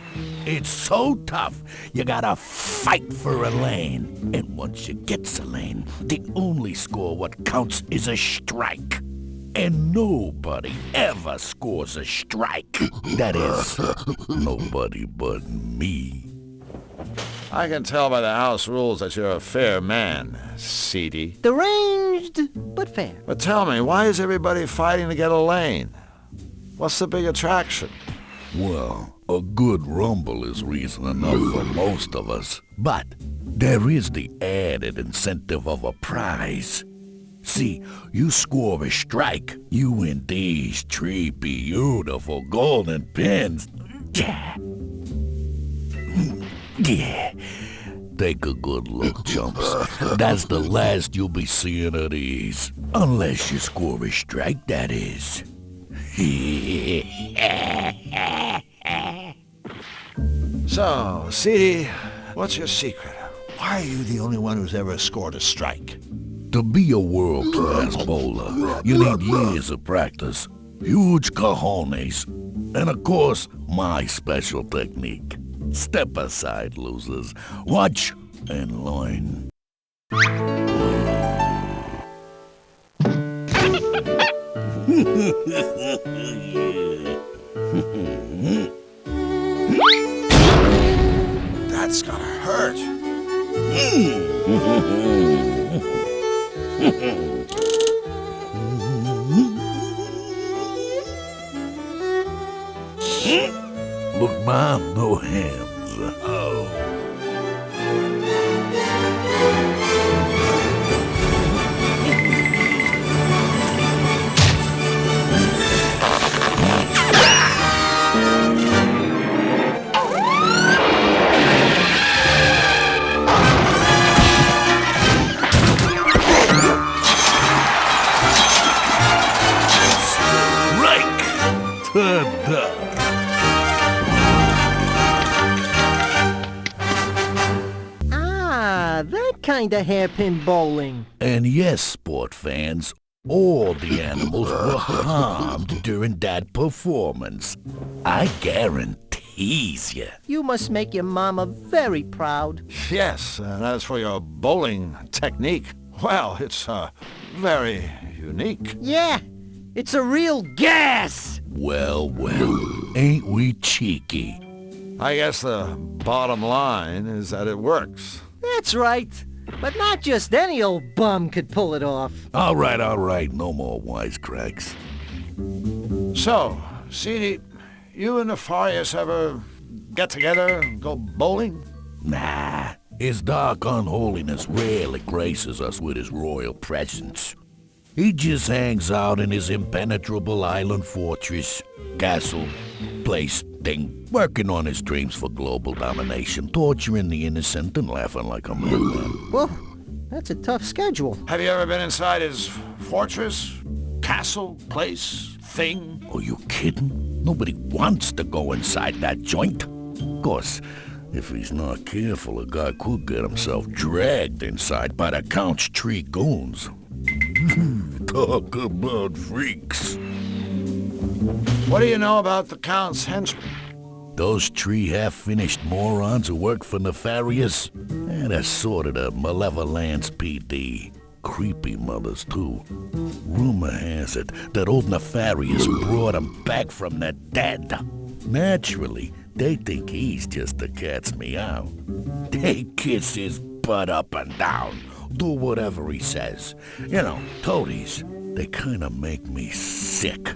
It's so tough, you gotta fight for a lane. And once you get a lane, the only score what counts is a strike. And nobody ever scores a strike. That is, nobody but me. I can tell by the house rules that you're a fair man, Seedy. Deranged, but fair. But tell me, why is everybody fighting to get a lane? What's the big attraction? Well, a good rumble is reason enough for most of us. But there is the added incentive of a prize. See, you score a strike, you win these 3 beautiful golden pins. Yeah. Yeah. Take a good look, chumps. That's the last you'll be seeing of these. Unless you score a strike, that is. So, Seedy, what's your secret? Why are you the only one who's ever scored a strike? To be a world-class bowler, you need years of practice, huge cojones, and of course, my special technique. Step aside, losers. Watch and loin. That's gotta hurt. Look, Mom, no hands. Oh. That kind of hairpin bowling. And yes, sport fans, all the animals were harmed during that performance. I guarantees you. You must make your mama very proud. Yes, and as for your bowling technique, well, it's very unique. Yeah, it's a real gas. Well, ain't we cheeky? I guess the bottom line is that it works. That's right. But not just any old bum could pull it off. All right. No more wisecracks. So, Seedy, you and Nefarious ever get together and go bowling? Nah. His dark unholiness rarely graces us with his royal presence. He just hangs out in his impenetrable island fortress, castle, place, thing, working on his dreams for global domination, torturing the innocent and laughing like a madman. Whoa, that's a tough schedule. Have you ever been inside his fortress, castle, place, thing? Are you kidding? Nobody wants to go inside that joint. Of course, if he's not careful, a guy could get himself dragged inside by the Count's tree goons. Talk about freaks. What do you know about the Count's henchmen? Those three half-finished morons who work for Nefarious? That's sort of the Malevolence PD. Creepy mothers, too. Rumor has it that old Nefarious brought them back from the dead. Naturally, they think he's just a cat's meow. They kiss his butt up and down, do whatever he says. You know, toadies, they kind of make me sick.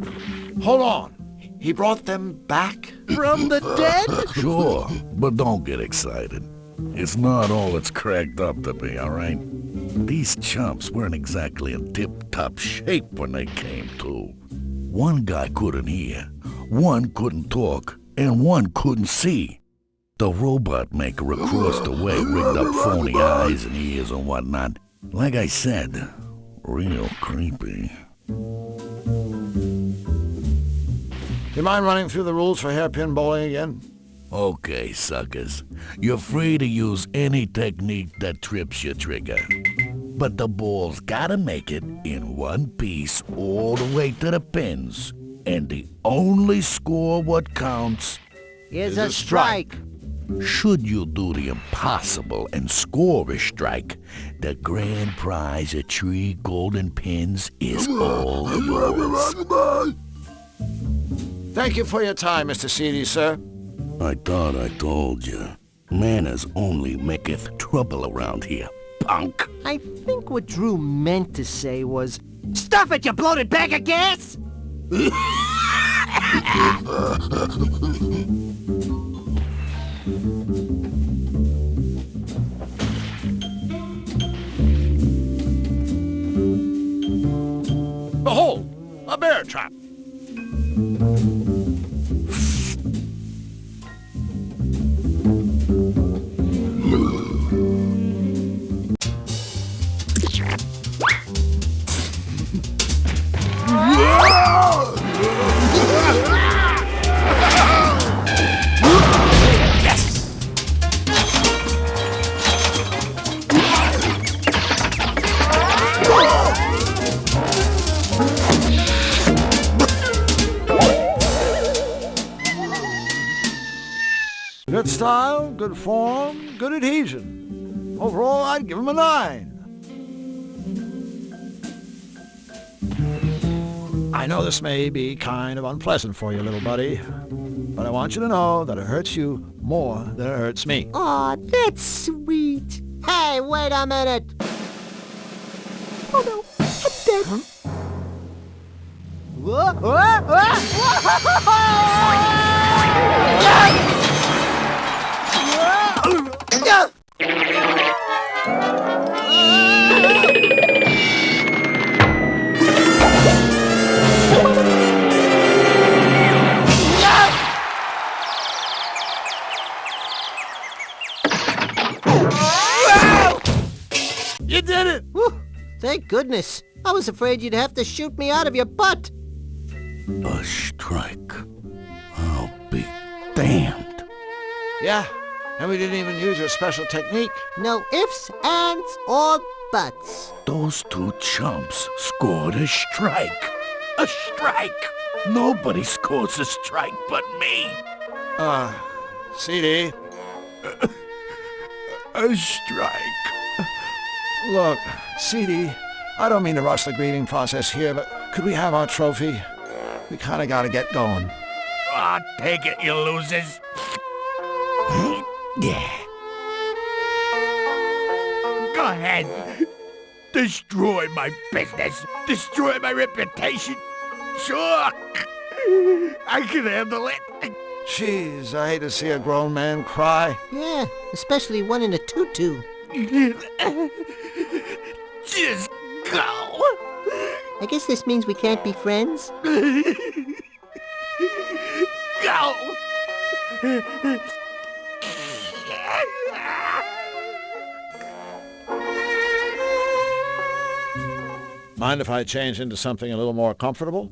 Hold on. He brought them back? From the dead? Sure, but don't get excited. It's not all it's cracked up to be, all right? These chumps weren't exactly in tip-top shape when they came to. One guy couldn't hear, one couldn't talk, and one couldn't see. The robot maker across the way rigged up phony eyes and ears and whatnot. Like I said, real creepy. Do you mind running through the rules for hairpin bowling again? Okay, suckers. You're free to use any technique that trips your trigger. But the ball's gotta make it in one piece all the way to the pins. And the only score what counts is a strike. Should you do the impossible and score a strike, the grand prize of 3 golden pins is all yours. Thank you for your time, Mr. Seedy, sir. I thought I told you. Manners only maketh trouble around here, punk. I think what Drew meant to say was, "Stuff it, you bloated bag of gas!" Behold, a bear trap. Good style, good form, good adhesion. Overall, I'd give him a 9. I know this may be kind of unpleasant for you, little buddy, but I want you to know that it hurts you more than it hurts me. Aw, that's sweet. Hey, wait a minute. Oh no, I'm dead. Huh? Whoa, whoa, You did it! Whew, thank goodness. I was afraid you'd have to shoot me out of your butt. A strike. I'll be damned. Yeah, and we didn't even use your special technique. No ifs, ands, or buts. Those two chumps scored a strike. A strike! Nobody scores a strike but me. CD. A strike. Look, CD, I don't mean to rush the grieving process here, but could we have our trophy? We kind of got to get going. Ah, take it, you losers. Yeah. Go ahead. Destroy my business. Destroy my reputation. Sure. I can handle it. Jeez, I hate to see a grown man cry. Yeah, especially one in a tutu. Just go. I guess this means we can't be friends. Go. Mind if I change into something a little more comfortable?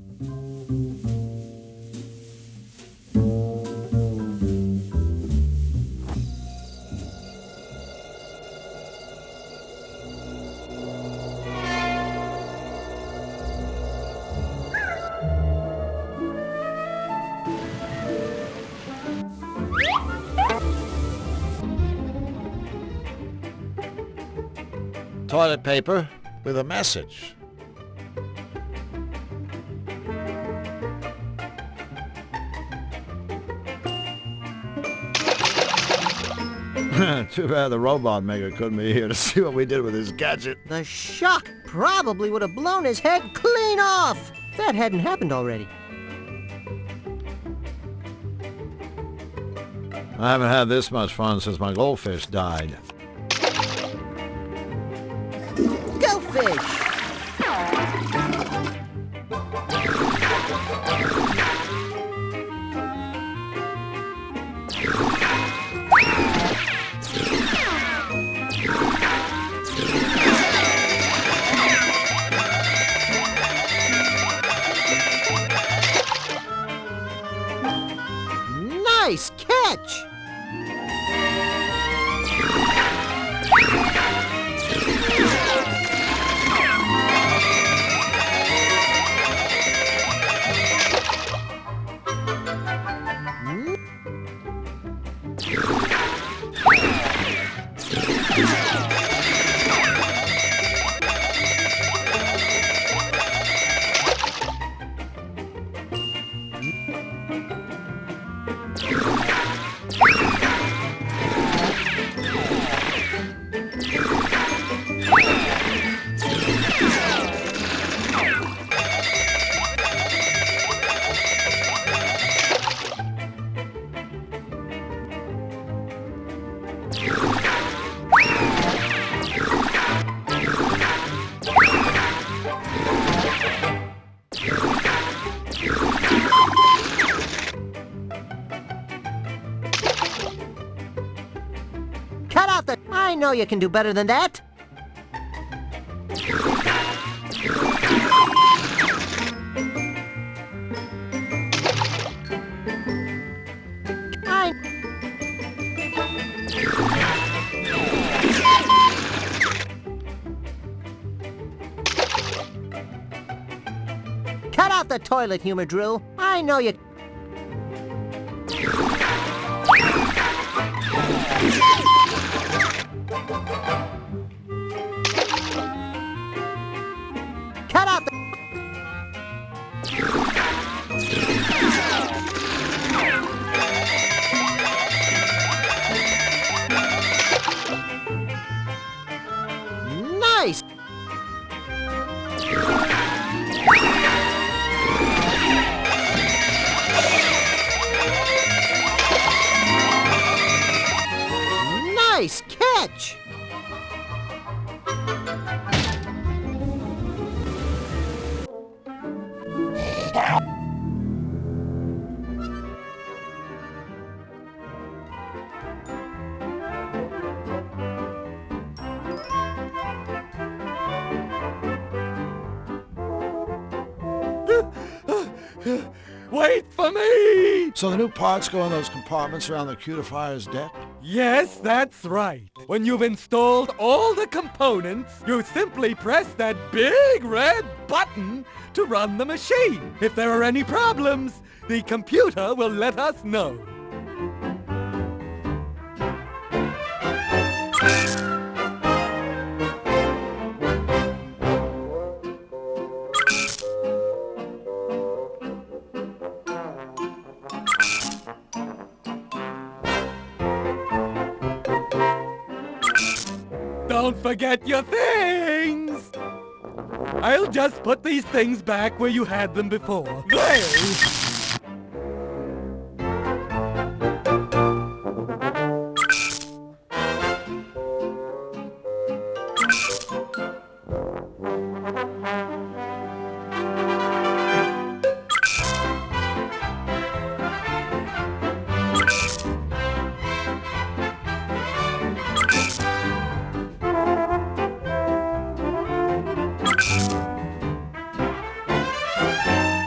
Toilet paper with a message. Too bad the robot maker couldn't be here to see what we did with his gadget. The shock probably would have blown his head clean off. That hadn't happened already. I haven't had this much fun since my goldfish died. Go fish! Nice catch! Cut out the... I know you can do better than that. Cut out the toilet humor drill. I know you... Wait for me! So the new parts go in those compartments around the cutifier's deck? Yes, that's right. When you've installed all the components, you simply press that big red button to run the machine. If there are any problems, the computer will let us know. Don't forget your things! I'll just put these things back where you had them before. There!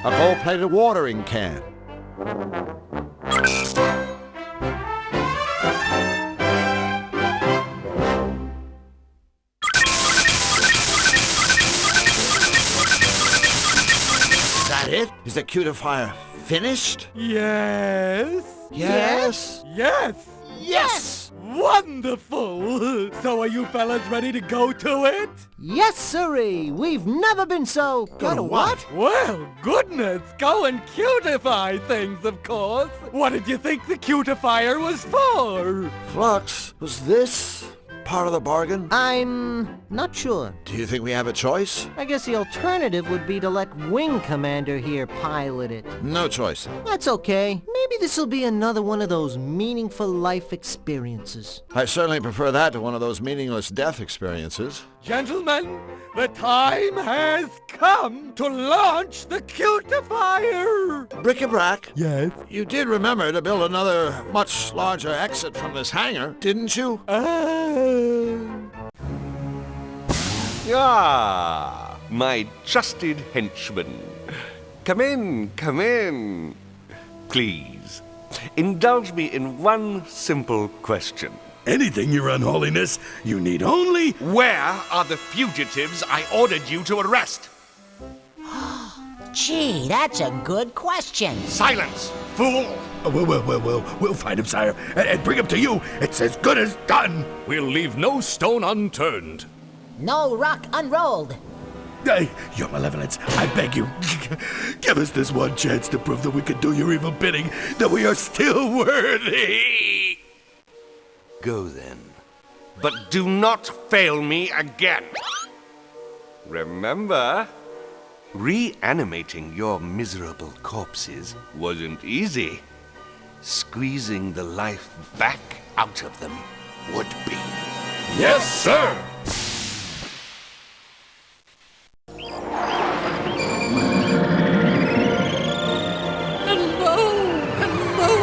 A gold-plated watering can. Is that it? Is the cutifier finished? Yes? Yes? Yes! Yes! Wonderful! So are you fellas ready to go to it? Yes, sirree. We've never been so... Go to what? Well, goodness, go and cutify things, of course. What did you think the cutifier was for? Flux, was this part of the bargain? I'm not sure. Do you think we have a choice? I guess the alternative would be to let Wing Commander here pilot it. No choice. That's okay. Maybe this'll be another one of those meaningful life experiences. I certainly prefer that to one of those meaningless death experiences. Gentlemen, the time has come to launch the cutifier! Bric-a-brac. Yes? You did remember to build another much larger exit from this hangar, didn't you? Ah, my trusted henchman. Come in, come in. Please, indulge me in one simple question. Anything, Your Unholiness. You need only... Where are the fugitives I ordered you to arrest? Gee, that's a good question. Silence, fool! We'll find him, sire, and bring him to you. It's as good as done. We'll leave no stone unturned. No rock unrolled. Your Malevolence, I beg you, give us this one chance to prove that we can do your evil bidding, that we are still worthy. Go then, but do not fail me again. Remember, reanimating your miserable corpses wasn't easy. Squeezing the life back out of them would be. Yes, sir!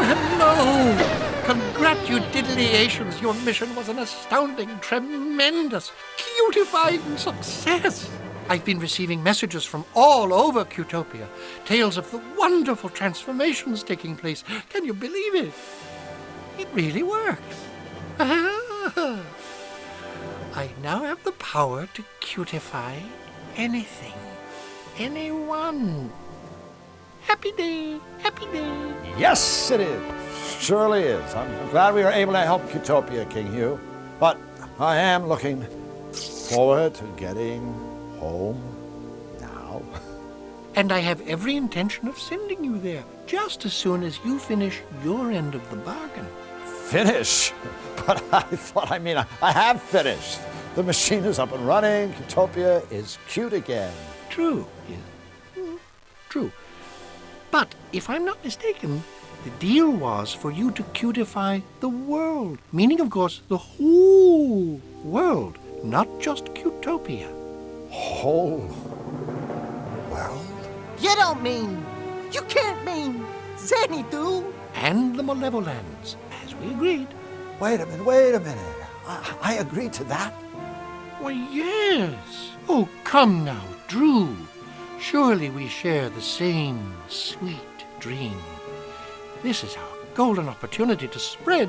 Hello! Congratulations! Your mission was an astounding, tremendous, cutifying success! I've been receiving messages from all over Cutopia, tales of the wonderful transformations taking place. Can you believe it? It really works. I now have the power to cutify anything, anyone. Happy day, happy day. Yes, it is. Surely is. I'm glad we were able to help Cutopia, King Hugh. But I am looking forward to getting home now. And I have every intention of sending you there just as soon as you finish your end of the bargain. Finish? But I have finished. The machine is up and running. Cutopia is cute again. True. True. But if I'm not mistaken, the deal was for you to cutify the world. Meaning, of course, the whole world, not just Cutopia. Whole world? You don't mean... You can't mean... Xanadu? And the Malevolents, as we agreed. Wait a minute. I agreed to that? Why, yes. Oh, come now, Drew. Surely we share the same sweet dream. This is our golden opportunity to spread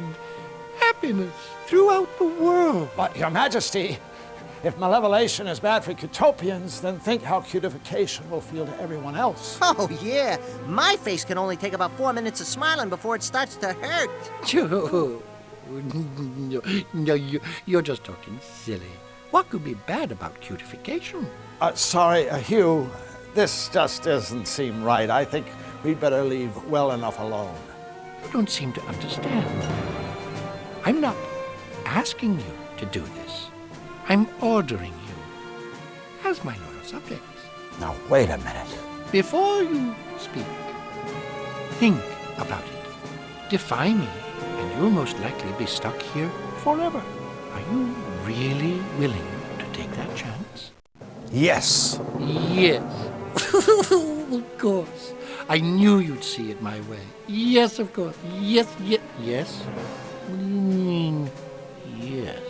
happiness throughout the world. But, Your Majesty, if malevolation is bad for Cutopians, then think how cutification will feel to everyone else. Oh, yeah. My face can only take about 4 minutes of smiling before it starts to hurt. No, you're just talking silly. What could be bad about cutification? Sorry, Hugh. This just doesn't seem right. I think we'd better leave well enough alone. You don't seem to understand. I'm not asking you to do this. I'm ordering you as my loyal subjects. Now, wait a minute. Before you speak, think about it. Defy me, and you'll most likely be stuck here forever. Are you really willing to take that chance? Yes. Yes. Of course. I knew you'd see it my way. Yes, of course. Yes. Yes? What do you mean, yes?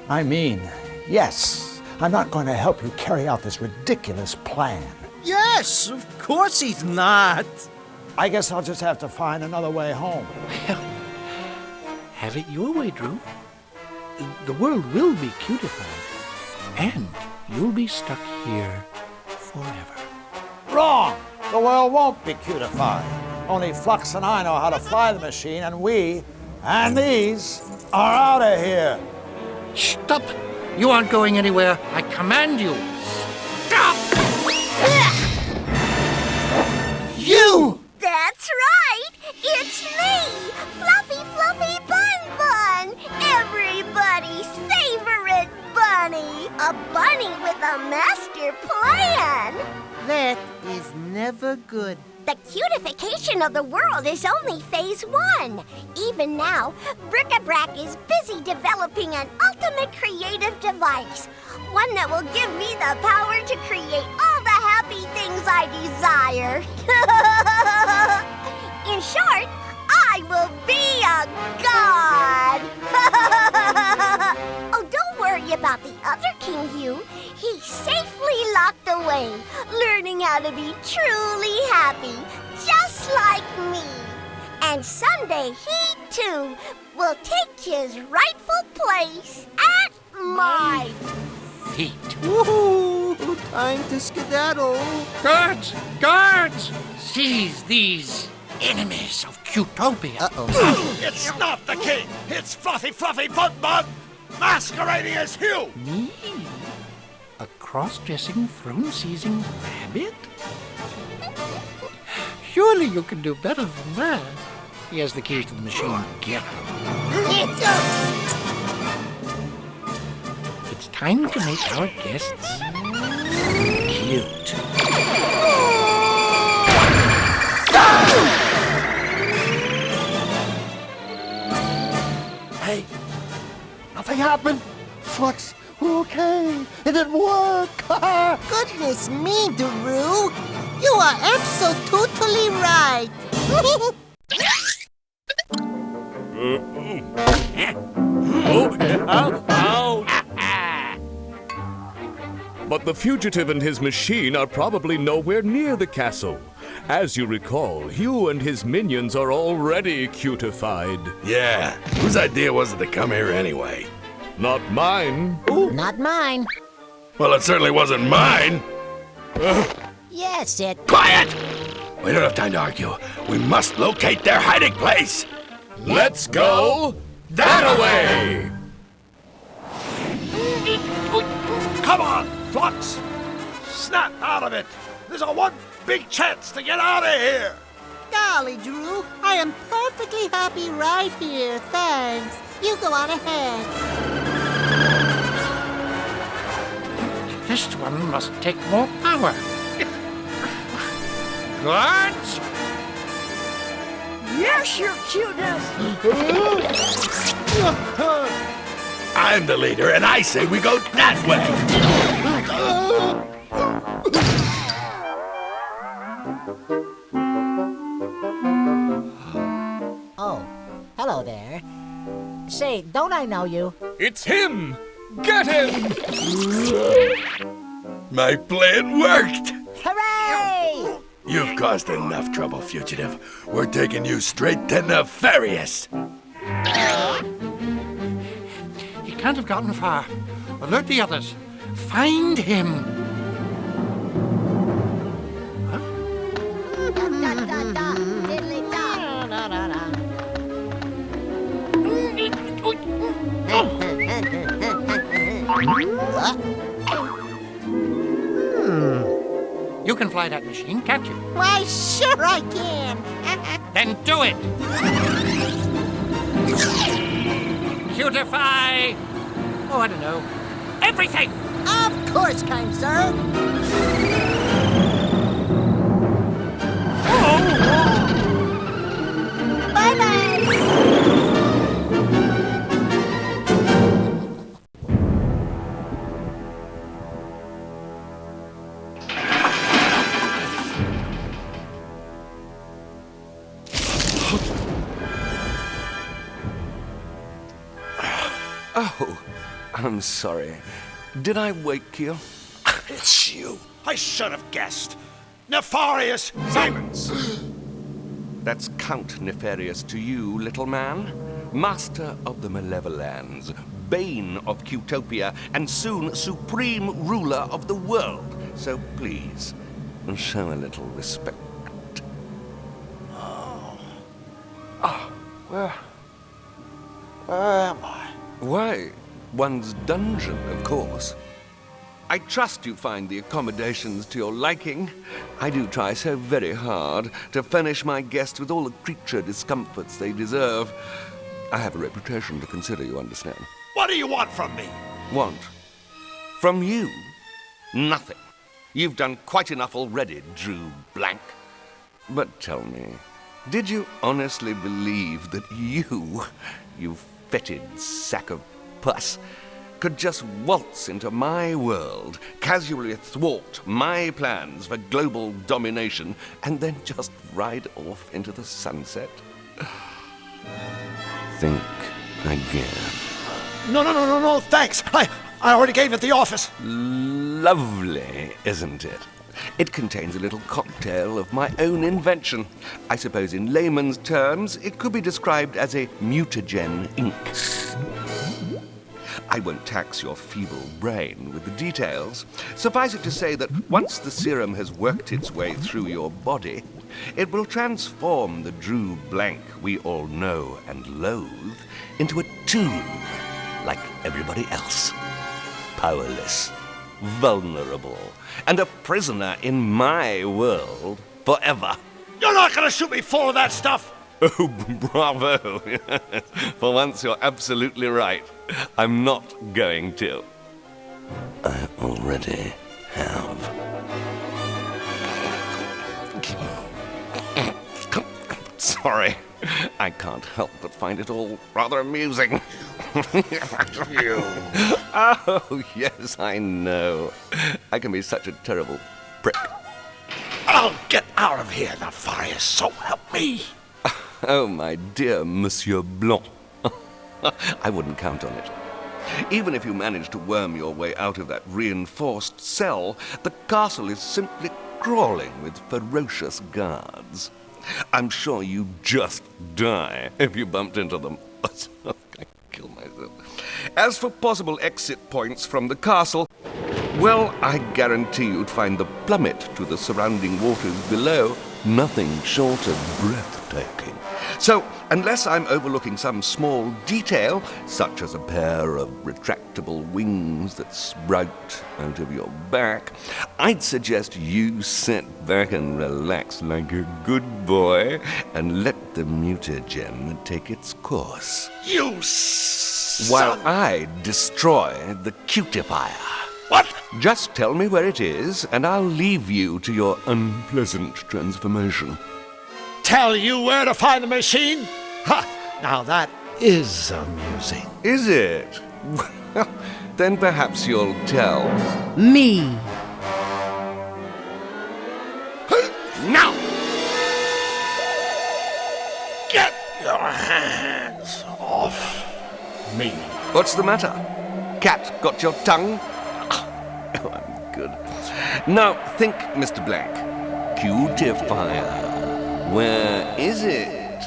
I mean, yes. I'm not going to help you carry out this ridiculous plan. Yes, of course he's not. I guess I'll just have to find another way home. Have it your way, Drew. The world will be cutified, and you'll be stuck here forever. Wrong! The world won't be cutified. Only Flux and I know how to fly the machine, and we, and these, are out of here. Stop! You aren't going anywhere. I command you. Stop! You! That's right! It's me! Fluffy Bun Bun! Everybody's favorite bunny! A bunny with a master plan! That is never good. The cutification of the world is only phase 1. Even now, Bric-a-Brac is busy developing an ultimate creative device. One that will give me the power to create all the happy things I desire. In short, I will be a god! Oh, don't worry about the other King Hugh. He's safely locked away, learning how to be truly happy, just like me. And someday he, too, will take his rightful place at my feet. Woohoo! Time to skedaddle. Guards! Guards! Seize these enemies of Cutopia. Uh-oh. It's not the king! It's Fluffy Bun Bun, masquerading as Hugh! Me? A cross-dressing, throne-seizing rabbit? Surely you can do better than that. He has the keys to the machine. Get him. It's time to make our guests cute. Hey, nothing happened. Flux, we're okay. It didn't work. Goodness me, Daru. You are absolutely right. But the fugitive and his machine are probably nowhere near the castle. As you recall, Hugh and his minions are already cutified. Yeah, whose idea was it to come here anyway? Not mine. Not mine. Well, it certainly wasn't mine. Yes, it... Quiet! We don't have time to argue. We must locate their hiding place. Let's go that way! Come on, Flux! Snap out of it! There's a one big chance to get out of here! Golly, Drew, I am perfectly happy right here. Thanks. You go on ahead. This one must take more power. Guards! Yes, your cuteness! I'm the leader, and I say we go that way. Oh, hello there. Say, don't I know you? It's him! Get him! My plan worked! Hooray! You've caused enough trouble, fugitive. We're taking you straight to Nefarious. He can't have gotten far. Alert the others. Find him. You can fly that machine, can't you? Why, sure I can. Then do it! Cutify! Oh, I don't know. Everything! Of course, kind sir. Bye-bye! Oh, I'm sorry. Did I wake you? It's you. I should have guessed. Nefarious Simons. That's Count Nefarious to you, little man. Master of the Malevolans, bane of Qtopia, and soon supreme ruler of the world. So please, show a little respect. Where am I? Why, one's dungeon, of course. I trust you find the accommodations to your liking. I do try so very hard to furnish my guests with all the creature discomforts they deserve. I have a reputation to consider, you understand. What do you want from me? Want? From you? Nothing. You've done quite enough already, Drew Blank. But tell me, did you honestly believe that you fetid sack of pus, could just waltz into my world, casually thwart my plans for global domination, and then just ride off into the sunset? Think again. No, thanks. I already gave it the office. Lovely, isn't it? It contains a little cocktail of my own invention. I suppose in layman's terms, it could be described as a mutagen ink. I won't tax your feeble brain with the details. Suffice it to say that once the serum has worked its way through your body, it will transform the Drew Blank we all know and loathe into a toon like everybody else. Powerless, vulnerable, and a prisoner in my world forever. You're not going to shoot me full of that stuff! Oh, bravo! For once you're absolutely right. I'm not going to. I already have. Sorry. I can't help but find it all rather amusing. You. Oh, yes, I know. I can be such a terrible prick. I'll get out of here, Nefarious, so help me. Oh, my dear Monsieur Blanc. I wouldn't count on it. Even if you manage to worm your way out of that reinforced cell, the castle is simply crawling with ferocious guards. I'm sure you'd just die if you bumped into them. I kill myself. As for possible exit points from the castle, well, I guarantee you'd find the plummet to the surrounding waters below nothing short of breathtaking. So, unless I'm overlooking some small detail, such as a pair of retractable wings that sprout out of your back, I'd suggest you sit back and relax like a good boy and let the mutagen take its course. You son! While I destroy the cutifier. What? Just tell me where it is, and I'll leave you to your unpleasant transformation. Tell you where to find the machine? Ha! Now that is amusing. Is it? Well, then perhaps you'll tell me. Now! Get your hands off me. What's the matter? Cat got your tongue? Oh, I'm good. Now, think, Mr. Blank. cutifier. Where is it?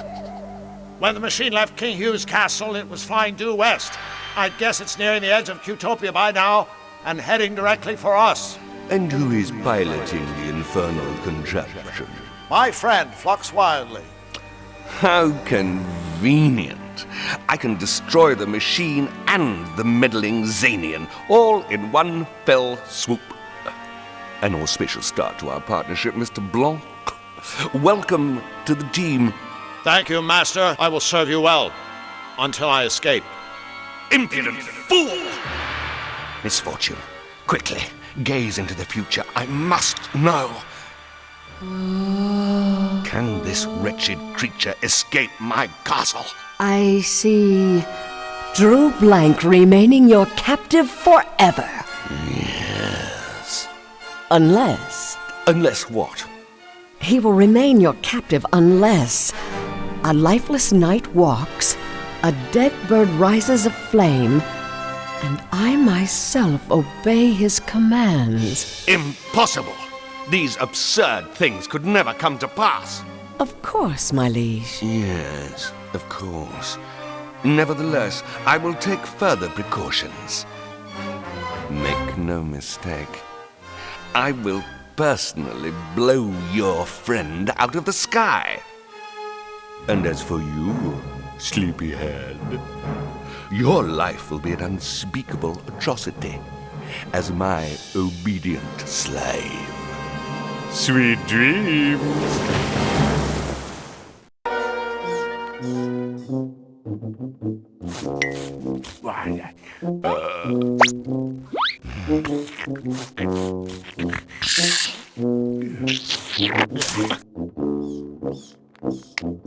When the machine left King Hugh's castle, it was flying due west. I guess it's nearing the edge of Cutopia by now and heading directly for us. And who is piloting the infernal contraption? My friend, Flux Wildly. How convenient. I can destroy the machine and the meddling Zanian, all in one fell swoop. An auspicious start to our partnership, Mr. Blanc. Welcome to the team. Thank you, Master. I will serve you well. Until I escape. Impudent fool! Misfortune. Quickly, gaze into the future. I must know. Can this wretched creature escape my castle? I see Drew Blank remaining your captive forever. Yes. Unless... Unless what? He will remain your captive unless a lifeless knight walks, a dead bird rises aflame, and I myself obey his commands. Impossible! These absurd things could never come to pass. Of course, my liege. Yes, of course. Nevertheless, I will take further precautions. Make no mistake. I will personally blow your friend out of the sky. And as for you, sleepyhead, your life will be an unspeakable atrocity as my obedient slave. Sweet dreams!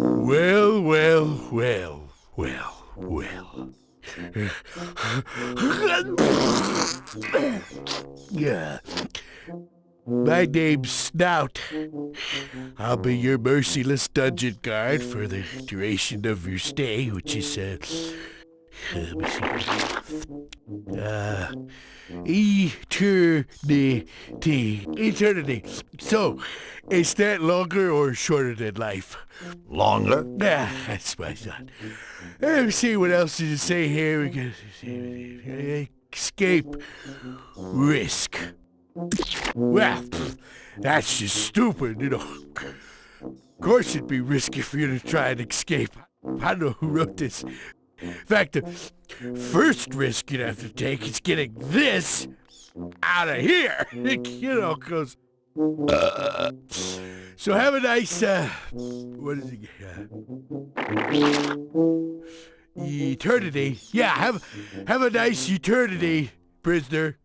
Well, well, well, well, well. Yeah. My name's Snout. I'll be your merciless dungeon guard for the duration of your stay, which is, eternity. So, is that longer or shorter than life? Longer? Yeah, that's what I thought. Let me see what else did it say here. We can escape, risk. Well, that's just stupid, you know. Of course it'd be risky for you to try and escape. I don't know who wrote this. In fact, the first risk you'd have to take is getting this out of here. You know, because... So have a nice, what is it? Eternity. Yeah, have a nice eternity, prisoner.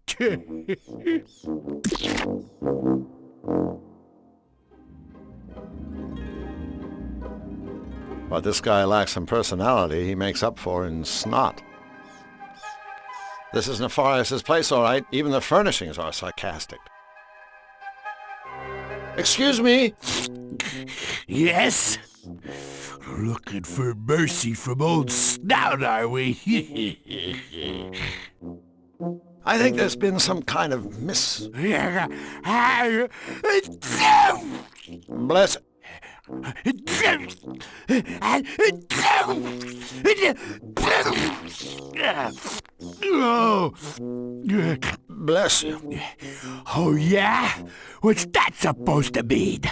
What this guy lacks in personality, he makes up for in snot. This is Nefarious' place, all right. Even the furnishings are sarcastic. Excuse me? Yes? Looking for mercy from old Snout, are we? I think there's been some kind of Bless... Oh, bless you. Oh, yeah? What's that supposed to mean?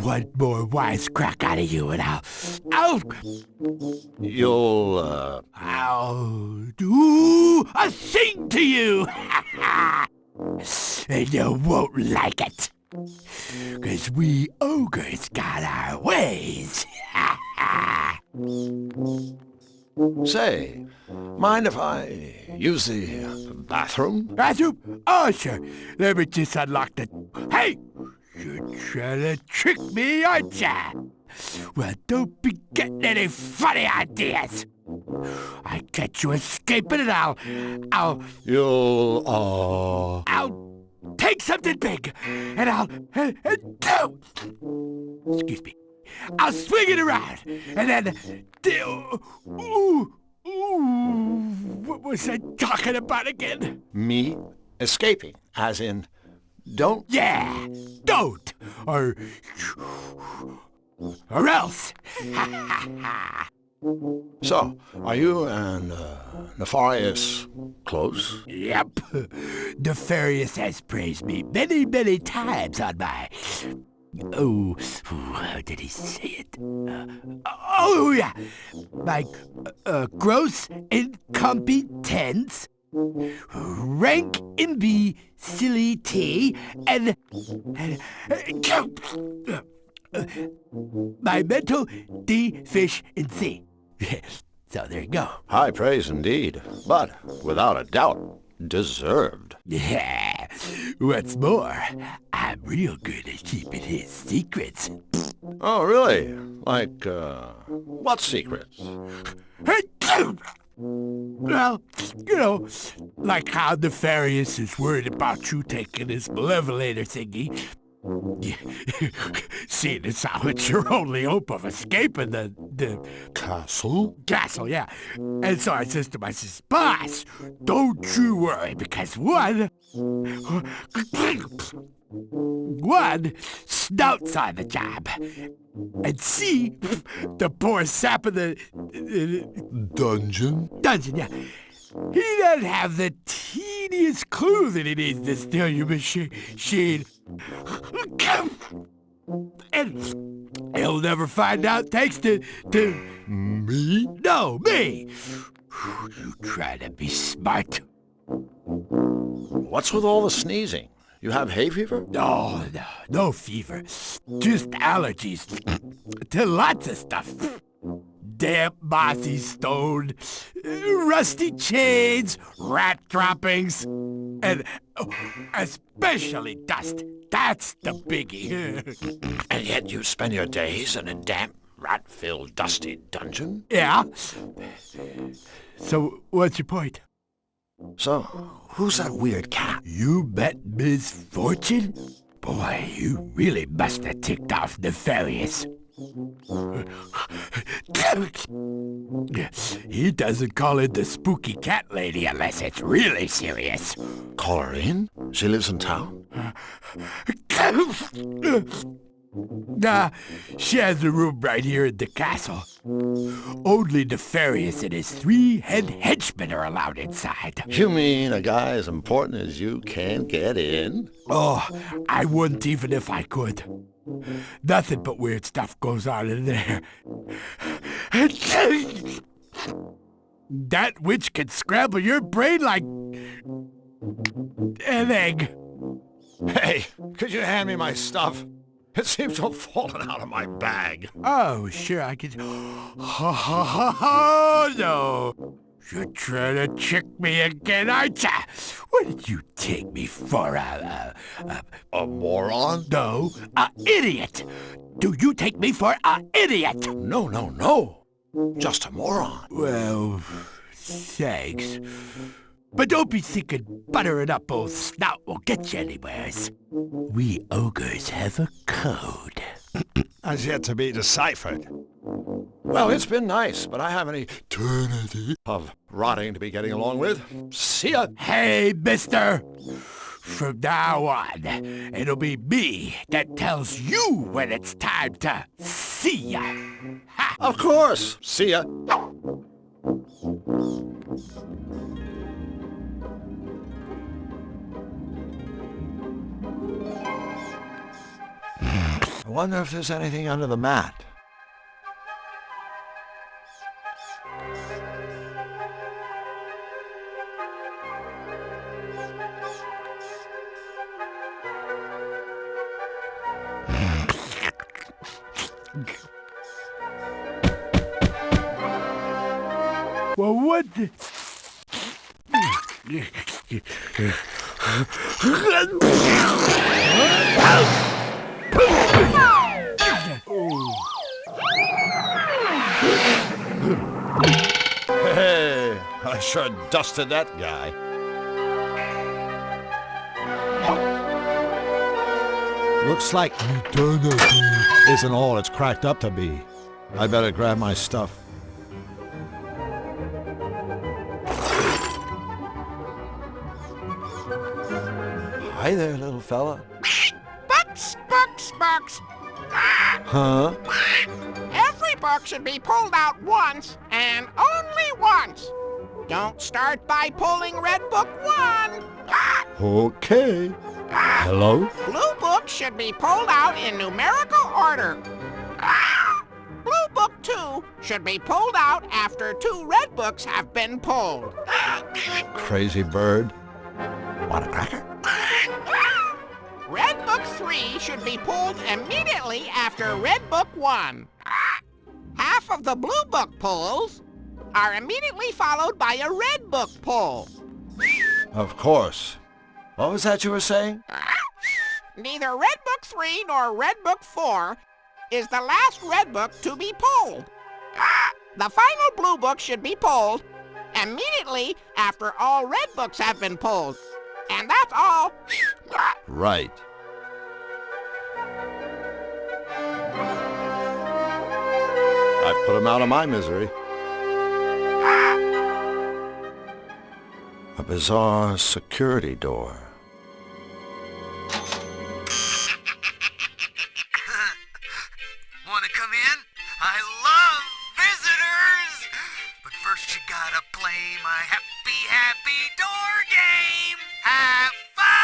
One more wisecrack out of you and I'll do a thing to you. And you won't like it. 'Cause we ogres got our ways. Say, mind if I use the bathroom? Bathroom? Oh, sure. Let me just unlock the... Hey! You're trying to trick me, aren't ya? Well, don't be getting any funny ideas. I get you escaping and I'll take something big and excuse me. I'll swing it around and then... what was I talking about again? Me escaping, as in Don't? Yeah, don't. Or else. So, are you and Nefarious close? Yep. Nefarious has praised me many, many times on my... how did he say it? Yeah. My gross incompetence, rank imbecility, and my mental deficiency. So there you go. High praise indeed, but without a doubt, deserved. Yeah. What's more, I'm real good at keeping his secrets. Oh, really? Like, what secrets? Well, like how Nefarious is worried about you taking his malevolator thingy. Seeing as how it's your only hope of escaping the castle? Castle, yeah. And so I says to myself, boss, don't you worry, because one snouts on the job, and C, the poor sap of the dungeon, yeah. He doesn't have the teeniest clue that he needs to steal your machine. And he'll never find out thanks to me? No, me. You try to be smart. What's with all the sneezing? You have hay fever? No fever. Just allergies to lots of stuff. Damp, mossy stone, rusty chains, rat droppings, and especially dust. That's the biggie. And yet you spend your days in a damp, rat-filled, dusty dungeon? Yeah. So, what's your point? So, who's that weird cat? You met Misfortune? Boy, you really must have ticked off Nefarious. He doesn't call in the spooky cat lady unless it's really serious. Call her in? She lives in town? Nah, she has a room right here in the castle. Only Nefarious and his 3 head henchmen are allowed inside. You mean a guy as important as you can't get in? Oh, I wouldn't even if I could. Nothing but weird stuff goes on in there. That witch can scramble your brain like an egg. Hey, could you hand me my stuff? It seems to have fallen out of my bag. Oh, sure, I could... Oh, no. You're trying to trick me again, aren't ya? What did you take me for, a moron? No, a idiot. Do you take me for a idiot? No. Just a moron. Well, thanks. But don't be thinking buttering up old snout will get you anywheres. We ogres have a code. Has yet to be deciphered. Well, it's been nice, but I have an eternity of rotting to be getting along with. See ya. Hey, mister. From now on, it'll be me that tells you when it's time to see ya. Ha! Of course. See ya. I wonder if there's anything under the mat. Well, what the... Hey, I sure dusted that guy. Looks like eternity isn't all it's cracked up to be. I better grab my stuff. Hi there, little fella. Books, books, books. Huh? Every book should be pulled out once and only once. Don't start by pulling Red Book 1. Okay. Hello? Blue Book should be pulled out in numerical order. Blue Book 2 should be pulled out after 2 Red Books have been pulled. Crazy bird. Want a cracker? Red Book 3 should be pulled immediately after Red Book 1. Half of the Blue Book pulls are immediately followed by a Red Book pull. Of course. What was that you were saying? Neither Red Book 3 nor Red Book 4 is the last Red Book to be pulled. The final Blue Book should be pulled immediately after all Red Books have been pulled. And that's all. Right. I've put him out of my misery. A bizarre security door. Wanna come in? I love visitors! But first you gotta play my happy, happy door game! Have fun!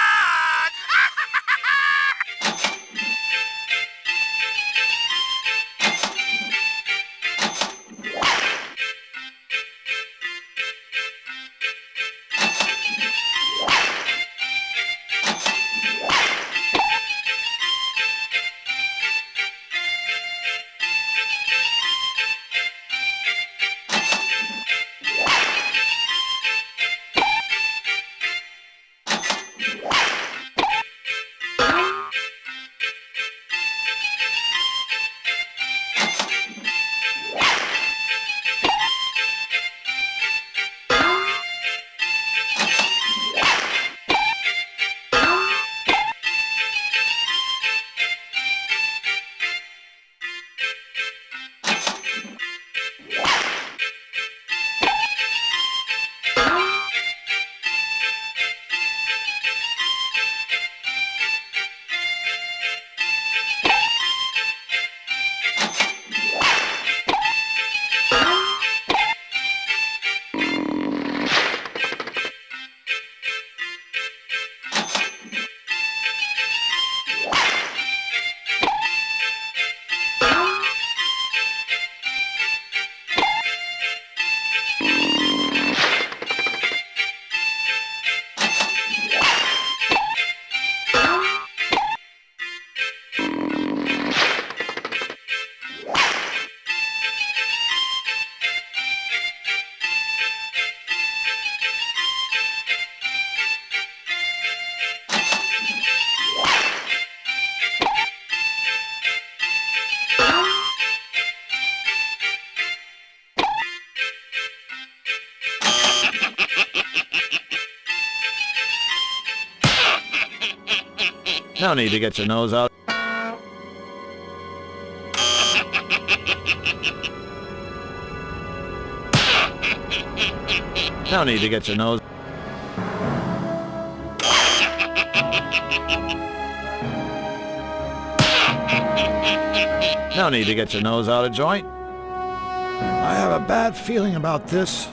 No need to get your nose out. No need to get your nose. No need to get your nose out of joint. I have a bad feeling about this.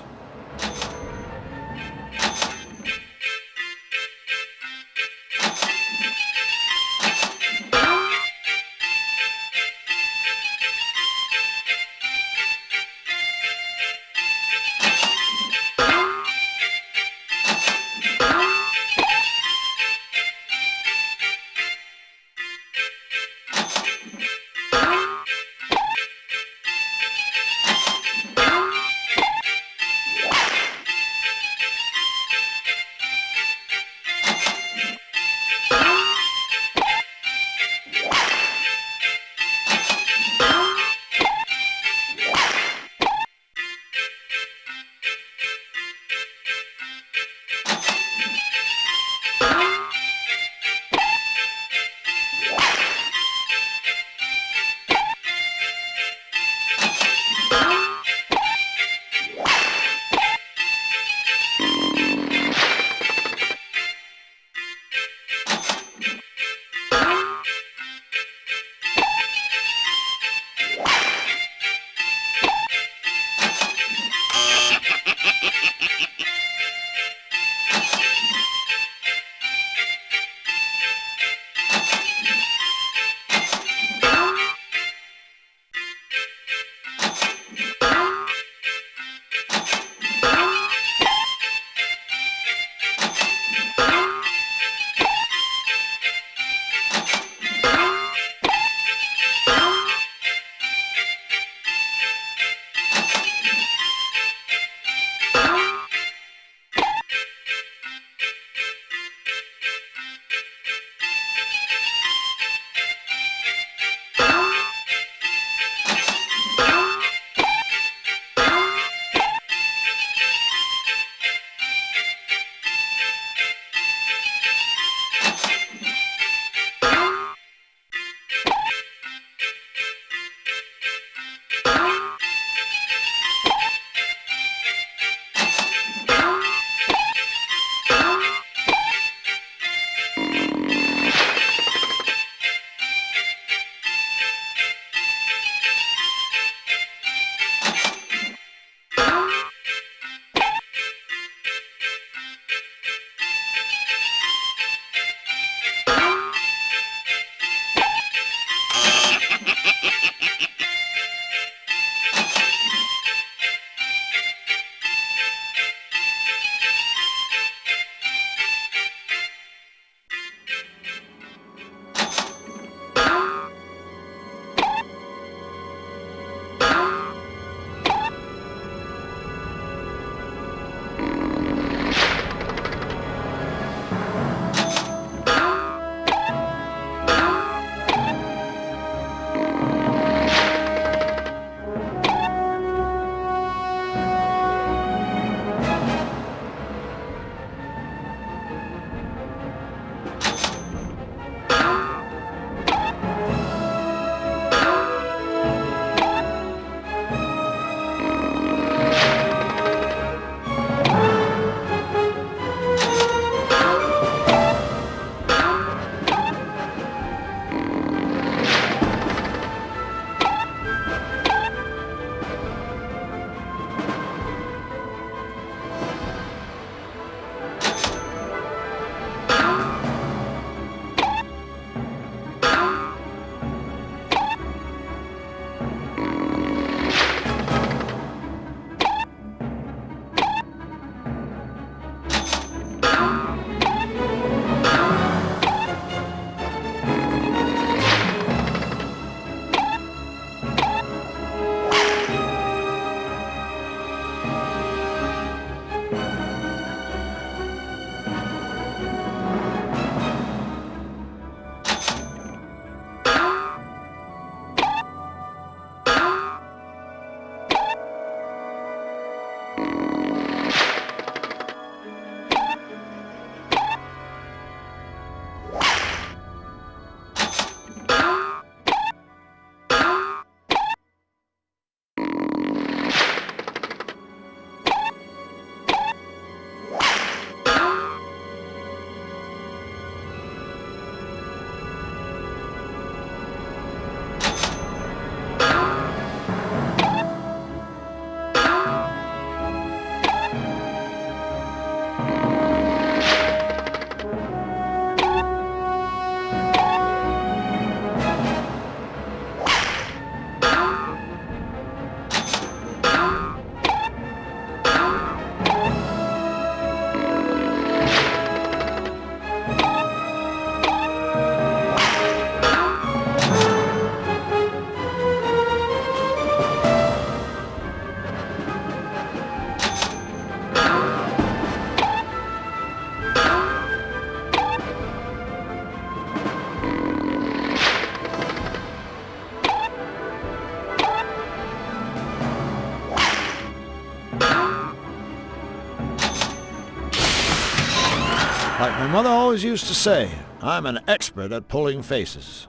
Like my mother always used to say, I'm an expert at pulling faces.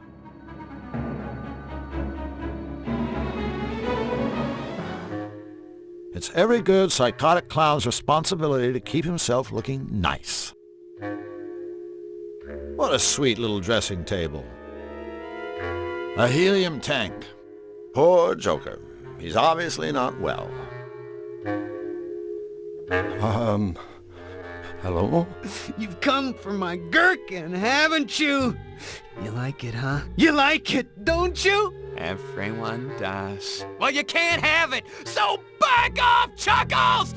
It's every good psychotic clown's responsibility to keep himself looking nice. What a sweet little dressing table. A helium tank. Poor Joker. He's obviously not well. Hello? You've come for my gherkin, haven't you? You like it, huh? You like it, don't you? Everyone does. Well, you can't have it, so back off, Chuckles!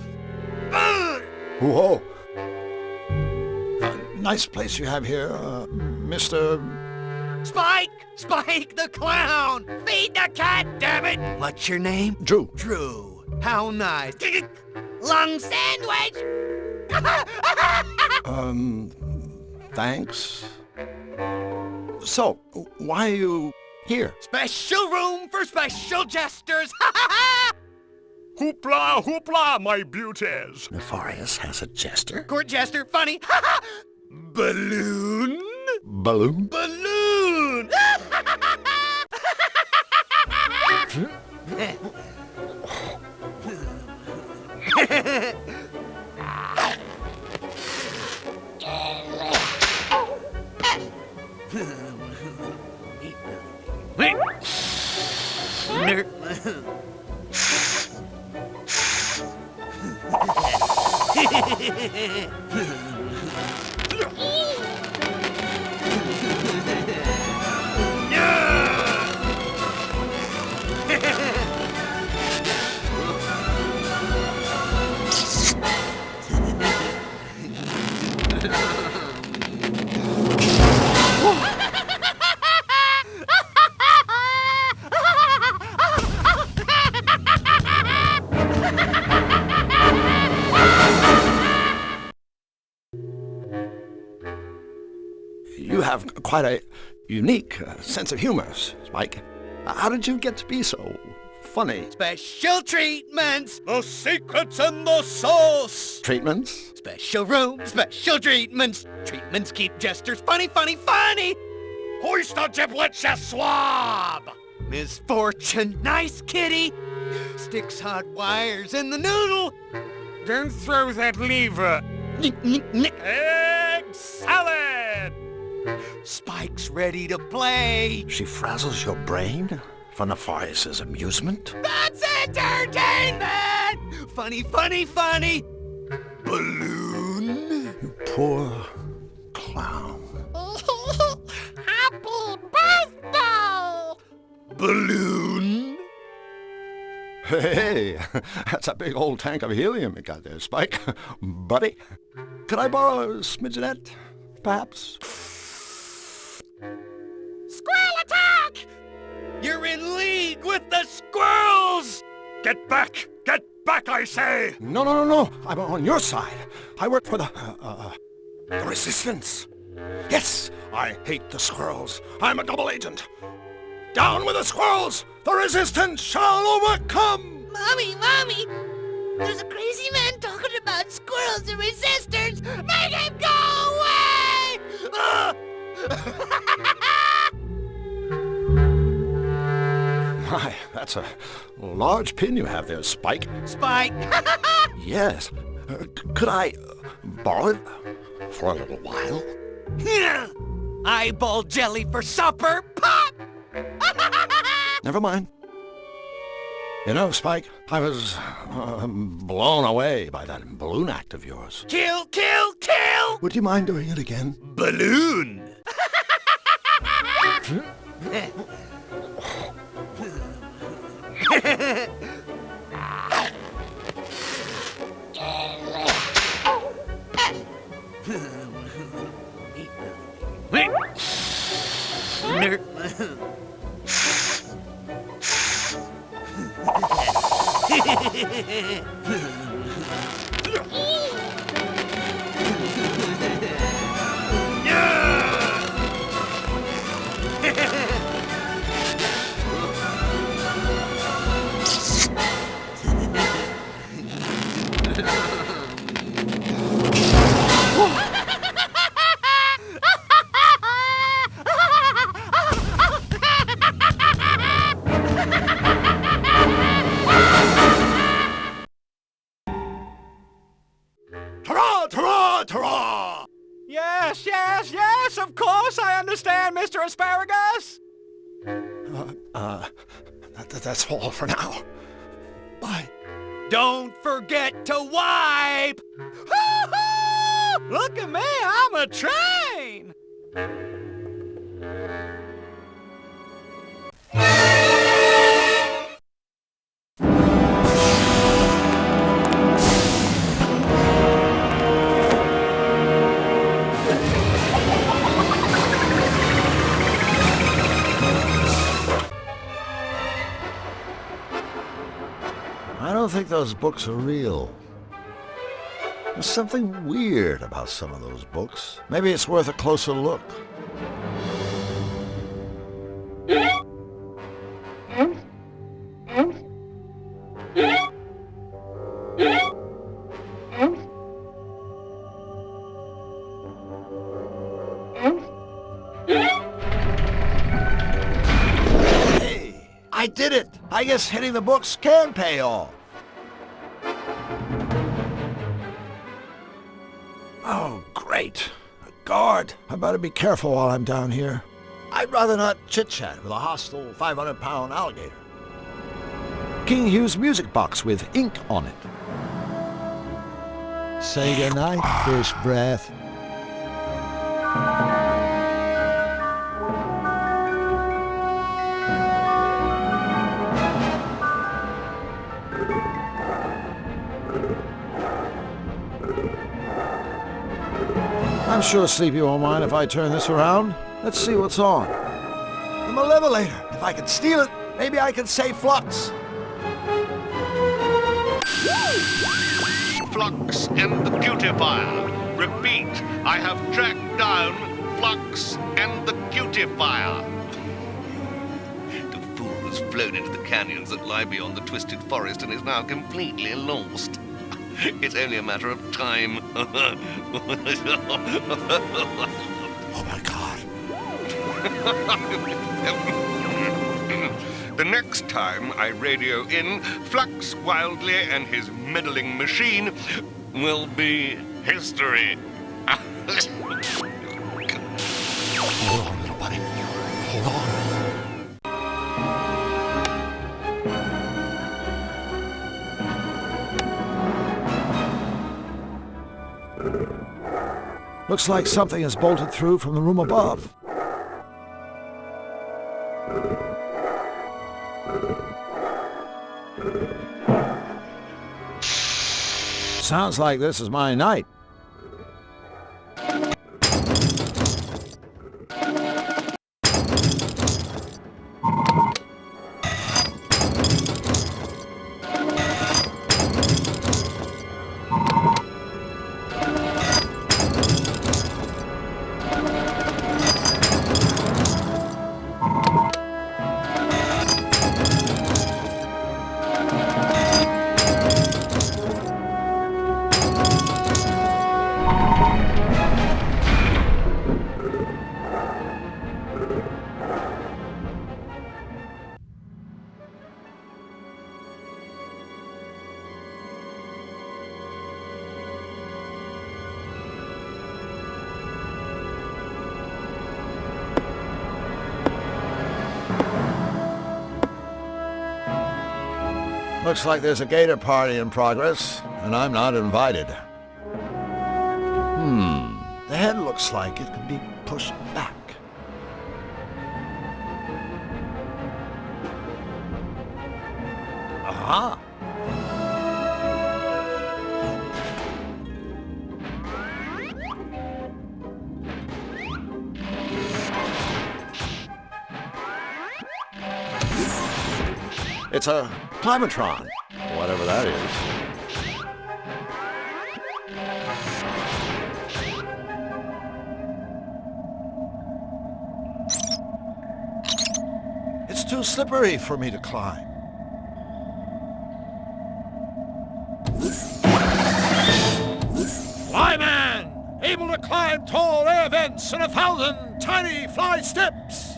Whoa. Nice place you have here, Mr. Spike! Spike the clown! Feed the cat, damn it! What's your name? Drew. Drew. How nice. Lung sandwich! Thanks. So, why are you here? Special room for special jesters! Hoopla, hoopla, my beauties! Nefarious has a jester? Court jester, funny. Balloon? Balloon? Balloon! You have quite a unique sense of humor, Spike. How did you get to be so funny? Special treatments! The secret's in the sauce! Treatments? Special room, special treatments! Treatments keep jesters funny, funny, funny! Hoist the giblets, you swab! Misfortune, nice kitty! Sticks hot wires in the noodle! Don't throw that lever! Egg salad! Spike's ready to play! She frazzles your brain for Nefarious's amusement? That's entertainment! Funny, funny, funny! Balloon! You poor clown. Happy birthday! Balloon! Hey, that's a big old tank of helium you got there, Spike. Buddy, could I borrow a smidgenette, perhaps? Squirrel attack! You're in league with the squirrels! Get back! Get back, I say! No, no, no, no. I'm on your side. I work for the Resistance. Yes, I hate the squirrels. I'm a double agent. Down with the squirrels! The Resistance shall overcome! Mommy, Mommy! There's a crazy man talking about squirrels and resistors! Make him go away! My, that's a large pin you have there, Spike. Spike! Yes. Could I borrow it for a little while? Eyeball jelly for supper! Pop! Never mind. You know, Spike, I was blown away by that balloon act of yours. Kill, kill, kill! Would you mind doing it again? Balloon! Mr. Asparagus? That's all for now. Bye. Don't forget to wipe! Look at me, I'm a train! I don't think those books are real. There's something weird about some of those books. Maybe it's worth a closer look. Hey, I did it! I guess hitting the books can pay off. Oh, great. A guard. I better be careful while I'm down here. I'd rather not chit-chat with a hostile 500-pound alligator. King Hugh's music box with ink on it. Say goodnight, fish breath. I'm sure Sleepy won't mind if I turn this around. Let's see what's on. The Malevolator. If I can steal it, maybe I can save Flux. Flux and the Cutifier. Repeat, I have tracked down Flux and the Cutifier. The fool has flown into the canyons that lie beyond the twisted forest and is now completely lost. It's only a matter of time. Oh my God. The next time I radio in, Flux Wildly and his meddling machine will be history. Hold on, little buddy. Hold on. Looks like something has bolted through from the room above. Sounds like this is my night. Looks like there's a gator party in progress, and I'm not invited. The head looks like it could be pushed back. Aha! It's a climatron, whatever that is. It's too slippery for me to climb. Flyman! Able to climb tall air vents and 1,000 tiny fly steps!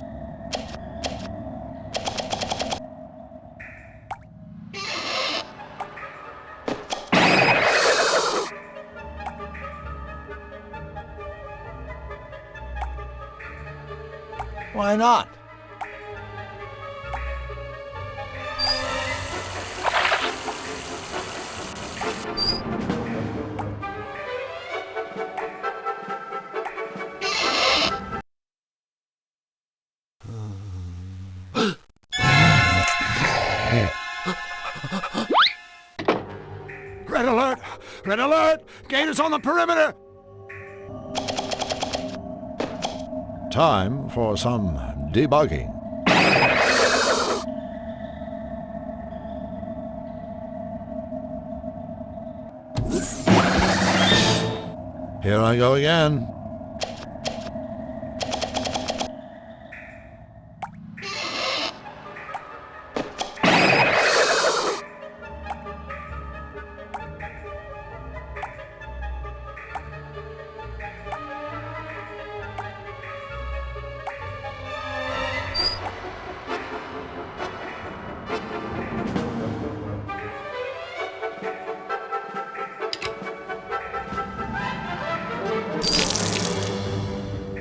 Why not? Red alert! Red alert! Gators on the perimeter! Time for some debugging. Here I go again.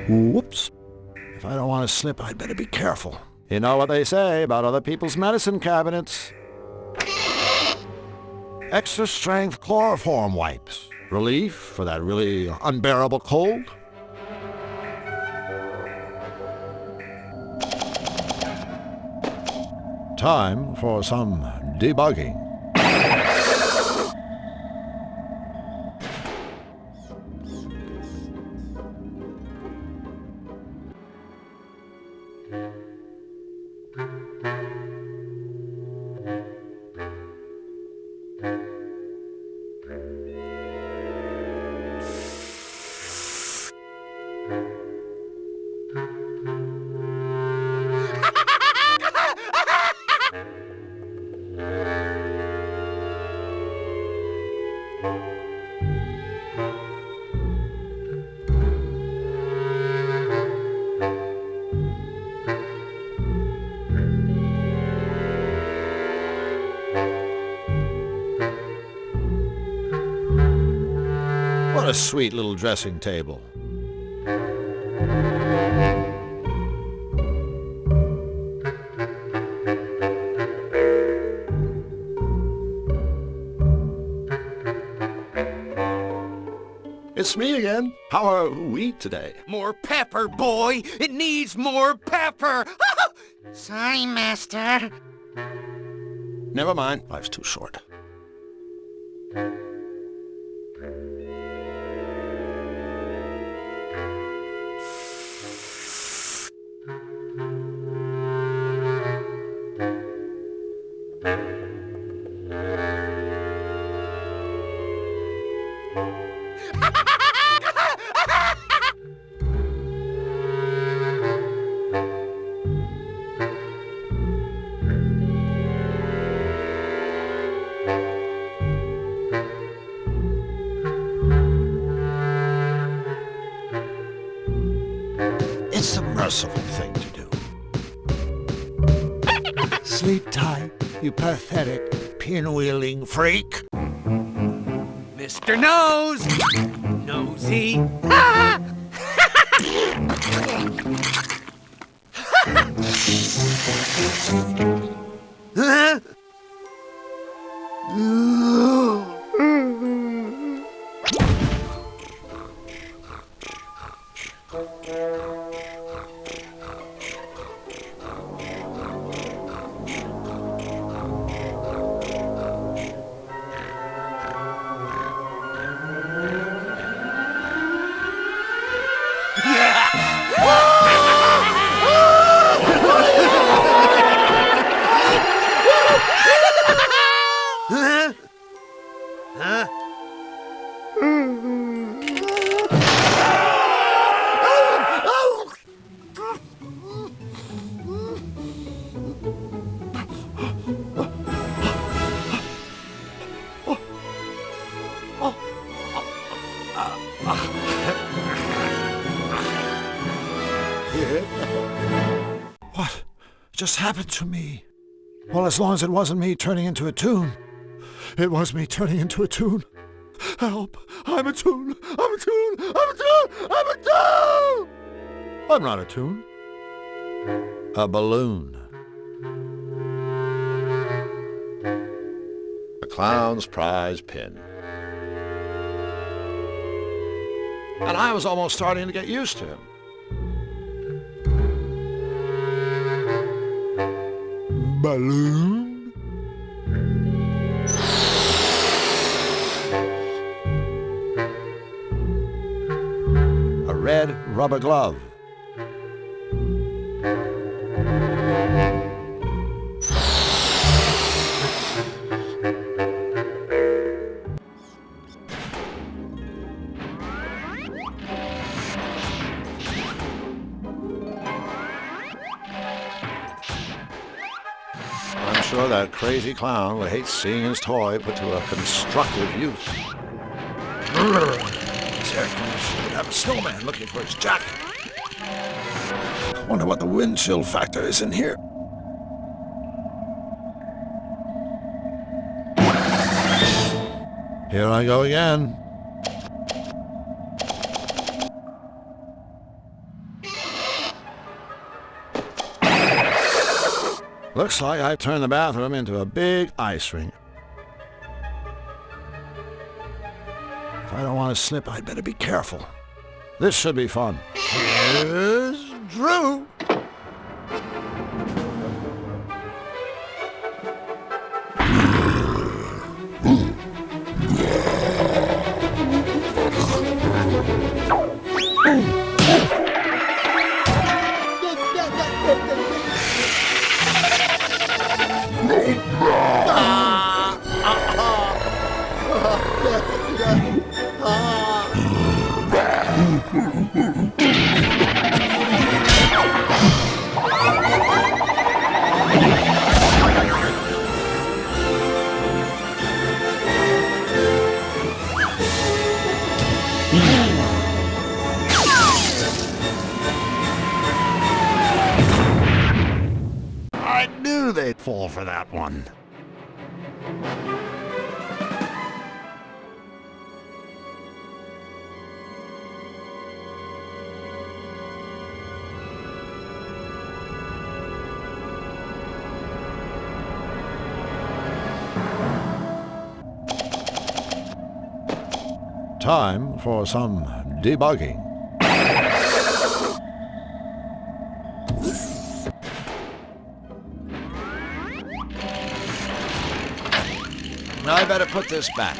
Whoops. If I don't want to slip, I'd better be careful. You know what they say about other people's medicine cabinets. Extra strength chloroform wipes. Relief for that really unbearable cold. Time for some debugging. What a sweet little dressing table. It's me again. How are we today? More pepper, boy! It needs more pepper! Sorry, Master. Never mind. Life's too short. It's a merciful thing to do. Sleep tight, you pathetic, pinwheeling freak. Mr. Nose! Nosy! Huh? Huh? What just happened to me? Well, as long as it wasn't me turning into a toon. It was me turning into a toon. Help! I'm a toon! I'm a toon! I'm a toon! I'm a toon! I'm not a toon. A balloon. A clown's prize pin. And I was almost starting to get used to him. Balloon? A red rubber glove. I'm sure that crazy clown would hate seeing his toy put to a constructive use. This air conditioner would have a snowman looking for his jacket. I wonder what the wind chill factor is in here. Here I go again. Looks like I turned the bathroom into a big ice rink. If I don't want to slip, I'd better be careful. This should be fun. Here's Drew. I knew they'd fall for that one. Time for some debugging. I better put this back.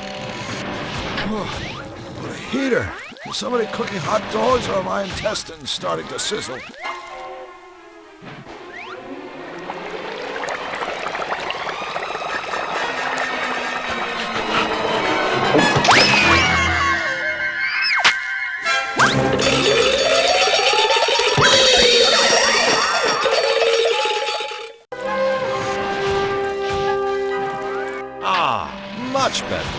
Oh, a heater. Is somebody cooking hot dogs or are my intestines starting to sizzle? Much better.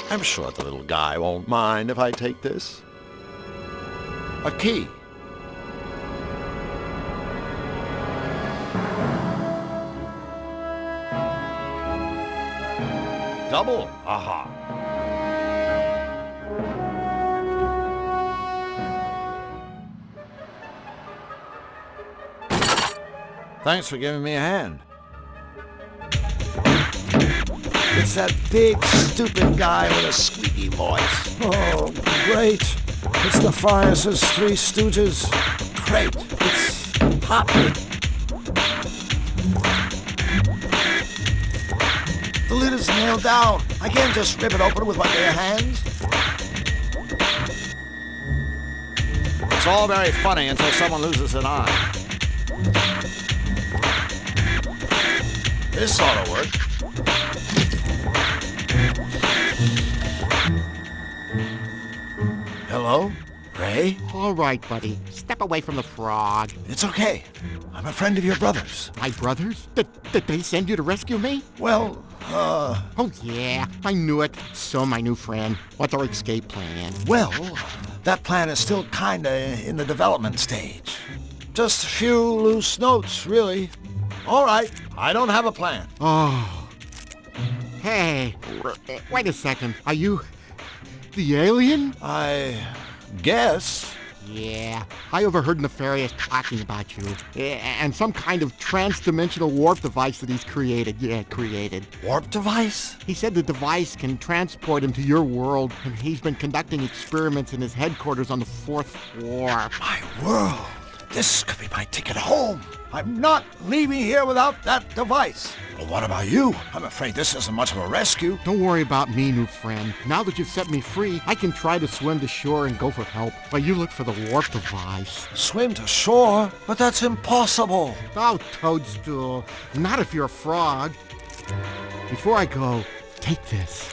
I'm sure the little guy won't mind if I take this. A key. Double. Aha. Thanks for giving me a hand. It's that big, stupid guy with a squeaky voice. Oh, great. It's the Friars' Three Stooges. Great. It's hot. The lid is nailed down. I can't just rip it open with my bare hands. It's all very funny until someone loses an eye. This ought to work. Hello? Ray? Ray. All right, buddy. Step away from the frog. It's okay. I'm a friend of your brother's. My brothers? Did they send you to rescue me? Well, Oh, yeah. I knew it. So, my new friend, what's our escape plan? Well, that plan is still kinda in the development stage. Just a few loose notes, really. All right, I don't have a plan. Oh. Hey, wait a second. Are you the alien? I guess. Yeah, I overheard Nefarious talking about you. And some kind of trans-dimensional warp device that he's created. Yeah, created. Warp device? He said the device can transport him to your world, and he's been conducting experiments in his headquarters on the 4th floor. My world! This could be my ticket home. I'm not leaving here without that device. Well, what about you? I'm afraid this isn't much of a rescue. Don't worry about me, new friend. Now that you've set me free, I can try to swim to shore and go for help, while you look for the warp device. Swim to shore? But that's impossible. Oh, Toadstool. Not if you're a frog. Before I go, take this.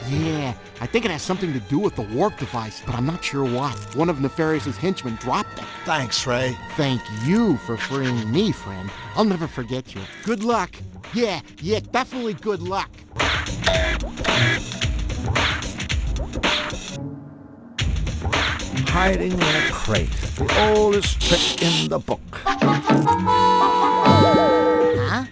Yeah, I think it has something to do with the warp device, but I'm not sure what. One of Nefarious's henchmen dropped it. Thanks, Ray. Thank you for freeing me, friend. I'll never forget you. Good luck. Yeah, definitely good luck. Hiding in a crate. The oldest trick in the book. Huh?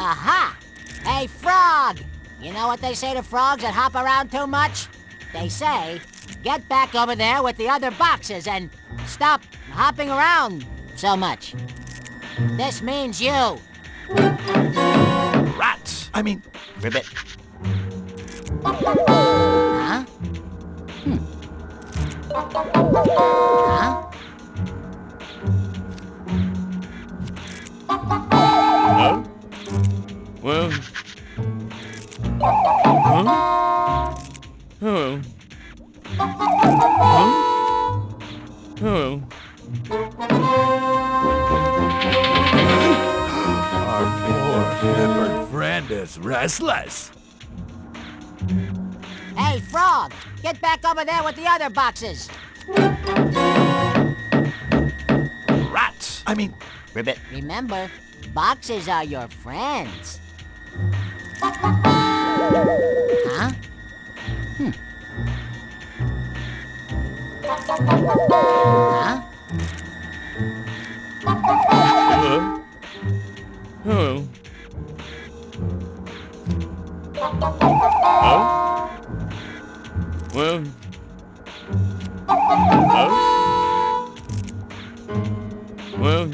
Aha! Hey, frog! You know what they say to frogs that hop around too much? They say, get back over there with the other boxes and stop hopping around so much. This means you. Rats! I mean, ribbit. Huh? Huh? Well. Huh? Oh. Huh? Oh. Our poor peppered friend is restless. Hey, frog! Get back over there with the other boxes. Rats! I mean, ribbit. Remember, boxes are your friends. Huh? Huh? Oh. Well. Well.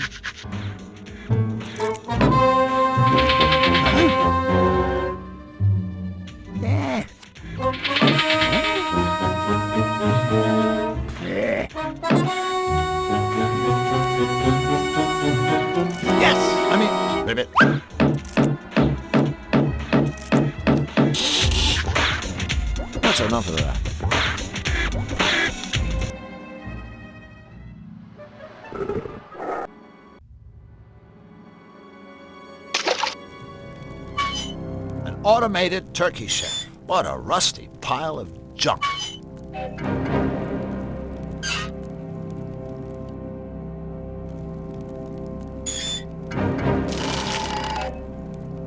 Yes! I mean, ribbit. That's enough of that. An automated turkey chef. What a rusty pile of junk.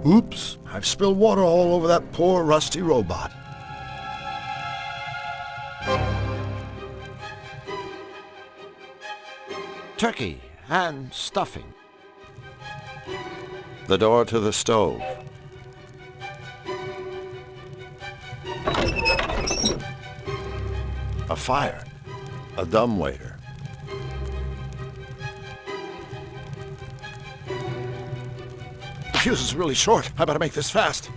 Oops, I've spilled water all over that poor rusty robot. Turkey and stuffing. The door to the stove. A fire. A dumbwaiter. The fuse is really short. I better make this fast.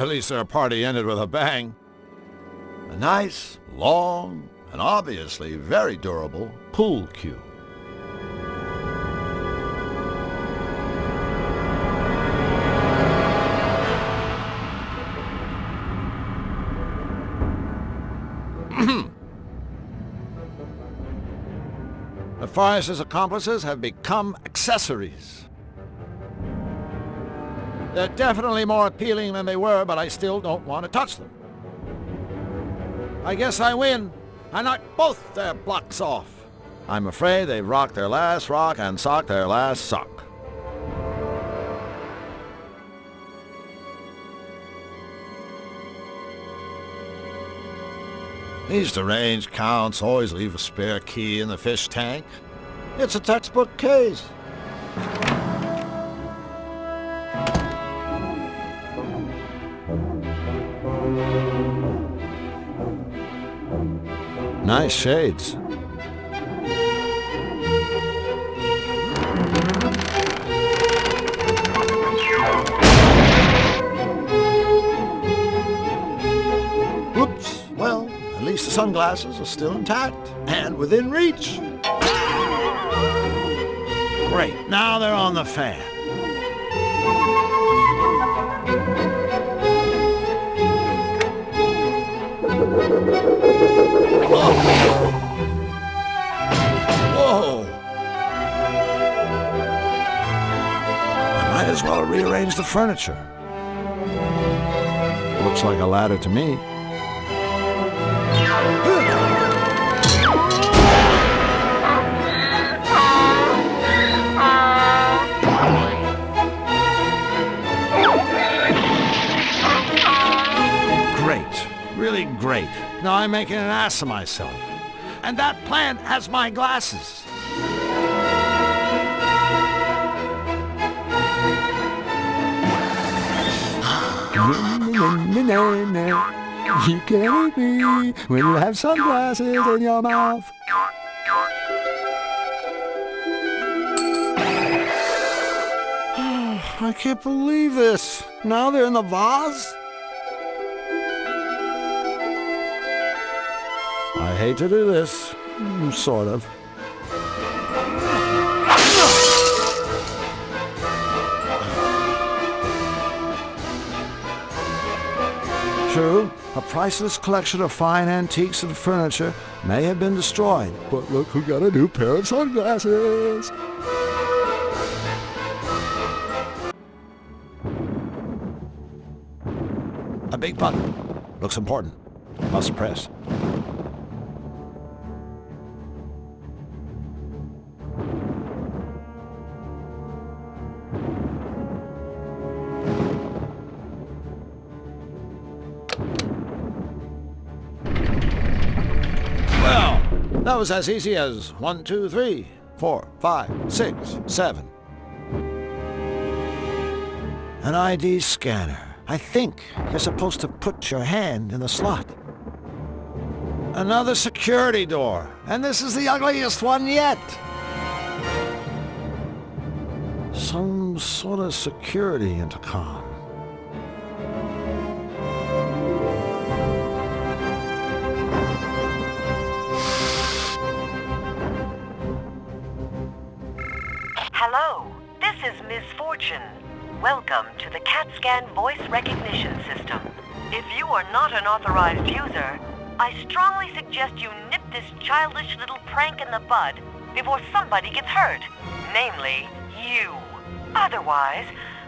At least their party ended with a bang. A nice, long, and obviously very durable pool cue. The Forest's accomplices have become accessories. They're definitely more appealing than they were, but I still don't want to touch them. I guess I win. I knocked both their blocks off. I'm afraid they've rocked their last rock and socked their last sock. These deranged counts always leave a spare key in the fish tank. It's a textbook case. Nice shades. Whoops. Well, at least the sunglasses are still intact and within reach. Great. Now they're on the fan. Whoa! I might as well rearrange the furniture. Looks like a ladder to me. Great. Really great. Now I'm making an ass of myself. And that plant has my glasses. You can agree when you have sunglasses in your mouth. I can't believe this. Now they're in the vase? I hate to do this. Sort of. True, a priceless collection of fine antiques and furniture may have been destroyed. But look who got a new pair of sunglasses. A big button. Looks important. Must press. Well, that was as easy as 1, 2, 3, 4, 5, 6, 7. An ID scanner. I think you're supposed to put your hand in the slot. Another security door. And this is the ugliest one yet. Some sort of security intercom. Hello, this is Miss Fortune. Welcome to the CAT scan voice recognition system. If you are not an authorized user, I strongly suggest you nip this childish little prank in the bud before somebody gets hurt, namely you. Otherwise,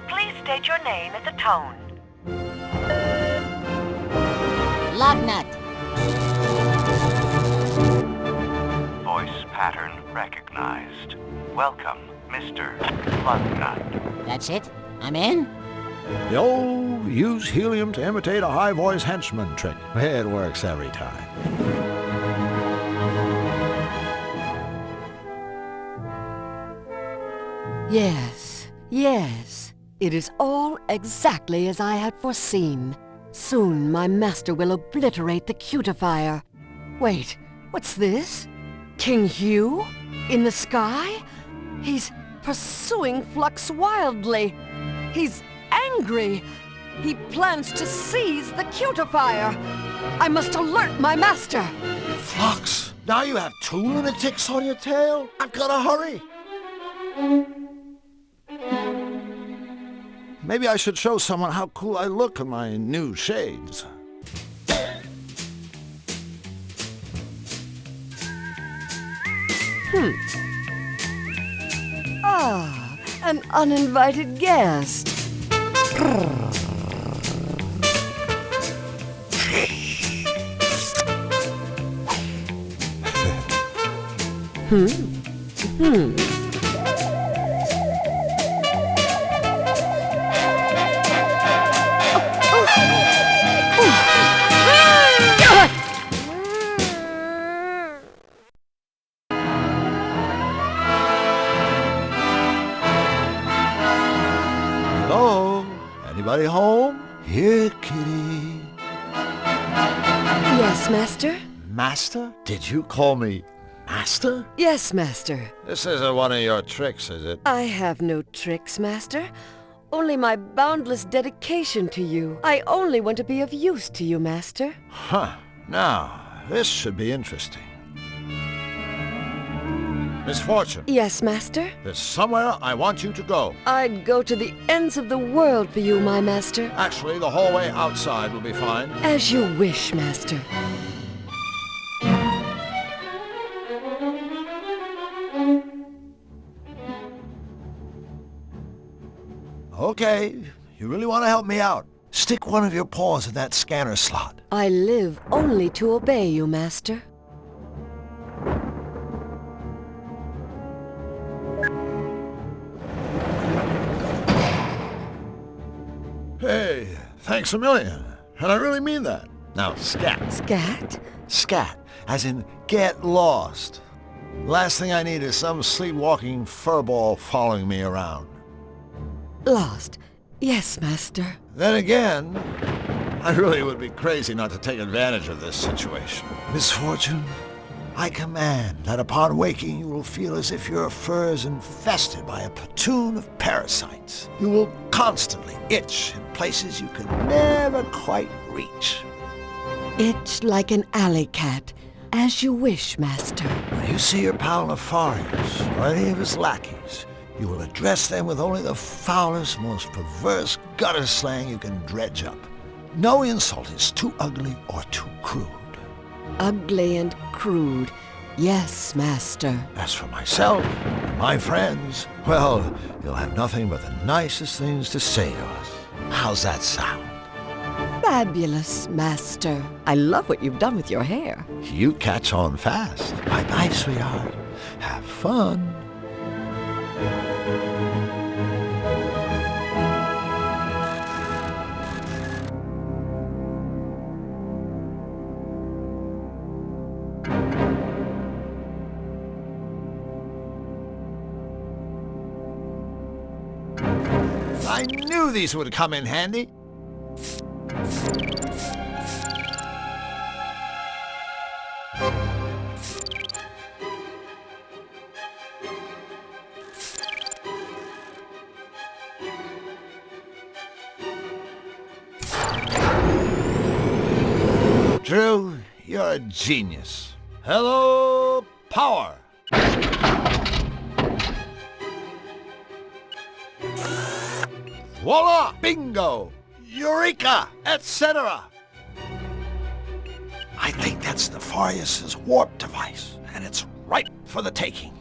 please state your name at the tone. Lugnut. Voice pattern recognized. Welcome, Mr. Lugnut. That's it? I'm in? The old use helium to imitate a high-voice henchman trick. It works every time. Yes, yes. It is all exactly as I had foreseen. Soon my master will obliterate the cutifier. Wait, what's this? King Hugh? In the sky? He's pursuing Flux wildly. He's angry. He plans to seize the cutifier. I must alert my master. Flux, now you have 2 lunatics on your tail? I've got to hurry. Maybe I should show someone how cool I look in my new shades. Ah, an uninvited guest. Hello? Anybody home? Here, kitty. Yes, master? Master? Did you call me Master? Yes, master. This isn't one of your tricks, is it? I have no tricks, master. Only my boundless dedication to you. I only want to be of use to you, master. Huh. Now, this should be interesting. Miss Fortune. Yes, master? There's somewhere I want you to go. I'd go to the ends of the world for you, my master. Actually, the hallway outside will be fine. As you wish, master. Okay, you really want to help me out? Stick one of your paws in that scanner slot. I live only to obey you, master. Hey, thanks a million. And I really mean that. Now, scat. Scat? Scat, as in get lost. Last thing I need is some sleepwalking furball following me around. Lost. Yes, master. Then again, I really would be crazy not to take advantage of this situation. Misfortune, I command that upon waking you will feel as if your fur is infested by a platoon of parasites. You will constantly itch in places you could never quite reach. Itch like an alley cat. As you wish, master. When you see your pal Nefarious or any of his lackeys, you will address them with only the foulest, most perverse gutter slang you can dredge up. No insult is too ugly or too crude. Ugly and crude. Yes, master. As for myself and my friends, well, you'll have nothing but the nicest things to say to us. How's that sound? Fabulous, master. I love what you've done with your hair. You catch on fast. Bye-bye, sweetheart. Have fun. I knew these would come in handy. Drew, you're a genius. Hello, power. Voila! Bingo! Eureka! Etc. I think that's Nefarious' warp device, and it's ripe for the taking.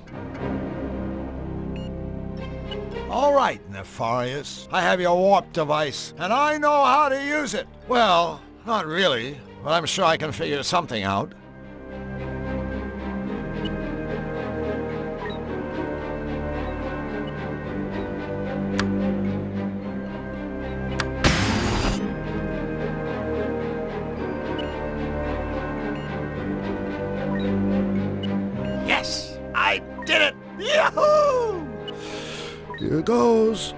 All right, Nefarious. I have your warp device, and I know how to use it. Well, not really, but I'm sure I can figure something out. Yes, I did it! Yahoo! Here goes.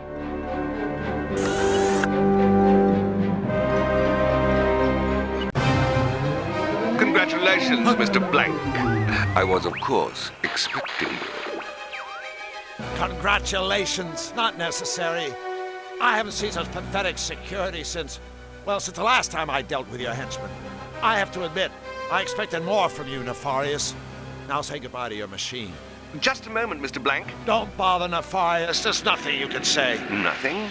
Congratulations, Mr. Blank. I was, of course, expecting you. Congratulations, not necessary. I haven't seen such pathetic security since the last time I dealt with your henchmen. I have to admit, I expected more from you, Nefarious. Now say goodbye to your machine. Just a moment, Mr. Blank. Don't bother, Nefarious. There's nothing you can say. Nothing?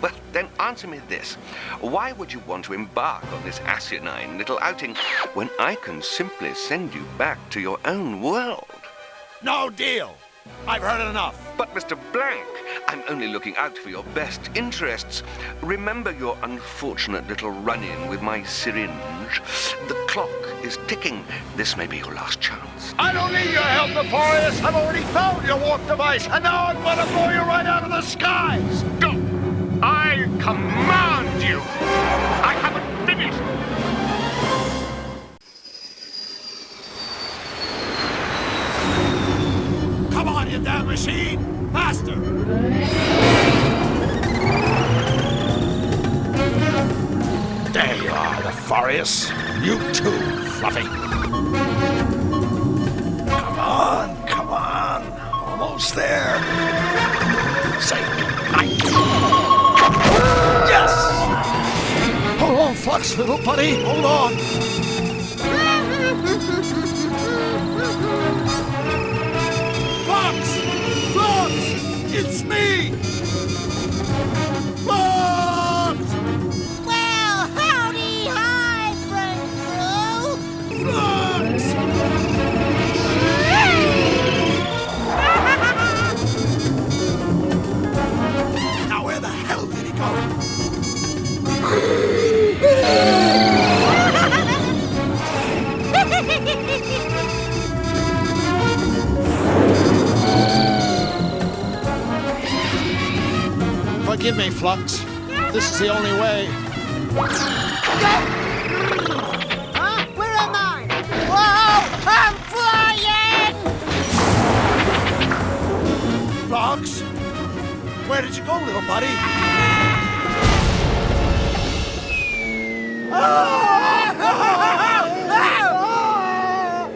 Well, then answer me this. Why would you want to embark on this asinine little outing when I can simply send you back to your own world? No deal. I've heard enough. But, Mr. Blank, I'm only looking out for your best interests. Remember your unfortunate little run-in with my syringe. The clock is ticking. This may be your last chance. I don't need your help, Nefarious. I've already found your warp device, and now I'm going to blow you right out of the skies. Go! I command you! I haven't finished! Come on, you damn machine! Faster! There you are, Nefarious. You too, Fluffy. Come on. Almost there. Say goodnight. Yes! Hold on, Flux, little buddy. Hold on. Flux! It's me! Flux! Well, howdy, hi, friend crew! Flux! Now where the hell did he Forgive me, Flux. This is the only way. Huh? Where am I? Whoa! I'm flying! Flux? Where did you go, little buddy?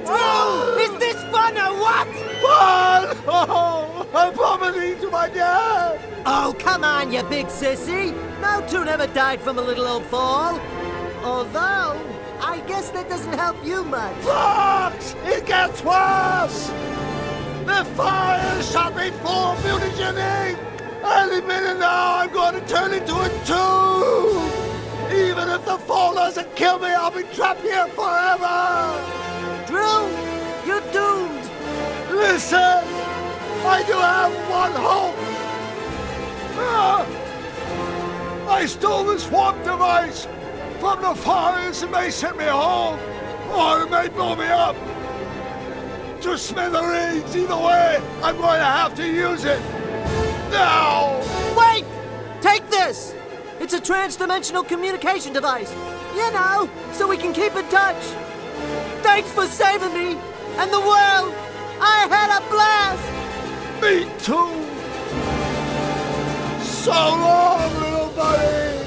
Drew! Is this fun or what? Fun! Oh, I'm plummeting to my death! Oh, come on, you big sissy. No Toon ever died from a little old fall. Although, I guess that doesn't help you much. Flux! It gets worse! The fire shot me full of mutagenic! Any minute now, I'm going to turn into a tube! Even if the fall doesn't kill me, I'll be trapped here forever! Drew, you're doomed! Listen! I do have one hope! I stole this warp device from the forest. It may send me home, or it may blow me up to smithereens. Either way, I'm going to have to use it now. Wait! Take this! It's a trans-dimensional communication device. You know, so we can keep in touch. Thanks for saving me and the world. I had a blast. Me too. So long, little buddy!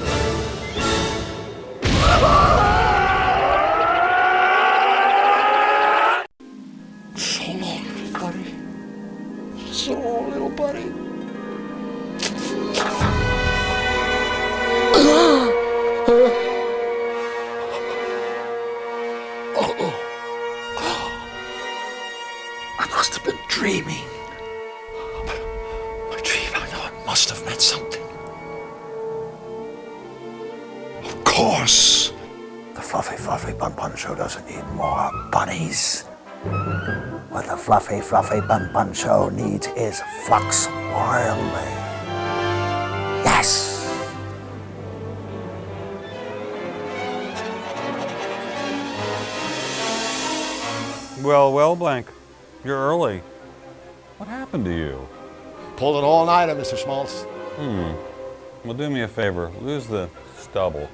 So long, little buddy. So long, little buddy. I must have been dreaming. Must have meant something. Of course. The Fluffy Bun Bun Show doesn't need more bunnies. What the Fluffy Bun Bun Show needs is Flux Wildly. Yes! Well, Blank. You're early. What happened to you? Pulled an all-nighter, Mr. Schmaltz. Well, do me a favor. Lose the stubble.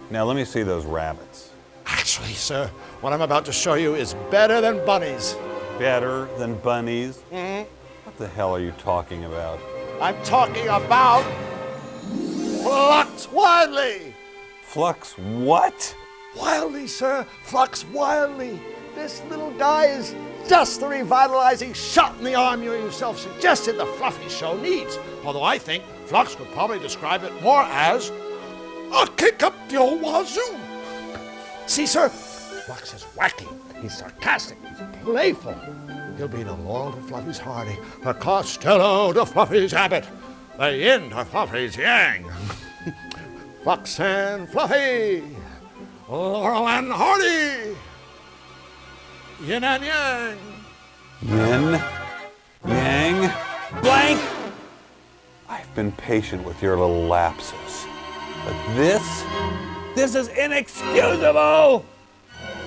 Now, let me see those rabbits. Actually, sir, what I'm about to show you is better than bunnies. Better than bunnies? Mm-hmm. What the hell are you talking about? I'm talking about Flux Wildly. Flux what? Wildly, sir. Flux Wildly. This little guy is just the revitalizing shot in the arm you yourself suggested the Fluffy Show needs. Although I think Flux would probably describe it more as a kick up the old wazoo. See, sir, Flux is wacky, he's sarcastic, he's playful. He'll be no longer Fluffy's Hardy, the Costello to Fluffy's Abbott, the yin to Fluffy's yang. Flux and Fluffy, Laurel and Hardy, yin and yang. Yin, yang, blank. I've been patient with your little lapses, but this is inexcusable!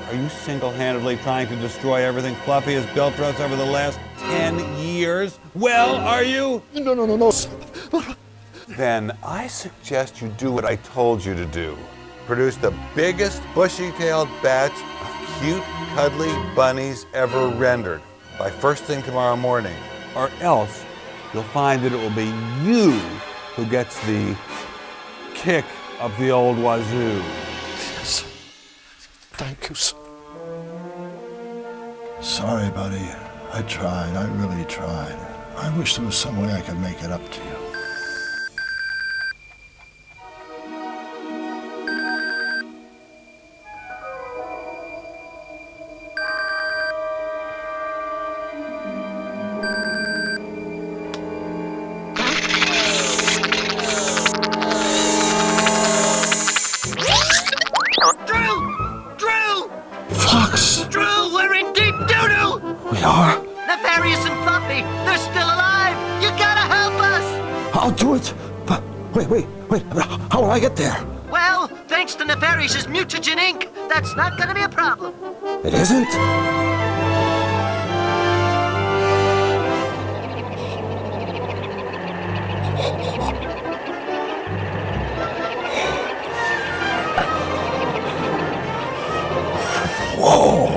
Are you single-handedly trying to destroy everything Fluffy has built for us over the last 10 years? Well, are you? No. Then I suggest you do what I told you to do. Produce the biggest bushy-tailed batch of cute, cuddly bunnies ever rendered by first thing tomorrow morning, or else you'll find that it will be you who gets the kick of the old wazoo. Yes. Thank you, sir. Sorry, buddy. I tried. I really tried. I wish there was some way I could make it up to you. We are? Nefarious and Fluffy, they're still alive! You gotta help us! I'll do it. But wait. How will I get there? Well, thanks to Nefarious's mutagen ink, that's not gonna be a problem. It isn't? Whoa!